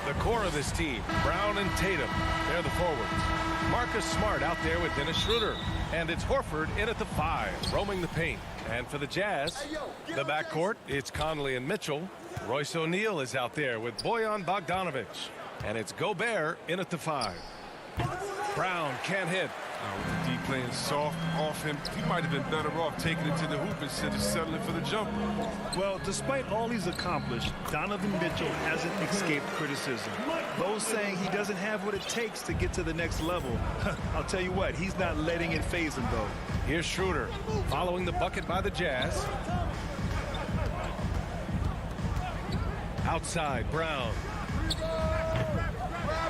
The core of this team, Brown and Tatum, they're the forwards. Marcus Smart out there with Dennis Schroeder. And it's Horford in at the 5, roaming the paint. And for the Jazz, the backcourt, it's Conley and Mitchell. Royce O'Neal is out there with Bojan Bogdanovic. And it's Gobert in at the 5. Brown can't hit. With the D playing soft off him, he might have been better off taking it to the hoop instead of settling for the jumper. Well, despite all he's accomplished, Donovan Mitchell hasn't escaped criticism. Those saying he doesn't have what it takes to get to the next level. I'll tell you what, he's not letting it faze him, though. Here's Schroeder following the bucket by the Jazz. Outside, Brown.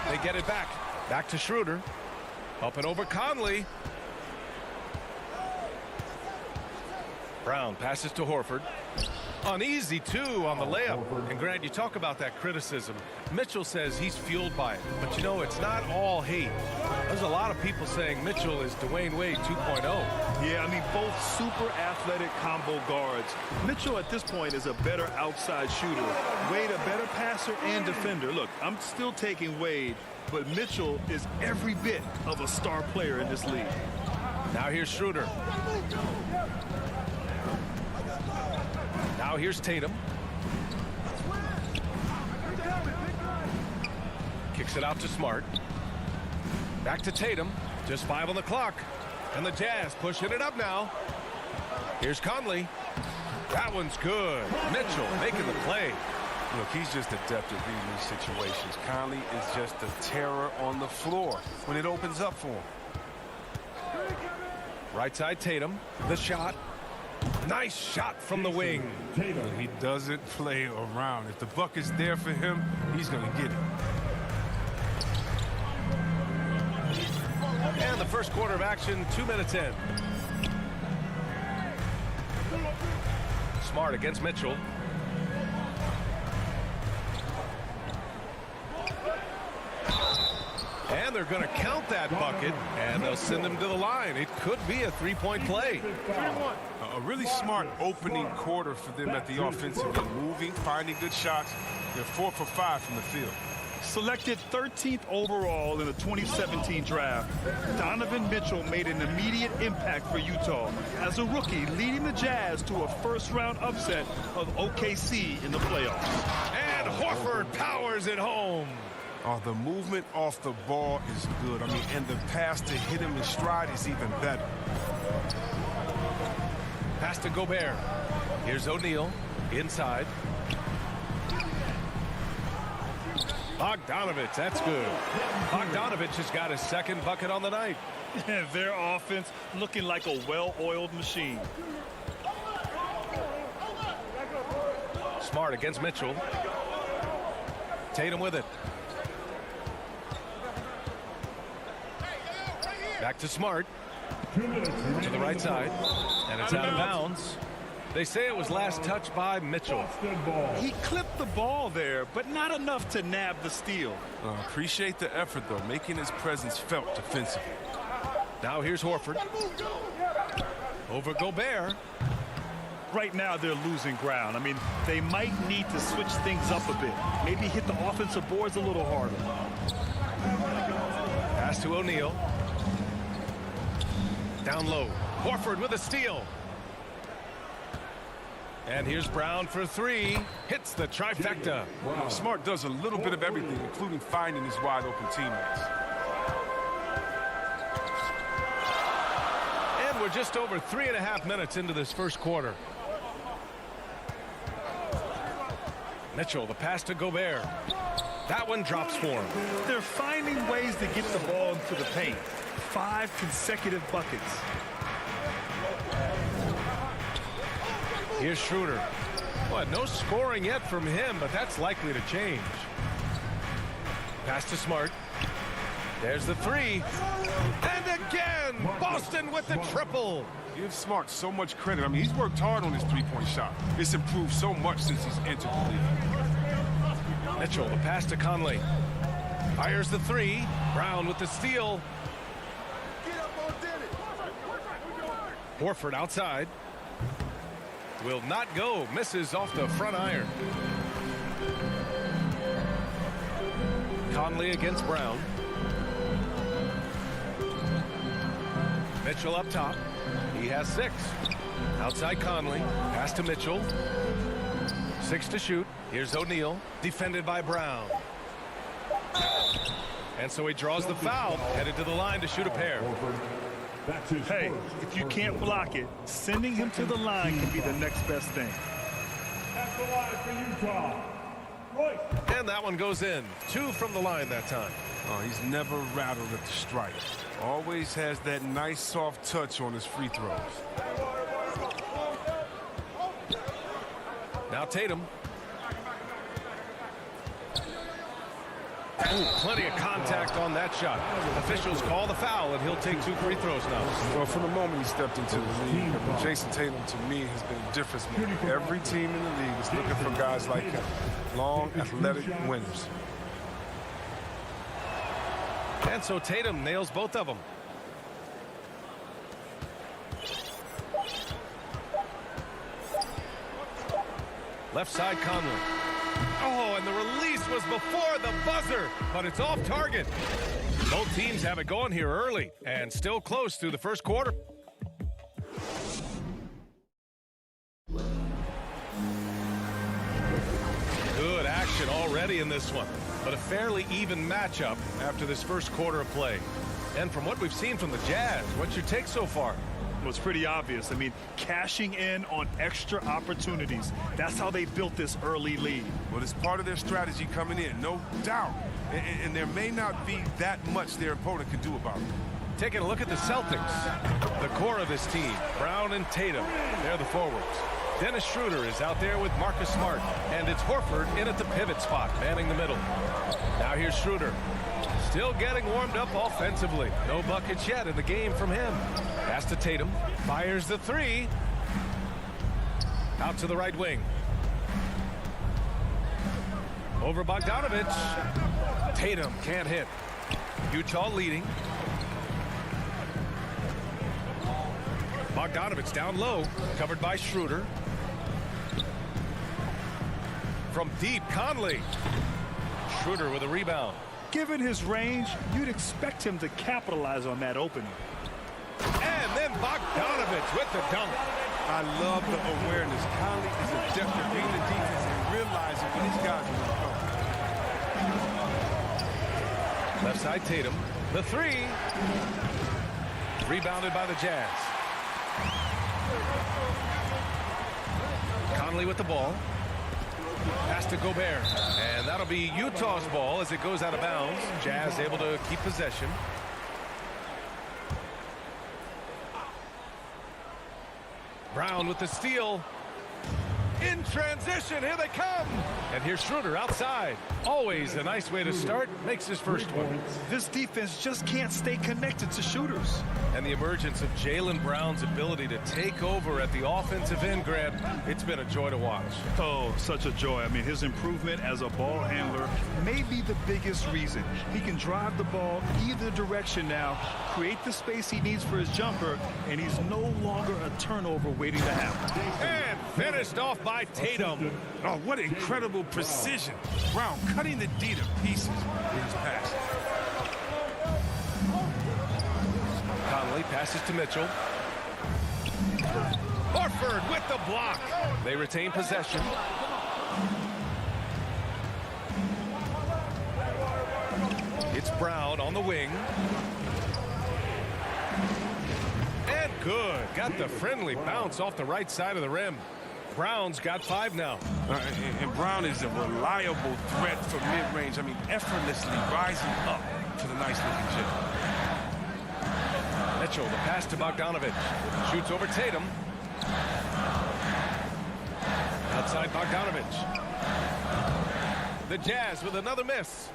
They get it back. Back to Schroeder. Up and over Conley. Brown passes to Horford. Uneasy, too, on the layup. And, Grant, you talk about that criticism. Mitchell says he's fueled by it. But, you know, it's not all hate. There's a lot of people saying Mitchell is Dwayne Wade 2.0. Yeah, I mean, both super athletic combo guards. Mitchell at this point is a better outside shooter. Wade a better passer and defender. Look, I'm still taking Wade, but Mitchell is every bit of a star player in this league. Now here's Schroeder. Now here's Tatum. Kicks it out to Smart. Back to Tatum. Just 5 on the clock. And the Jazz pushing it up now. Here's Conley. That one's good. Mitchell making the play. Look, he's just adept at reading these situations. Conley is just a terror on the floor when it opens up for him. Right side Tatum. The shot. Nice shot from the wing. He doesn't play around. If the bucket's there for him, he's going to get it. And the first quarter of action, 2 minutes in. Smart against Mitchell. And they're going to count that bucket, and they'll send him to the line. It could be a three-point play. A really smart opening quarter for them at the offensive end. Moving, finding good shots. They're 4 for 5 from the field. Selected 13th overall in the 2017 draft, Donovan Mitchell made an immediate impact for Utah as a rookie, leading the Jazz to a first-round upset of OKC in the playoffs. And Horford powers it home. Oh, the movement off the ball is good. I mean, and the pass to hit him in stride is even better. Pass to Gobert. Here's O'Neal inside. Bogdanovic, that's good. Bogdanovic has got his second bucket on the night. Their offense looking like a well-oiled machine. Smart against Mitchell. Tatum with it. Back to Smart. To the right side. And it's out of bounds. They say it was last touched by Mitchell. He clipped the ball there, but not enough to nab the steal. Appreciate the effort, though, making his presence felt defensively. Now here's Horford. Over Gobert. Right now they're losing ground. I mean, they might need to switch things up a bit. Maybe hit the offensive boards a little harder. Pass to O'Neal. Down low. Horford with a steal. And here's Brown for 3. Hits the trifecta. Wow. Smart does a little bit of everything, including finding his wide open teammates. And we're just over 3.5 minutes into this first quarter. Mitchell, the pass to Gobert. That one drops for him. They're finding ways to get the ball into the paint. 5 consecutive buckets. Here's Schroeder. Well, no scoring yet from him, but that's likely to change. Pass to Smart. There's the 3. And again, Boston with the triple. Give Smart so much credit. I mean, he's worked hard on his three-point shot. It's improved so much since he's entered the league. Mitchell, the pass to Conley. Fires the 3. Brown with the steal. Horford outside. Will not go. Misses off the front iron. Conley against Brown. Mitchell up top. He has 6. Outside Conley. Pass to Mitchell. 6 to shoot. Here's O'Neal. Defended by Brown. And so he draws the foul. Headed to the line to shoot a pair. Hey, if you can't block it, sending him to the line can be the next best thing. At the line for Utah, Royce. And that one goes in. 2 from the line that time. Oh, he's never rattled at the strike. Always has that nice soft touch on his free throws. Now Tatum. Ooh, plenty of contact on that shot. Officials call the foul, and he'll take 2 free throws now. Well, from the moment he stepped into the league, Jason Tatum, to me, has been a difference maker. Every team in the league is looking for guys like him. Long, athletic winners. And so Tatum nails both of them. Left side Conley. Oh, and the release was before the buzzer, but it's off target. Both teams have it going here early and still close through the first quarter. Good action already in this one, but a fairly even matchup after this first quarter of play. And from what we've seen from the Jazz, what's your take so far? Well, it's pretty obvious. I mean, cashing in on extra opportunities. That's how they built this early lead. Well, it's part of their strategy coming in, no doubt. And there may not be that much their opponent can do about it. Taking a look at the Celtics, the core of this team, Brown and Tatum, they're the forwards. Dennis Schroeder is out there with Marcus Smart, and it's Horford in at the pivot spot, manning the middle. Now here's Schroeder. Still getting warmed up offensively. No buckets yet in the game from him. Pass to Tatum. Fires the 3. Out to the right wing. Over Bogdanovich. Tatum can't hit. Utah leading. Bogdanovich down low. Covered by Schroeder. From deep, Conley. Schroeder with a rebound. Given his range, you'd expect him to capitalize on that opening. And then Bogdanovich with the dunk. I love the awareness. Conley is adept at reading the defense and realizing when these guys are going to go. Left side Tatum. The 3. Rebounded by the Jazz. Conley with the ball. Pass to Gobert. And that'll be Utah's ball as it goes out of bounds. Jazz able to keep possession. Brown with the steal. In transition, here they come. And here's Schroeder outside. Always a nice way to start. Makes his first one. This defense just can't stay connected to shooters. And the emergence of Jaylen Brown's ability to take over at the offensive end, Grant, it's been a joy to watch. Oh, such a joy. I mean, his improvement as a ball handler may be the biggest reason. He can drive the ball either direction now, create the space he needs for his jumper, and he's no longer a turnover waiting to happen. And finished off by Tatum. Oh, what incredible precision. Brown cutting the D to pieces with his pass. Conley passes to Mitchell. Horford with the block. They retain possession. It's Brown on the wing. And good. Got the friendly bounce off the right side of the rim. Brown's got 5 now. And Brown is a reliable threat from mid-range. I mean, effortlessly rising up to the nice-looking chip. Mitchell, the pass to Bogdanovich. Shoots over Tatum. Outside Bogdanovich. The Jazz with another miss.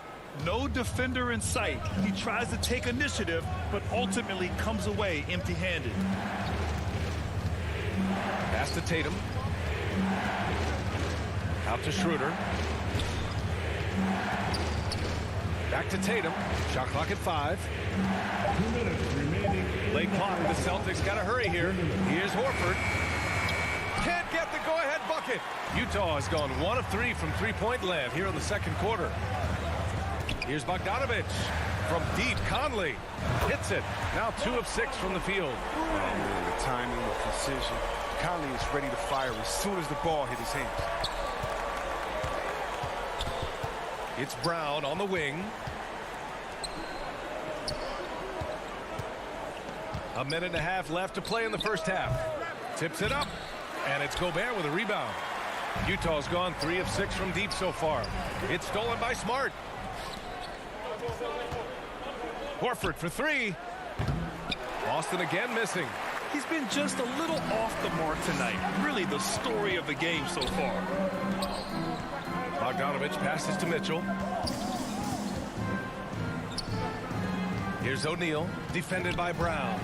No defender in sight. He tries to take initiative, but ultimately comes away empty-handed. Pass to Tatum. Out to Schroeder. Back to Tatum. Shot clock at 5. 2 minutes remaining. Late clock. The Celtics got to hurry here. Here's Horford. Can't get the go-ahead bucket. Utah has gone 1 of 3 from three-point land here in the second quarter. Here's Bogdanovich. From deep, Conley hits it. Now 2 of 6 from the field. Oh, man, the timing, the precision. Conley is ready to fire as soon as the ball hit his hands. It's Brown on the wing. A minute and a half left to play in the first half. Tips it up, and it's Gobert with a rebound. Utah's gone 3 of 6 from deep so far. It's stolen by Smart. Horford for 3. Boston again missing. He's been just a little off the mark tonight. Really the story of the game so far. Bogdanovich passes to Mitchell. Here's O'Neal, defended by Brown.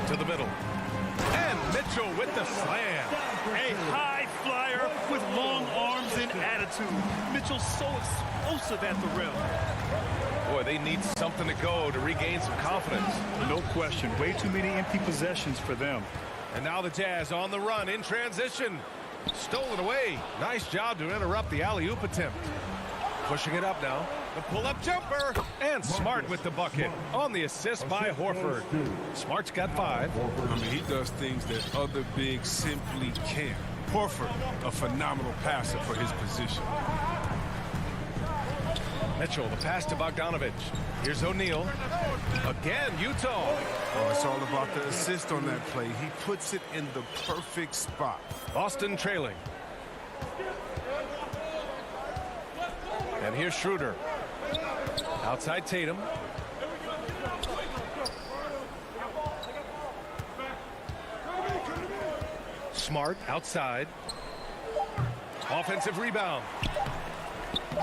To the middle. And Mitchell with the slam. A high flyer with long arms and attitude. Mitchell's so explosive at the rim. Boy, they need something to go to regain some confidence. No question. Way too many empty possessions for them. And now the Jazz on the run in transition. Stolen away. Nice job to interrupt the alley-oop attempt. Pushing it up now. The pull-up jumper. And Smart with the bucket on the assist by Horford. Smart's got 5. I mean, he does things that other bigs simply can't. Horford, a phenomenal passer for his position. Mitchell, the pass to Bogdanovich. Here's O'Neal. Again, Utah. Oh, it's all about the assist on that play. He puts it in the perfect spot. Boston trailing. And here's Schroeder. Outside Tatum. Smart outside. Offensive rebound.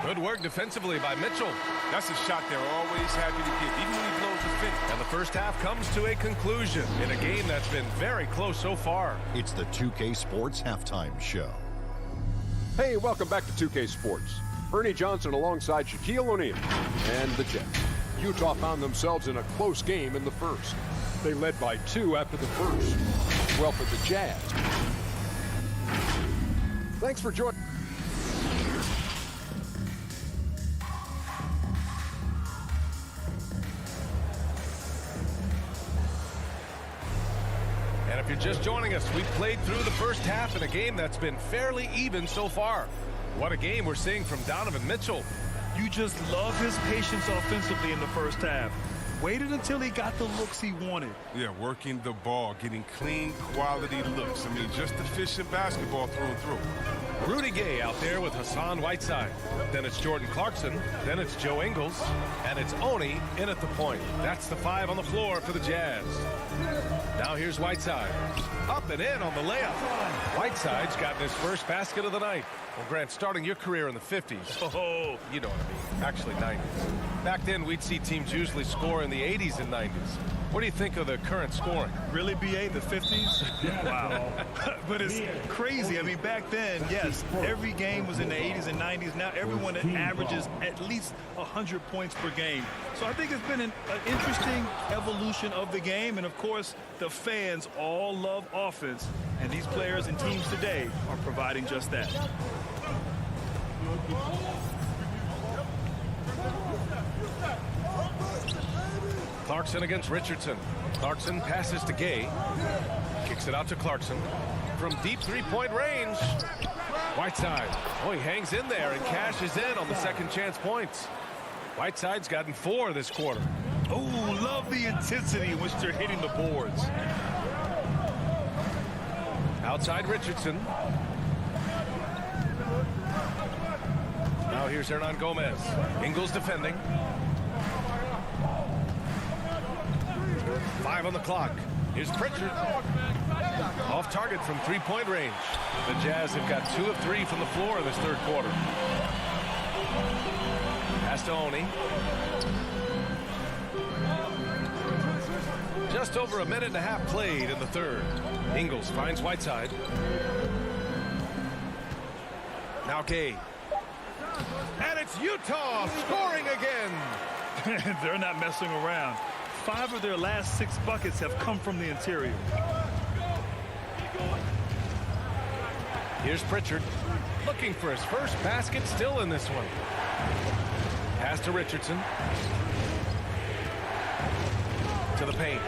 Good work defensively by Mitchell. That's a shot they're always happy to get, even when he blows the finish. And the first half comes to a conclusion in a game that's been very close so far. It's the 2K Sports Halftime Show. Hey, welcome back to 2K Sports. Ernie Johnson alongside Shaquille O'Neal and the Jets. Utah found themselves in a close game in the first. They led by 2 after the first. Well, for the Jazz. Thanks for joining. And if you're just joining us, we played through the first half in a game that's been fairly even so far. What a game we're seeing from Donovan Mitchell. You just love his patience offensively in the first half. Waited until he got the looks he wanted. Yeah, working the ball, getting clean, quality looks. I mean, just efficient basketball through and through. Rudy Gay out there with Hassan Whiteside. Then it's Jordan Clarkson. Then it's Joe Ingles. And it's Oni in at the point. That's the 5 on the floor for the Jazz. Now here's Whiteside. Up and in on the layup. Whiteside's gotten his first basket of the night. Well, Grant, starting your career in the 50s. Oh, you know what I mean. Actually, 90s. Back then, we'd see teams usually score in the 80s and 90s. What do you think of the current scoring? Really, BA, the 50s? Wow. But it's crazy. I mean, back then, yes, every game was in the 80s and 90s. Now everyone averages at least 100 points per game. So I think it's been an interesting evolution of the game. And, of course, the fans all love offense. And these players and teams today are providing just that. Clarkson against Richardson. Clarkson passes to Gay. Kicks it out to Clarkson. From deep three-point range. Whiteside. Oh, he hangs in there and cashes in on the second chance points. Whiteside's gotten 4 this quarter. Oh, love the intensity in which they're hitting the boards. Outside Richardson. Now here's Hernan Gomez. Ingles defending. 5 on the clock. Here's Pritchard. Off target from three-point range. The Jazz have got 2 of 3 from the floor this third quarter. Pass to Oni. Just over a minute and a half played in the third. Ingles finds Whiteside. Now Gay. And it's Utah scoring again. They're not messing around. 5 of their last 6 buckets have come from the interior. Here's Pritchard looking for his first basket still in this one. Pass to Richardson. To the paint.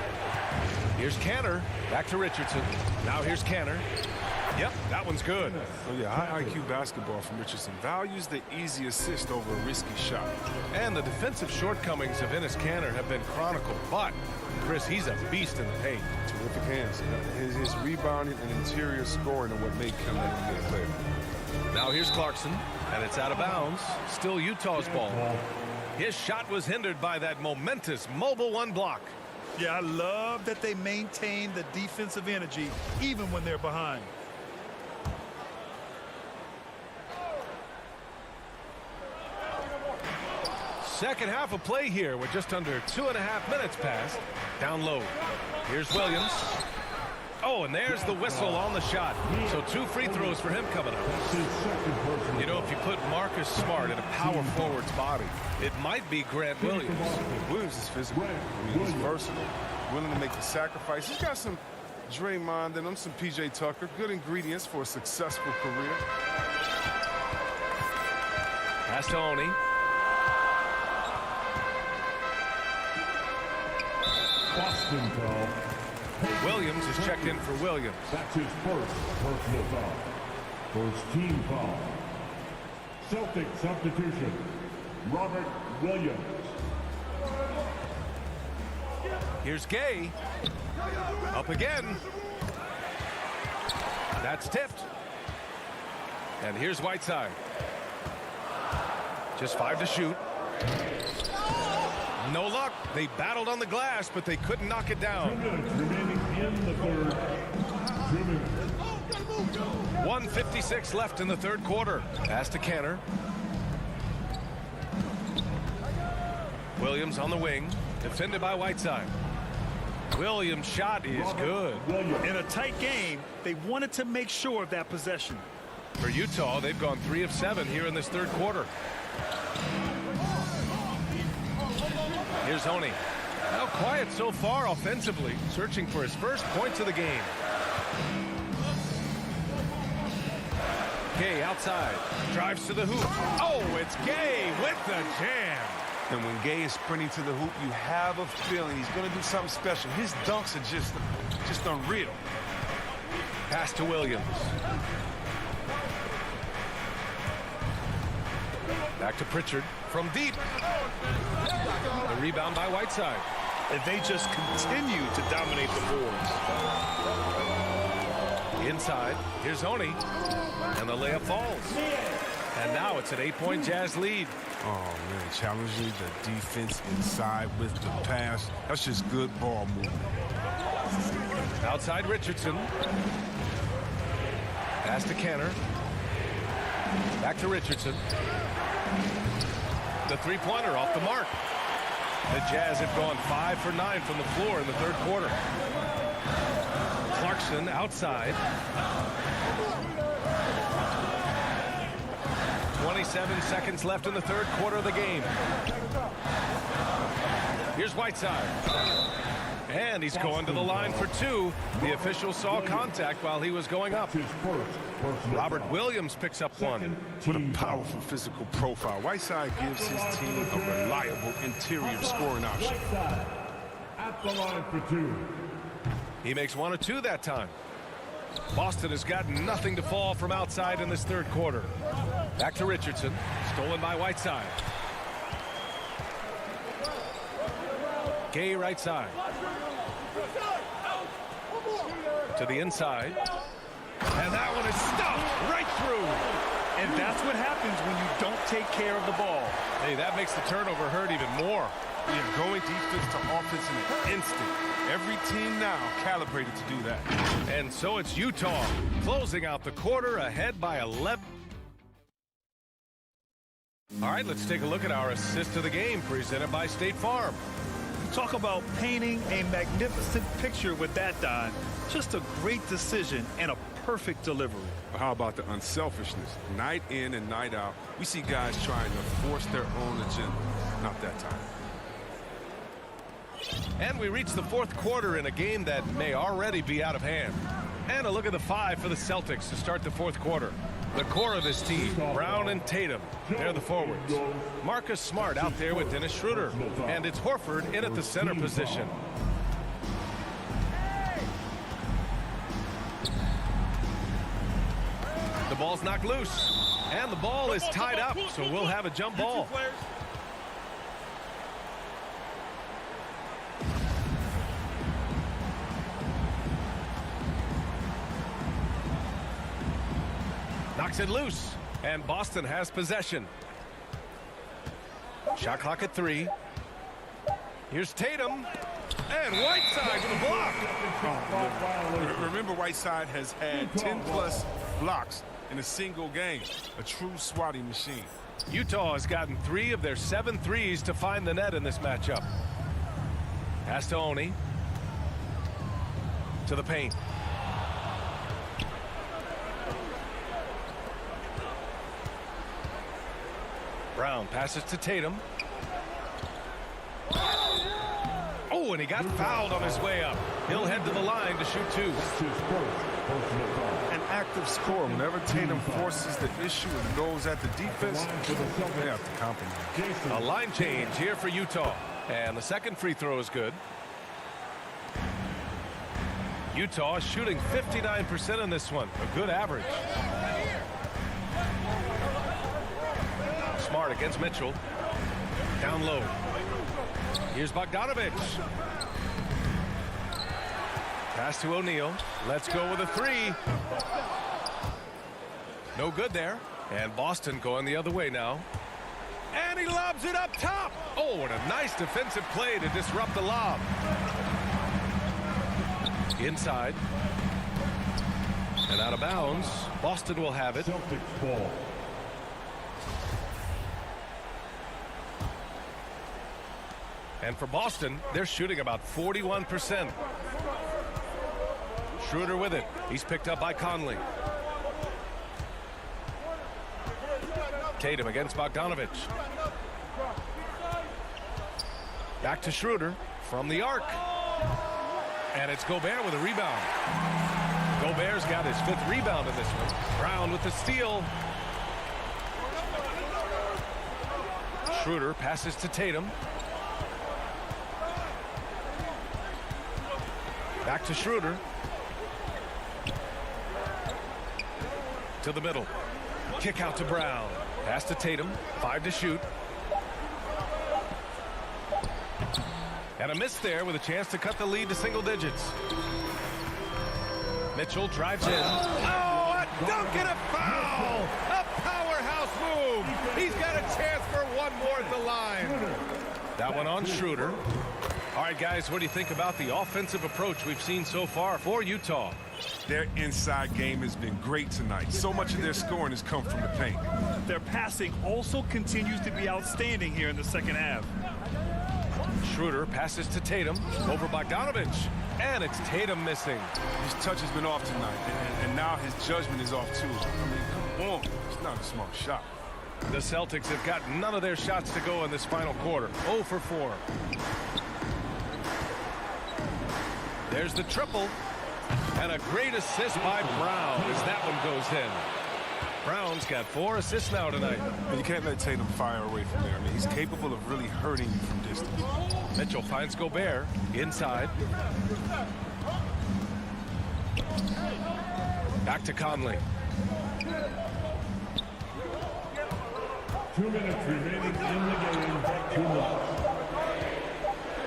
Here's Canner. Back to Richardson. Now here's Canner. Yep, that one's good. Oh, yeah, high IQ basketball from Richardson. Values the easy assist over a risky shot. And the defensive shortcomings of Enes Kanter have been chronicled. But, Chris, he's a beast in the paint. Terrific hands. His rebounding and interior scoring are what make him an NBA player. Now here's Clarkson, and it's out of bounds. Still Utah's ball. His shot was hindered by that momentous mobile one block. Yeah, I love that they maintain the defensive energy even when they're behind. Second half of play here with just under 2.5 minutes passed. Down low. Here's Williams. Oh, and there's the whistle on the shot. So 2 free throws for him coming up. You know, if you put Marcus Smart in a power forward's body, it might be Grant Williams. Williams is physical. I mean, he's versatile, willing to make the sacrifice. He's got some Draymond in him, some PJ Tucker. Good ingredients for a successful career. Pass to Oni. Boston foul. Williams is checked in for Williams. That's his first personal foul. First team foul. Celtic substitution. Robert Williams. Here's Gay. Up again. That's tipped. And here's Whiteside. Just 5 to shoot. No luck. They battled on the glass, but they couldn't knock it down. 2 minutes remaining in the third. 2 minutes. 1:56 left in the third quarter. Pass to Canner. Williams on the wing. Defended by Whiteside. Williams' shot is good. In a tight game, they wanted to make sure of that possession. For Utah, they've gone 3 of 7 here in this third quarter. Here's Oni. Now quiet so far offensively, searching for his first points of the game. Gay outside, drives to the hoop. Oh, it's Gay with the jam. And when Gay is sprinting to the hoop, you have a feeling he's going to do something special. His dunks are just unreal. Pass to Williams. Back to Pritchard from deep. The rebound by Whiteside. And they just continue to dominate the boards. Inside, here's Oni. And the layup falls. And now it's an 8-point Jazz lead. Oh, man, challenging the defense inside with the pass. That's just good ball movement. Outside Richardson. Pass to Canner. Back to Richardson. The three-pointer off the mark. The Jazz have gone 5 for 9 from the floor in the third quarter. Clarkson outside. 27 seconds left in the third quarter of the game. Here's Whiteside. And he's going to the line for 2. The official saw contact while he was going up. Robert Williams picks up 1. What a powerful physical profile. Whiteside gives his team a reliable interior scoring option. At the line for 2. He makes 1 or 2 that time. Boston has got nothing to fall from outside in this third quarter. Back to Richardson. Stolen by Whiteside. Gay right side. To the inside. And that one is stuffed right through. And that's what happens when you don't take care of the ball. Hey, that makes the turnover hurt even more. You're going defense to offense in an instant. Every team now calibrated to do that. And so it's Utah closing out the quarter ahead by 11. All right, let's take a look at our assist of the game presented by State Farm. Talk about painting a magnificent picture with that, Don. Just a great decision and a perfect delivery. How about the unselfishness? Night in and night out, we see guys trying to force their own agenda. Not that time. And we reach the fourth quarter in a game that may already be out of hand. And a look at the 5 for the Celtics to start the fourth quarter. The core of this team, Brown and Tatum, they're the forwards. Marcus Smart out there with Dennis Schroeder. And it's Horford in at the center position. The ball's knocked loose. And the ball is tied up, so we'll have a jump ball. Knocks it loose, and Boston has possession. Shot clock at 3. Here's Tatum, and Whiteside with a block. Remember, Whiteside has had 10-plus blocks in a single game. A true swatting machine. Utah has gotten 3 of their 7 threes to find the net in this matchup. Pass to Oni. To the paint. Brown passes to Tatum. Oh, and he got fouled on his way up. He'll head to the line to shoot 2. An active scorer. Whenever Tatum forces the issue and goes at the defense, they have to compromise. A line change here for Utah. And the second free throw is good. Utah shooting 59% in this one. A good average. Smart against Mitchell. Down low. Here's Bogdanovich. Pass to O'Neal. Let's go with a 3. No good there. And Boston going the other way now. And he lobs it up top. Oh, and a nice defensive play to disrupt the lob. Inside. And out of bounds. Boston will have it. Celtics ball. And for Boston, they're shooting about 41%. Schroeder with it. He's picked up by Conley. Tatum against Bogdanovich. Back to Schroeder from the arc. And it's Gobert with a rebound. Gobert's got his 5th rebound in this one. Brown with the steal. Schroeder passes to Tatum. Back to Schroeder. To the middle. Kick out to Brown. Pass to Tatum. 5 to shoot. And a miss there with a chance to cut the lead to single digits. Mitchell drives in. Oh, a dunk and a foul! A powerhouse move! He's got a chance for one more at the line. That one on Schroeder. All right, guys, what do you think about the offensive approach we've seen so far for Utah? Their inside game has been great tonight. So much of their scoring has come from the paint. Their passing also continues to be outstanding here in the second half. Schroeder passes to Tatum over Bogdanovich. And it's Tatum missing. His touch has been off tonight, and now his judgment is off too. I mean, come on. It's not a smart shot. The Celtics have got none of their shots to go in this final quarter. 0 for 4. There's the triple. And a great assist by Brown as that one goes in. Brown's got 4 assists now tonight. But you can't let Tatum fire away from there. I mean, he's capable of really hurting you from distance. Mitchell finds Gobert inside. Back to Conley. 2 minutes remaining in the game. Too much.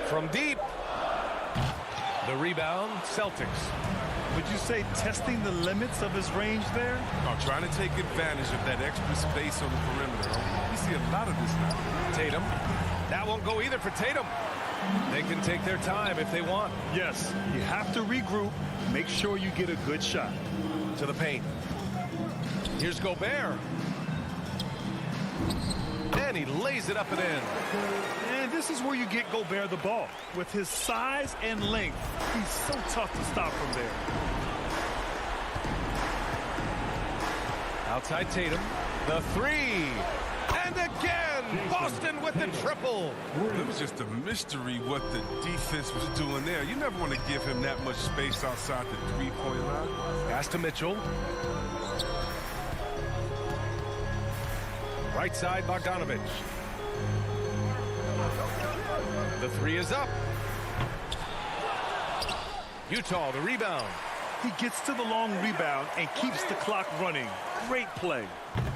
From deep. The rebound, Celtics. Would you say testing the limits of his range there? Oh, trying to take advantage of that extra space on the perimeter. We see a lot of this now. Tatum. That won't go either for Tatum. They can take their time if they want. Yes, you have to regroup. Make sure you get a good shot. To the paint. Here's Gobert. And he lays it up and in. And this is where you get Gobert the ball. With his size and length, he's so tough to stop from there. Outside Tatum. The 3. And again, Boston with the triple. It was just a mystery what the defense was doing there. You never want to give him that much space outside the three-point line. Pass to Mitchell. Right side, Bogdanovich. The three is up. Utah, the rebound. He gets to the long rebound and keeps the clock running. Great play.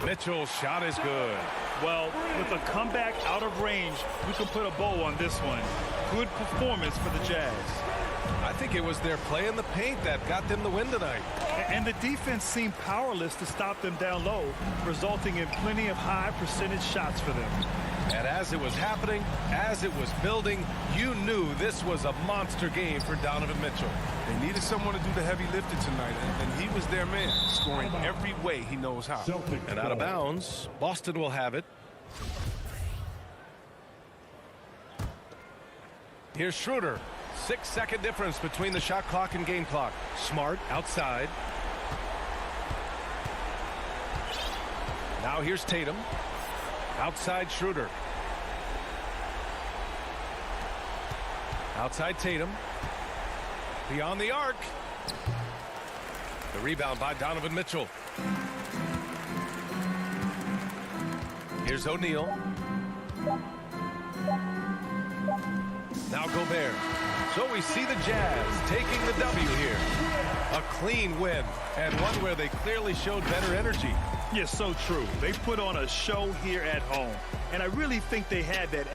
Mitchell's shot is good. Well, with a comeback out of range, we can put a bow on this one. Good performance for the Jazz. I think it was their play in the paint that got them the win tonight. And the defense seemed powerless to stop them down low, resulting in plenty of high percentage shots for them. And as it was happening, as it was building, you knew this was a monster game for Donovan Mitchell. They needed someone to do the heavy lifting tonight, and he was their man, scoring every way he knows how. And out of bounds, Boston will have it. Here's Schroeder. 6-second difference between the shot clock and game clock. Smart outside. Now here's Tatum. Outside Schroeder. Outside Tatum. Beyond the arc. The rebound by Donovan Mitchell. Here's O'Neal. Now Gobert. So we see the Jazz taking the W here. A clean win, and one where they clearly showed better energy. Yes, so true. They put on a show here at home, and I really think they had that.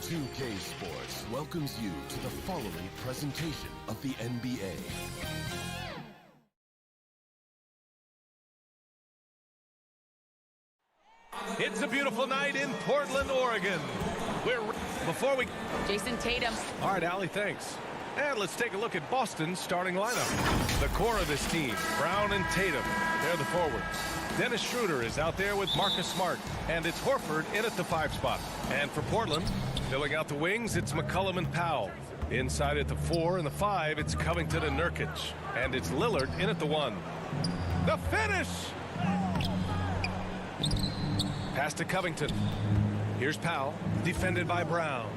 2K Sports welcomes you to the following presentation of the NBA. It's a beautiful night in Portland, Oregon. Before we... Jason Tatum. All right, Allie, thanks. And let's take a look at Boston's starting lineup. The core of this team, Brown and Tatum, they're the forwards. Dennis Schroeder is out there with Marcus Smart, and it's Horford in at the 5 spot. And for Portland, filling out the wings, it's McCollum and Powell. Inside at the 4 and the 5, it's Covington and Nurkic. And it's Lillard in at the 1. The finish! Pass to Covington. Here's Powell, defended by Brown.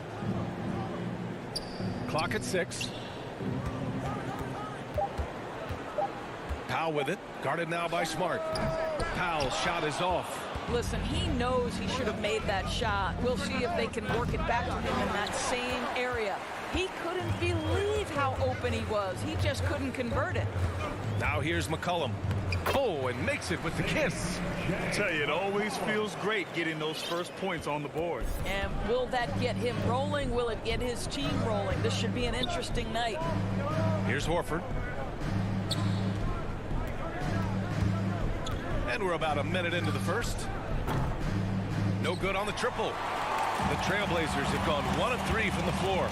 Clock at 6. Powell with it, guarded now by Smart. Powell's shot is off. Listen, he knows he should have made that shot. We'll see if they can work it back to him in that same area. He couldn't believe how open he was. He just couldn't convert it. Now here's McCollum. Oh, and makes it with the kiss. I tell you, it always feels great getting those first points on the board. And will that get him rolling? Will it get his team rolling? This should be an interesting night. Here's Horford. And we're about a minute into the first. No good on the triple. The Trailblazers have gone 1 of 3 from the floor.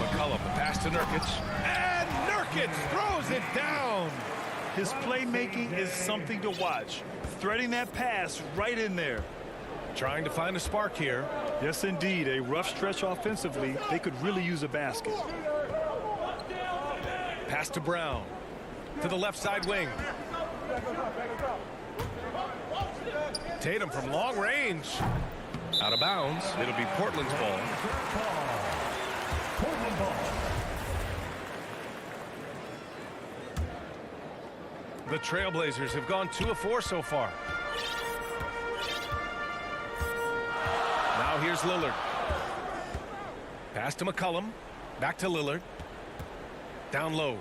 McCollum, the pass to Nurkic. And Nurkic throws it down. His playmaking is something to watch. Threading that pass right in there. Trying to find a spark here. Yes, indeed. A rough stretch offensively. They could really use a basket. Pass to Brown. To the left side wing. Tatum from long range. Out of bounds. It'll be Portland's ball. The Trailblazers have gone 2 of 4 so far. Now here's Lillard. Pass to McCollum. Back to Lillard. Down low.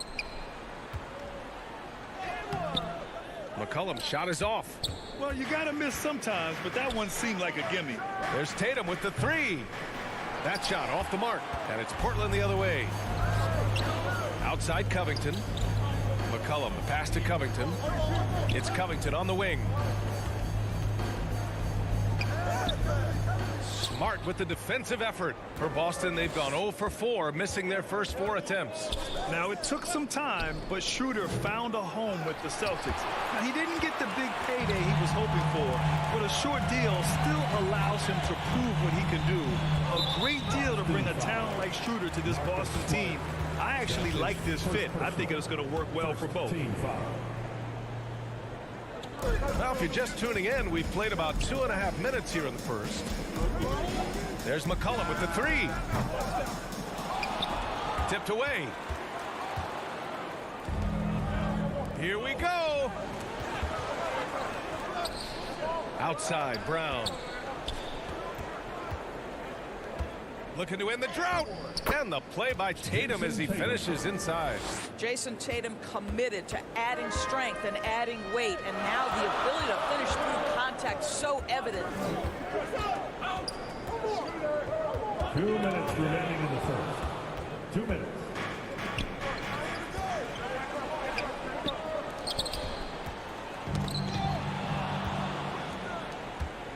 McCollum's shot is off. Well, you got to miss sometimes, but that one seemed like a gimme. There's Tatum with the 3. That shot off the mark, and it's Portland the other way. Outside Covington. McCollum, the pass to Covington. It's Covington on the wing. Smart with the defensive effort. For Boston, they've gone 0 for 4, missing their first 4 attempts. Now, it took some time, but Schroeder found a home with the Celtics. Now, he didn't get the big payday he was hoping for, but a short deal still allows him to prove what he can do. A great deal to bring a talent like Schroeder to this Boston team. I actually like this fit. I think it's going to work well for both. Now, if you're just tuning in, we've played about 2.5 minutes here in the first. There's McCollum with the 3. Tipped away. Here we go. Outside, Brown. Looking to end the drought. And the play by Tatum as he finishes inside. Jason Tatum committed to adding strength and adding weight, and now the ability to finish through contact so evident. 2 minutes remaining in the first. 2 minutes.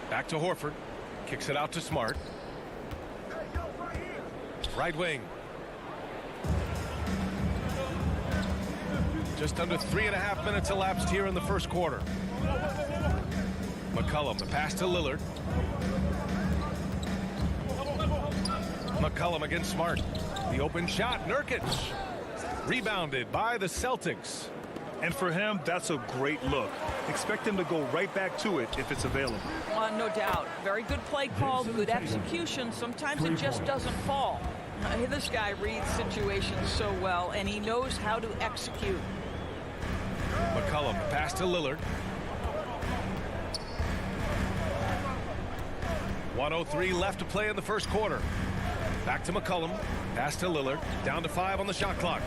Back to Horford. Kicks it out to Smart. Right wing. Just under 3.5 minutes elapsed here in the first quarter. McCollum, the pass to Lillard. McCollum against Smart. The open shot, Nurkic. Rebounded by the Celtics. And for him, that's a great look. Expect him to go right back to it if it's available. No doubt. Very good play call, good execution. Sometimes it just doesn't fall. This guy reads situations so well, and he knows how to execute. McCollum, pass to Lillard. 1:03 left to play in the first quarter. Back to McCollum. Pass to Lillard. Down to 5 on the shot clock.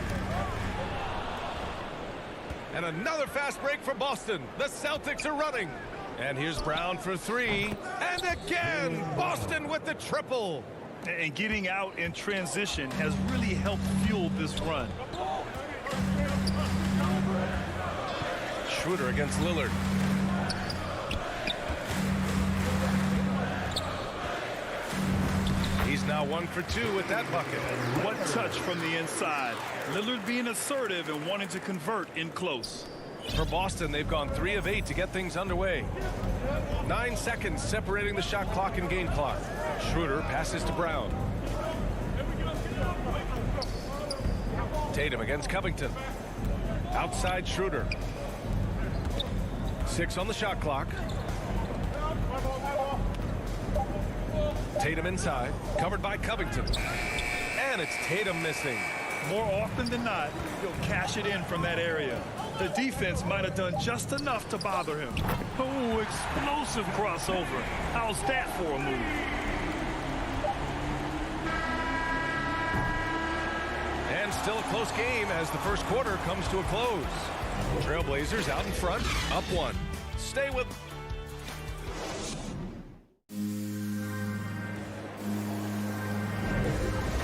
And another fast break for Boston. The Celtics are running. And here's Brown for 3. And again, Boston with the triple. And getting out in transition has really helped fuel this run. Schroeder against Lillard. He's now 1 for 2 with that bucket. What touch from the inside. Lillard being assertive and wanting to convert in close. For Boston, they've gone 3 of 8 to get things underway. 9 seconds separating the shot clock and game clock. Schroeder passes to Brown. Tatum against Covington. Outside Schroeder. 6 on the shot clock. Tatum inside, covered by Covington. And it's Tatum missing. More often than not, he'll cash it in from that area. The defense might have done just enough to bother him. Oh, explosive crossover. How's that for a move? And still a close game as the first quarter comes to a close. Trailblazers out in front, up 1. Stay with...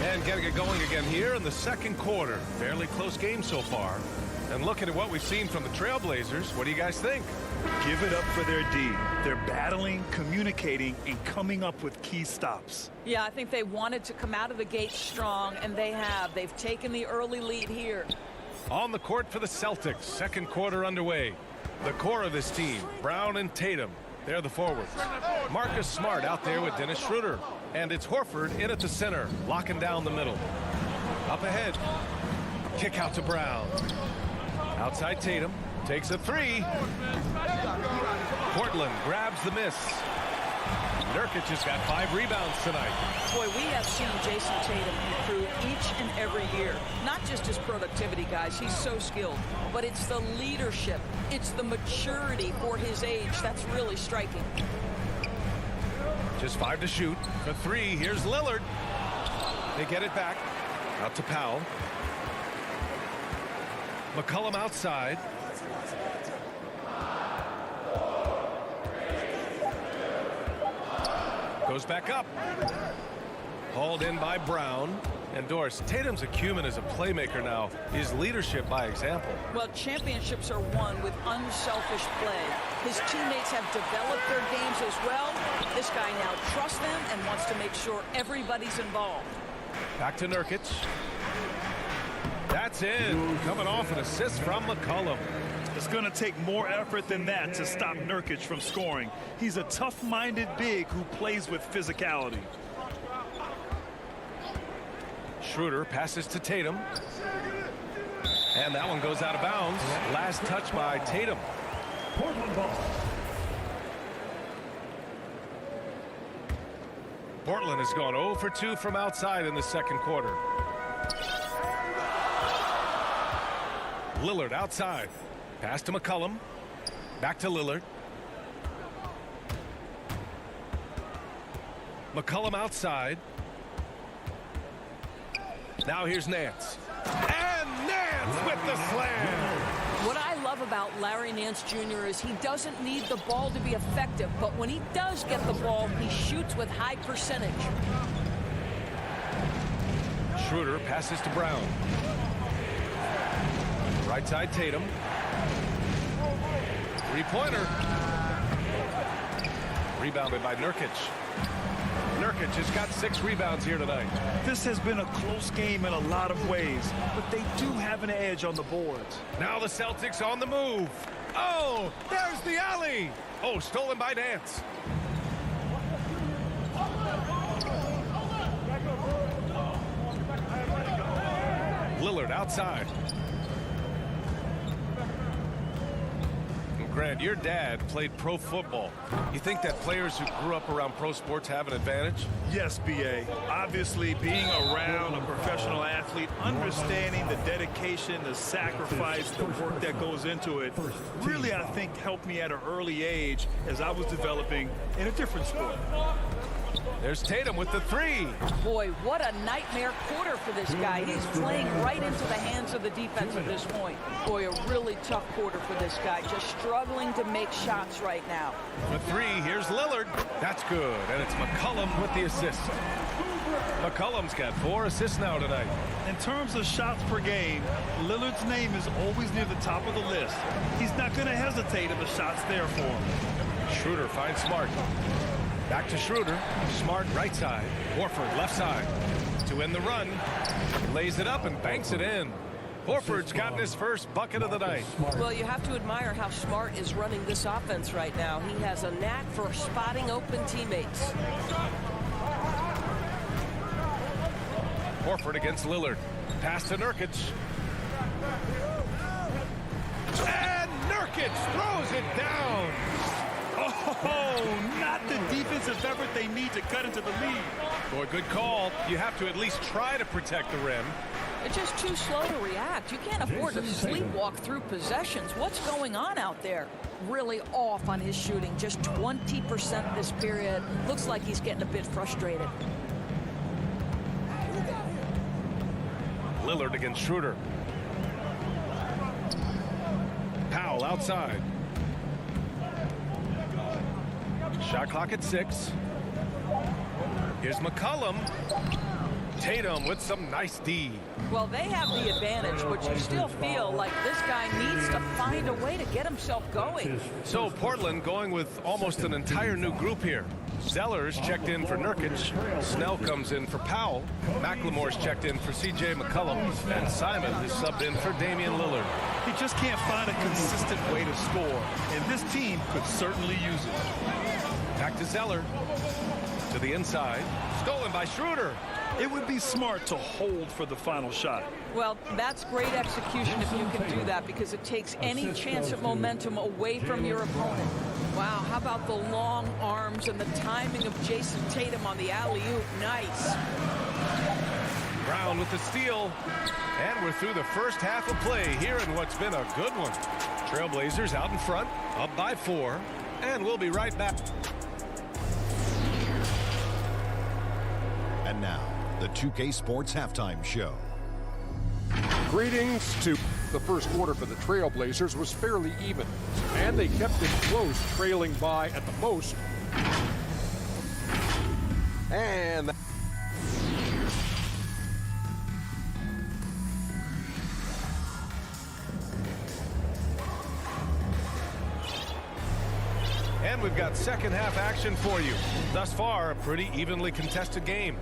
And getting it going again here in the second quarter. Fairly close game so far. And looking at what we've seen from the Trailblazers, what do you guys think? Give it up for their D. They're battling, communicating, and coming up with key stops. Yeah, I think they wanted to come out of the gate strong, and they have. They've taken the early lead here. On the court for the Celtics, second quarter underway. The core of this team, Brown and Tatum, they're the forwards. Marcus Smart out there with Dennis Schroeder. And it's Horford in at the center, locking down the middle. Up ahead, kick out to Brown. Outside Tatum, takes a three. Portland grabs the miss. Nurkic has got 5 rebounds tonight. Boy, we have seen Jason Tatum improve each and every year. Not just his productivity, guys. He's so skilled. But it's the leadership. It's the maturity for his age that's really striking. Just 5 to shoot. For 3, here's Lillard. They get it back. Out to Powell. McCollum outside. Goes back up. Hauled in by Brown. And Doris, Tatum's acumen as a playmaker now. His leadership by example. Well, championships are won with unselfish play. His teammates have developed their games as well. This guy now trusts them and wants to make sure everybody's involved. Back to Nurkic. That's in. Coming off an assist from McCollum. It's going to take more effort than that to stop Nurkic from scoring. He's a tough-minded big who plays with physicality. Schroeder passes to Tatum. And that one goes out of bounds. Last touch by Tatum. Portland has gone 0 for 2 from outside in the second quarter. Lillard outside. Pass to McCollum. Back to Lillard. McCollum outside. Now here's Nance. And Nance with the slam. What I love about Larry Nance Jr. is he doesn't need the ball to be effective, but when he does get the ball, he shoots with high percentage. Schroeder passes to Brown. Right side Tatum. Three-pointer. Rebounded by Nurkic. Nurkic has got 6 rebounds here tonight. This has been a close game in a lot of ways, but they do have an edge on the boards. Now the Celtics on the move. Oh, there's the alley. Oh, stolen by Nance. Lillard outside. Grant, your dad played pro football. You think that players who grew up around pro sports have an advantage? Yes, B.A. Obviously, being around a professional athlete, understanding the dedication, the sacrifice, the work that goes into it, really, I think, helped me at an early age as I was developing in a different sport. There's Tatum with the 3. Boy, what a nightmare quarter for this guy. He's playing right into the hands of the defense at this point. Boy, a really tough quarter for this guy. Just struggling to make shots right now. The 3, here's Lillard. That's good, and it's McCollum with the assist. McCollum's got 4 assists now tonight. In terms of shots per game, Lillard's name is always near the top of the list. He's not going to hesitate if a shot's there for him. Schroeder finds Smart. Back to Schroeder. Smart right side. Horford left side. To end the run. Lays it up and banks it in. Horford's gotten his first bucket of the night. Well, you have to admire how Smart is running this offense right now. He has a knack for spotting open teammates. Horford against Lillard. Pass to Nurkic. And Nurkic throws it down. Oh, not the defensive effort they need to cut into the lead. Boy, good call. You have to at least try to protect the rim. It's just too slow to react. You can't afford to sleepwalk through possessions. What's going on out there? Really off on his shooting. Just 20% this period. Looks like he's getting a bit frustrated. Lillard against Schroeder. Powell outside. Shot clock at 6. Here's McCollum. Tatum with some nice D. Well, they have the advantage, but you still feel like this guy needs to find a way to get himself going. So Portland going with almost an entire new group here. Zeller's checked in for Nurkic. Snell comes in for Powell. McLemore's checked in for C.J. McCollum. And Simon is subbed in for Damian Lillard. He just can't find a consistent way to score, and this team could certainly use it. Back to Zeller. To the inside. Stolen by Schroeder. It would be smart to hold for the final shot. Well, that's great execution if you can do that, because it takes any chance of momentum away from your opponent. Wow, how about the long arms and the timing of Jason Tatum on the alley-oop? Nice. Brown with the steal. And we're through the first half of play here in what's been a good one. Trailblazers out in front, up by 4. And we'll be right back. And now, the 2K Sports Halftime Show. Greetings to the first quarter for the Trailblazers was fairly even, and they kept it close, trailing by at the most. And we've got second half action for you. Thus far, a pretty evenly contested game.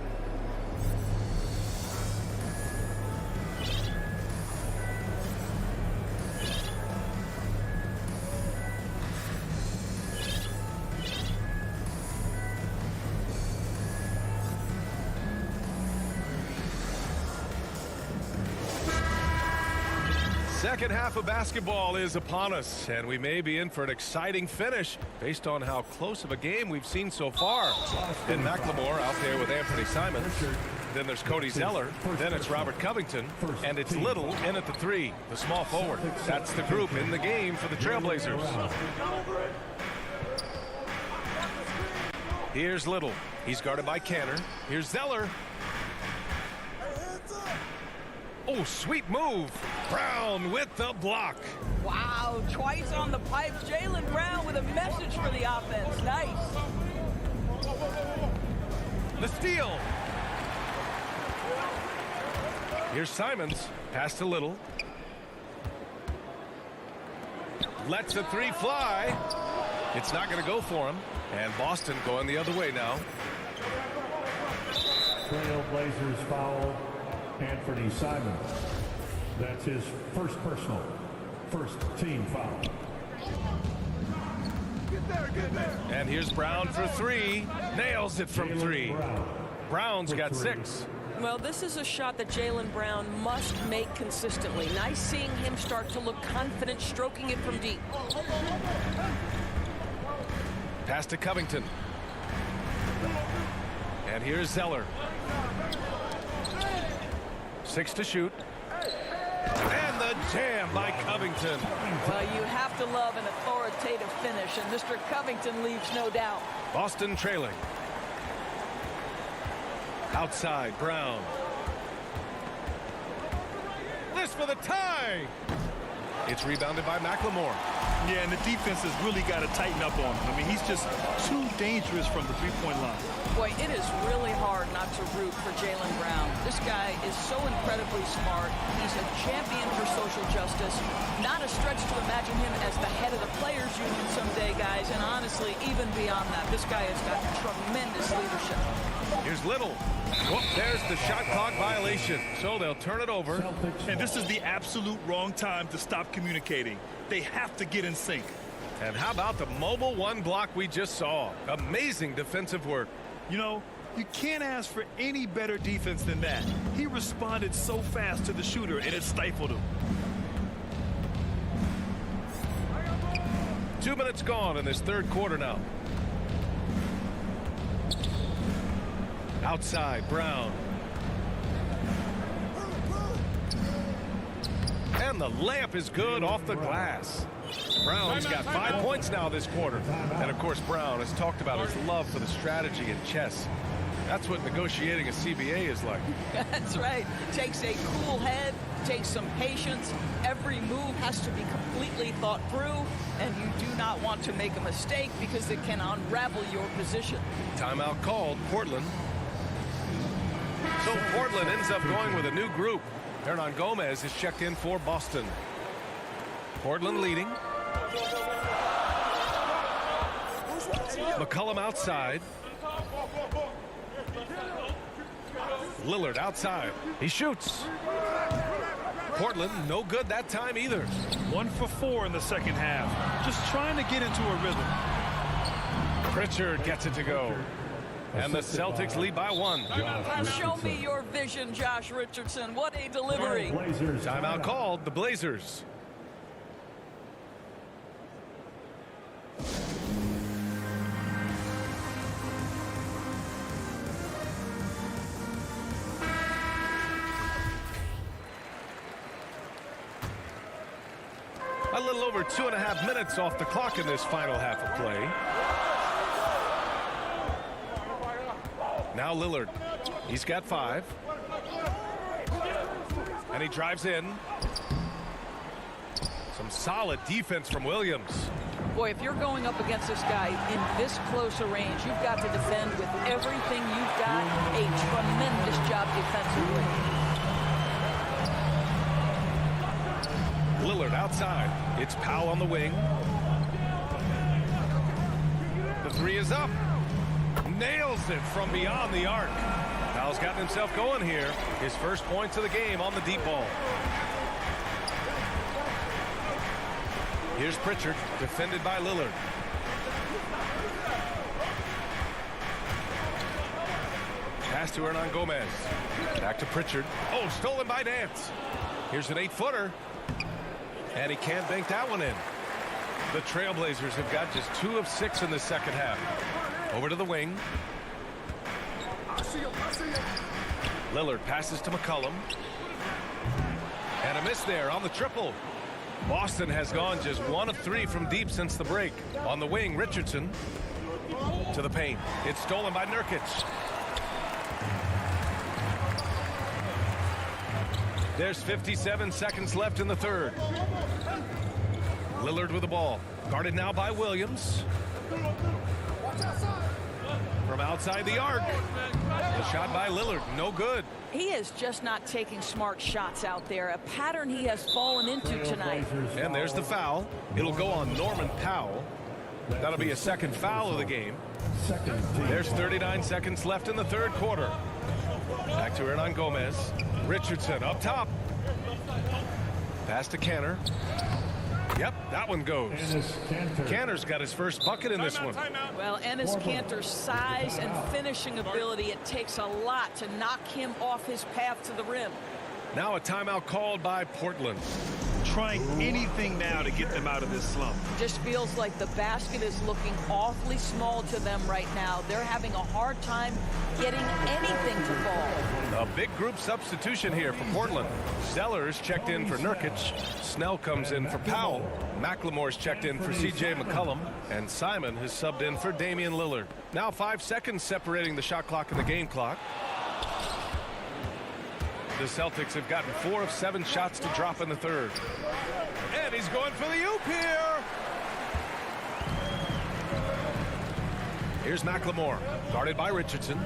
Second half of basketball is upon us, and we may be in for an exciting finish based on how close of a game we've seen so far. And McLemore out there with Anthony Simons. Then there's Cody Zeller. Then it's Robert Covington. And it's Little in at the 3, the small forward. That's the group in the game for the Trailblazers. Here's Little. He's guarded by Canner. Here's Zeller. Oh, sweet move. Brown with the block. Wow, twice on the pipes. Jaylen Brown with a message for the offense. Nice. The steal. Here's Simons. Pass to Little. Lets the 3 fly. It's not going to go for him. And Boston going the other way now. Trailblazers foul Anthony Simons. That's his first personal, first team foul. Get there. And here's Brown for 3. Nails it from 3. Brown's got 6. Well, this is a shot that Jaylen Brown must make consistently. Nice seeing him start to look confident, stroking it from deep. Pass to Covington. And here's Zeller. 6 to shoot. And the jam by Covington. Well, you have to love an authoritative finish, and Mr. Covington leaves no doubt. Boston trailing. Outside, Brown. This for the tie. It's rebounded by McLemore. Yeah, and the defense has really got to tighten up on him. I mean, he's just too dangerous from the three-point line. Boy, it is really hard not to root for Jaylen Brown. This guy is so incredibly smart. He's a champion for social justice. Not a stretch to imagine him as the head of the Players Union someday, guys. And honestly, even beyond that, this guy has got tremendous leadership. Here's Little. Whoop, there's the shot clock violation. So they'll turn it over. And this is the absolute wrong time to stop communicating. They have to get in sync. And how about the mobile 1 block we just saw? Amazing defensive work. You know, you can't ask for any better defense than that. He responded so fast to the shooter, and it stifled him. 2 minutes gone in this third quarter now. Outside, Brown. And the layup is good off the glass. Brown's got 5 points now this quarter. And, of course, Brown has talked about his love for the strategy in chess. That's what negotiating a CBA is like. That's right. Takes a cool head, takes some patience. Every move has to be completely thought through, and you do not want to make a mistake because it can unravel your position. Timeout called, Portland. So Portland ends up going with a new group. Hernan Gomez is checked in for Boston. Portland leading. McCollum outside. Lillard outside. He shoots. Portland no good that time either. 1 for 4 in the second half. Just trying to get into a rhythm. Pritchard gets it to go. And the Celtics lead by 1. Show me your vision, Josh Richardson. What a delivery. Timeout called, the Blazers. A little over 2.5 minutes off the clock in this final half of play. Now Lillard. He's got 5. And he drives in. Some solid defense from Williams. Boy, if you're going up against this guy in this close a range, you've got to defend with everything you've got. A tremendous job defensively. Lillard outside. It's Powell on the wing. The 3 is up. Nails it from beyond the arc. Powell's gotten himself going here. His first points of the game on the deep ball. Here's Pritchard, defended by Lillard. Pass to Hernan Gomez. Back to Pritchard. Oh, stolen by Nance. Here's an 8-footer. And he can't bank that one in. The Trailblazers have got just 2 of 6 in the second half. Over to the wing. Lillard passes to McCollum. And a miss there on the triple. Boston has gone just 1 of 3 from deep since the break. On the wing, Richardson to the paint. It's stolen by Nurkic. There's 57 seconds left in the third. Lillard with the ball. Guarded now by Williams. From outside the arc. The shot by Lillard, no good. He is just not taking smart shots out there. A pattern he has fallen into tonight. And there's the foul. It'll go on Norman Powell. That'll be a second foul of the game. There's 39 seconds left in the third quarter. Back to Hernan Gomez. Richardson up top. Pass to Canner. Yep, that one goes. Canner's got his first bucket in this one. Well, Enes Kanter's size and finishing ability, it takes a lot to knock him off his path to the rim. Now a timeout called by Portland. Trying anything now to get them out of this slump. Just feels like the basket is looking awfully small to them right now. They're having a hard time getting anything to fall. A big group substitution here for Portland. Zeller's checked in for Nurkic. Snell comes in for Powell. McLemore's checked in for C.J. McCollum. And Simon has subbed in for Damian Lillard. Now 5 seconds separating the shot clock and the game clock. The Celtics have gotten 4 of 7 shots to drop in the third. And he's going for the oop here. Here's McLemore, guarded by Richardson.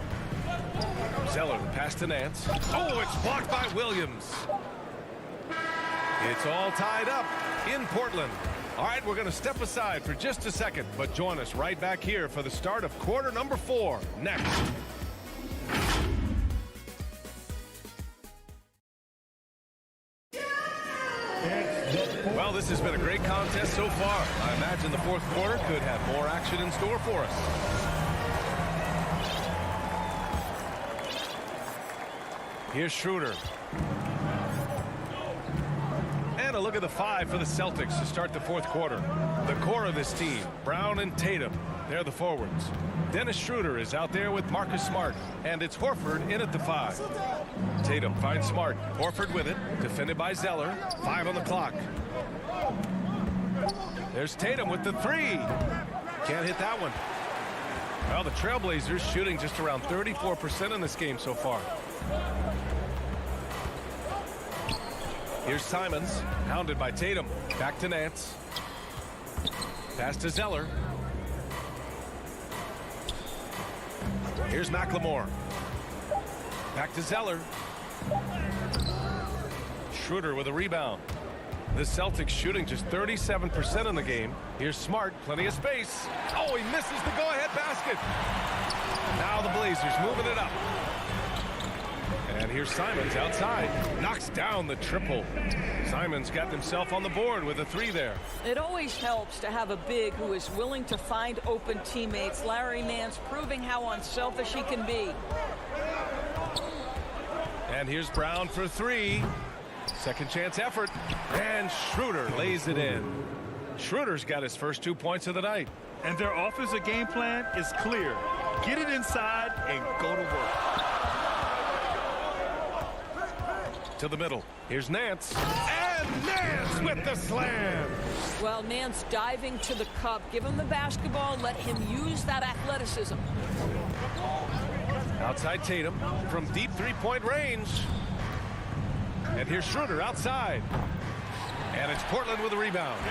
Zeller, pass to Nance. Oh, it's blocked by Williams. It's all tied up in Portland. All right, we're going to step aside for just a second, but join us right back here for the start of quarter number 4 next. Well, this has been a great contest so far. I imagine the fourth quarter could have more action in store for us. Here's Schroeder. And a look at the 5 for the Celtics to start the fourth quarter. The core of this team, Brown and Tatum, they're the forwards. Dennis Schroeder is out there with Marcus Smart, and it's Horford in at the 5. Tatum finds Smart. Horford with it, defended by Zeller. 5 on the clock. There's Tatum with the 3. Can't hit that one. Well, the Trailblazers shooting just around 34% in this game so far. Here's Simons, hounded by Tatum. Back to Nance. Pass to Zeller. Here's McLemore. Back to Zeller. Schroeder with a rebound. The Celtics shooting just 37% in the game. Here's Smart, plenty of space. Oh, he misses the go-ahead basket. Now the Blazers moving it up. And here's Simons outside. Knocks down the triple. Simons got himself on the board with a 3 there. It always helps to have a big who is willing to find open teammates. Larry Nance proving how unselfish he can be. And here's Brown for 3. Second chance effort. And Schroeder lays it in. Schroeder's got his first 2 points of the night. And their offensive game plan is clear. Get it inside and go to work. To the middle. Here's Nance. And Nance with the slam. Well, Nance diving to the cup. Give him the basketball. Let him use that athleticism. Outside Tatum from deep three-point range. And here's Schroeder outside. And it's Portland with a rebound.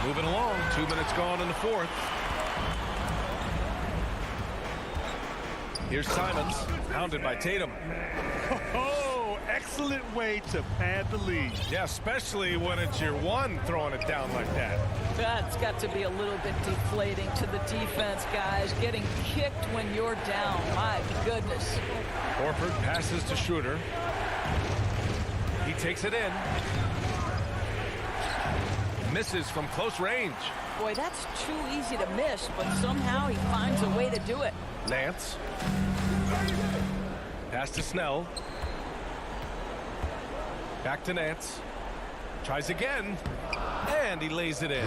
Moving along. 2 minutes gone in the fourth. Here's Simons, pounded by Tatum. Oh, excellent way to pad the lead. Yeah, especially when it's your one throwing it down like that. That's got to be a little bit deflating to the defense, guys. Getting kicked when you're down. My goodness. Horford passes to Schroeder. He takes it in. Misses from close range. Boy, that's too easy to miss, but somehow he finds a way to do it. Nance. Pass to Snell. Back to Nance. Tries again. And he lays it in.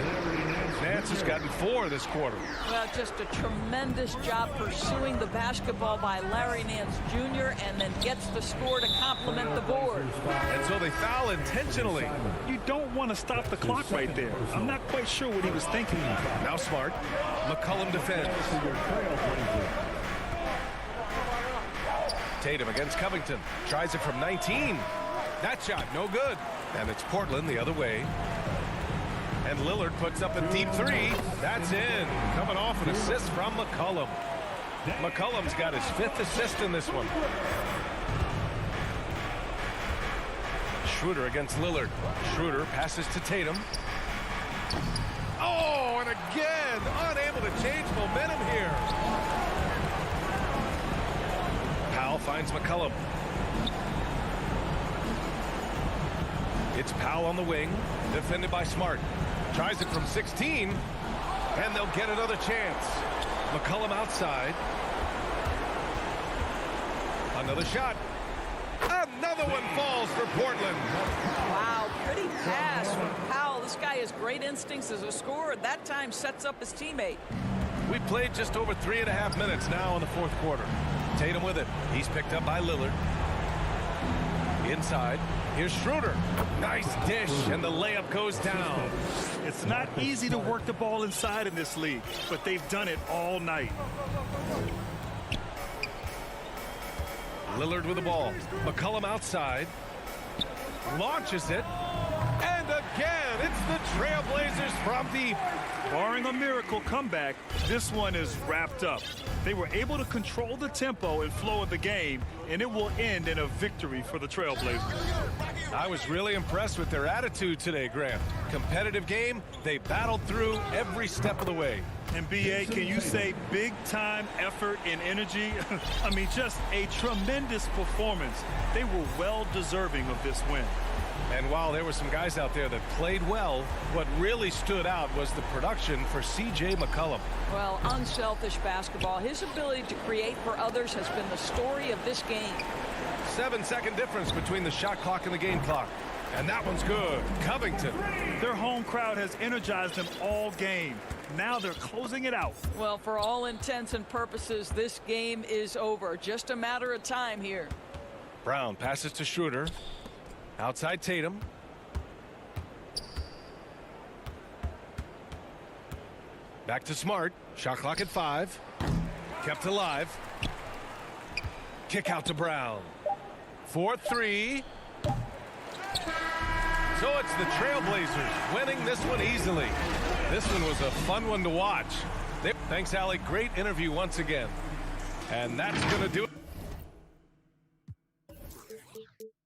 Nance has gotten 4 this quarter. Well, just a tremendous job pursuing the basketball by Larry Nance Jr. and then gets the score to complement the board. And so they foul intentionally. You don't want to stop the clock right there. I'm not quite sure what he was thinking. Now Smart. McCollum defends. Tatum against Covington. Tries it from 19. That shot, no good. And it's Portland the other way. And Lillard puts up a deep 3. That's in. Coming off an assist from McCollum. McCollum's got his 5th assist in this one. Schroeder against Lillard. Schroeder passes to Tatum. Oh, and again, unable to change momentum here. Powell finds McCollum. It's Powell on the wing, defended by Smart. Tries it from 16, and they'll get another chance. McCollum outside. Another shot. Another one falls for Portland. Wow, pretty pass from Powell. This guy has great instincts as a scorer. That time sets up his teammate. We played just over 3.5 minutes now in the fourth quarter. Tatum with it. He's picked up by Lillard. Inside. Here's Schroeder. Nice dish, and the layup goes down. It's not easy to work the ball inside in this league, but they've done it all night. Lillard with the ball. McCollum outside. Launches it. And again, it's the Trailblazers from deep. Barring a miracle comeback, this one is wrapped up. They were able to control the tempo and flow of the game, and it will end in a victory for the Trailblazers. I was really impressed with their attitude today, Grant. Competitive game, they battled through every step of the way. And B.A., can you say big-time effort and energy? I mean, just a tremendous performance. They were well deserving of this win. And while there were some guys out there that played well, what really stood out was the production for C.J. McCollum. Well, unselfish basketball. His ability to create for others has been the story of this game. 7-second difference between the shot clock and the game clock. And that one's good. Covington. Their home crowd has energized them all game. Now they're closing it out. Well, for all intents and purposes, this game is over. Just a matter of time here. Brown passes to Schroeder. Outside Tatum. Back to Smart. Shot clock at 5. Kept alive. Kick out to Brown. 4-3. So it's the Trailblazers winning this one easily. This one was a fun one to watch. Thanks, Allie. Great interview once again. And that's going to do it. Bye.